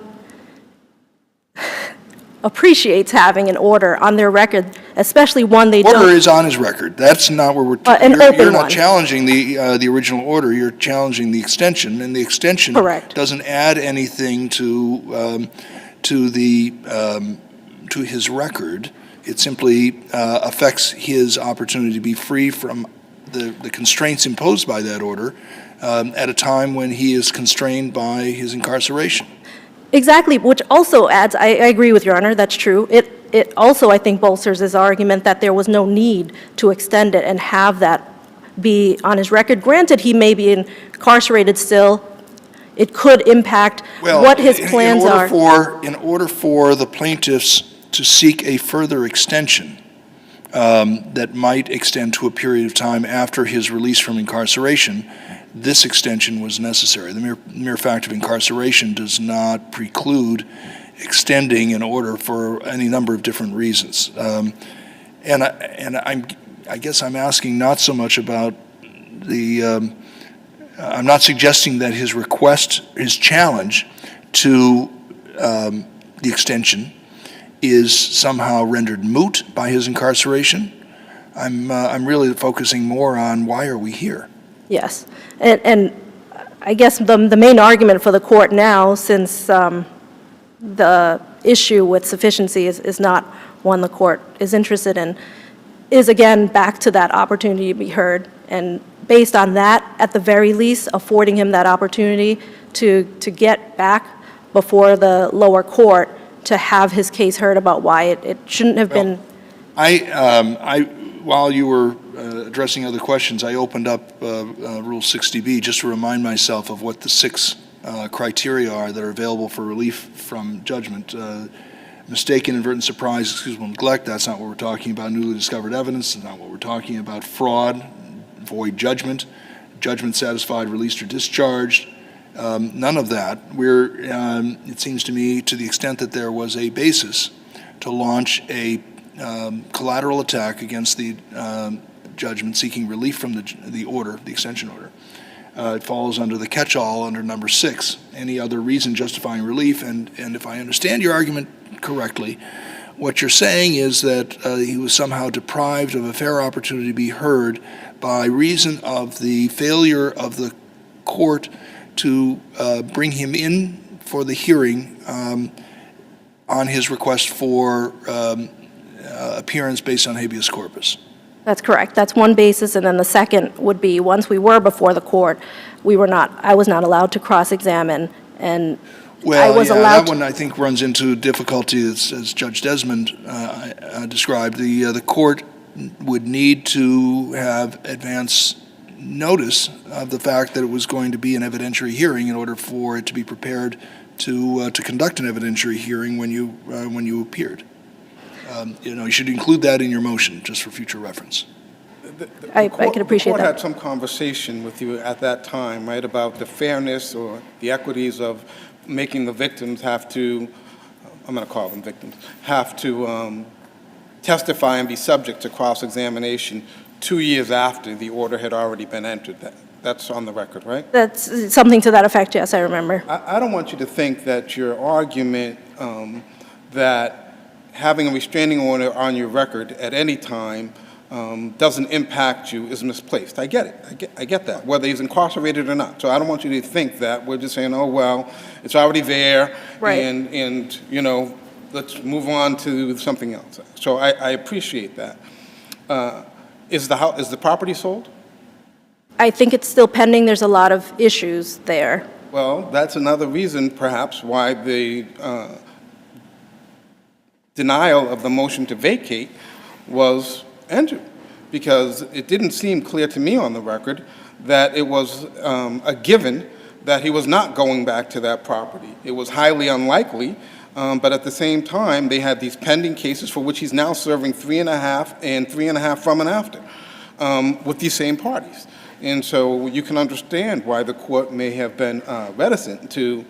appreciates having an order on their record, especially one they don't. Order is on his record. That's not where we're. You're not challenging the original order. You're challenging the extension, and the extension doesn't add anything to his record. It simply affects his opportunity to be free from the constraints imposed by that order at a time when he is constrained by his incarceration. Exactly, which also adds, I agree with Your Honor, that's true. It also, I think, bolsters his argument that there was no need to extend it and have that be on his record. Granted, he may be incarcerated still. It could impact what his plans are. In order for the plaintiffs to seek a further extension that might extend to a period of time after his release from incarceration, this extension was necessary. The mere fact of incarceration does not preclude extending an order for any number of different reasons. And I guess I'm asking not so much about the, I'm not suggesting that his request, his challenge to the extension is somehow rendered moot by his incarceration. I'm really focusing more on why are we here? Yes, and I guess the main argument for the court now, since the issue with sufficiency is not one the court is interested in, is again back to that opportunity to be heard. And based on that, at the very least, affording him that opportunity to get back before the lower court to have his case heard about why it shouldn't have been. While you were addressing other questions, I opened up Rule 60B just to remind myself of what the 6 criteria are that are available for relief from judgment. Mistaken, inadvertent, surprise, excusable neglect, that's not what we're talking about. Newly discovered evidence, that's not what we're talking about. Fraud, void judgment, judgment satisfied, released, or discharged. None of that. It seems to me, to the extent that there was a basis to launch a collateral attack against the judgment seeking relief from the order, the extension order, it falls under the catch-all under number 6, any other reason justifying relief. And if I understand your argument correctly, what you're saying is that he was somehow deprived of a fair opportunity to be heard by reason of the failure of the court to bring him in for the hearing on his request for appearance based on habeas corpus. That's correct. That's one basis, and then the second would be once we were before the court, I was not allowed to cross-examine, and I was allowed. That one I think runs into difficulty as Judge Desmond described. The court would need to have advance notice of the fact that it was going to be an evidentiary hearing in order for it to be prepared to conduct an evidentiary hearing when you appeared. You should include that in your motion, just for future reference. I can appreciate that. The court had some conversation with you at that time, right, about the fairness or the equities of making the victims have to, I'm going to call them victims, have to testify and be subject to cross-examination 2 years after the order had already been entered. That's on the record, right? That's something to that effect, yes, I remember. I don't want you to think that your argument that having a restraining order on your record at any time doesn't impact you is misplaced. I get it. I get that, whether he's incarcerated or not. So I don't want you to think that we're just saying, oh, well, it's already there, Right. and you know, let's move on to something else. So I appreciate that. Is the property sold? I think it's still pending. There's a lot of issues there. Well, that's another reason, perhaps, why the denial of the motion to vacate was entered, because it didn't seem clear to me on the record that it was a given that he was not going back to that property. It was highly unlikely, but at the same time, they had these pending cases for which he's now serving 3.5 and 3.5 from and after with these same parties. And so you can understand why the court may have been reticent to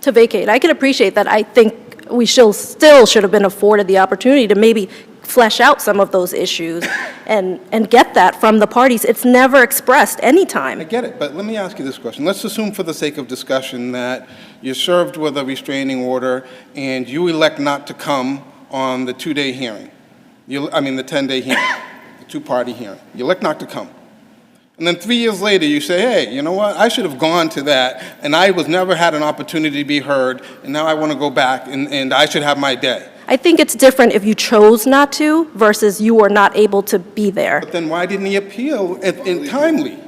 vacate. I can appreciate that. I think we still should have been afforded the opportunity to maybe flesh out some of those issues and get that from the parties. It's never expressed anytime. I get it, but let me ask you this question. Let's assume for the sake of discussion that you're served with a restraining order and you elect not to come on the 2-day hearing. The 10-day hearing, the two-party hearing. You elect not to come. And then 3 years later, you say, hey, you know what, I should have gone to that, and I was never had an opportunity to be heard, and now I want to go back, and I should have my day. I think it's different if you chose not to versus you were not able to be there. But then why didn't he appeal in timely?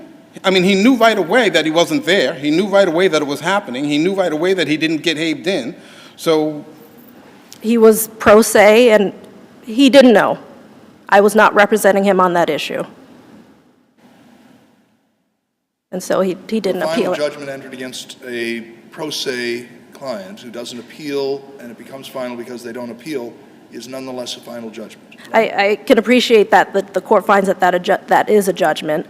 I mean, he knew right away that he wasn't there. He knew right away that it was happening. He knew right away that he didn't get haved in. So He was pro se, and he didn't know. I was not representing him on that issue. And so he didn't appeal Final it. judgment entered against a pro se client who doesn't appeal, and it becomes final because they don't appeal, is nonetheless a final judgment. I can appreciate that the court finds that is a judgment.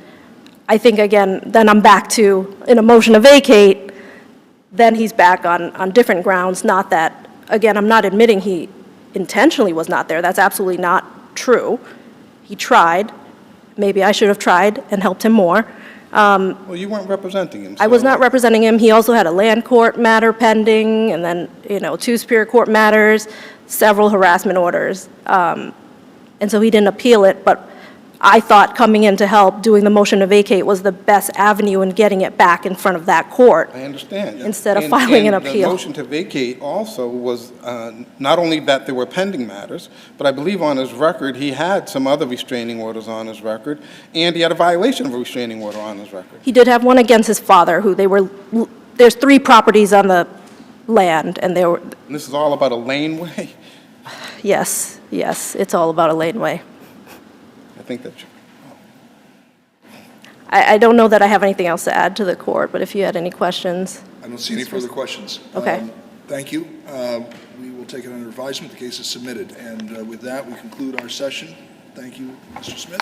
I think, again, then I'm back to, in a motion to vacate, then he's back on different grounds, not that, again, I'm not admitting he intentionally was not there. That's absolutely not true. He tried. Maybe I should have tried and helped him more. well, you weren't representing him. I was so- not representing him. He also had a land court matter pending, and then, 2 Superior Court matters, several harassment orders. And so he didn't appeal it, but I thought coming in to help, doing the motion to vacate was the best avenue in getting it back in front of that court. I understand. Instead of filing an And appeal. the motion to vacate also was not only that there were pending matters, but I believe on his record, he had some other restraining orders on his record, and he had a violation of a restraining order on his record. He did have one against his father, there's 3 properties on the land, and they were, And this is all about a laneway? yes, it's all about a laneway. I think that's... I don't know that I have anything else to add to the court, but if you had any questions. I don't see any further questions. Okay. Thank you. We will take it under advisement. The case is submitted. And with that, we conclude our session. Thank you, Mr. Smith.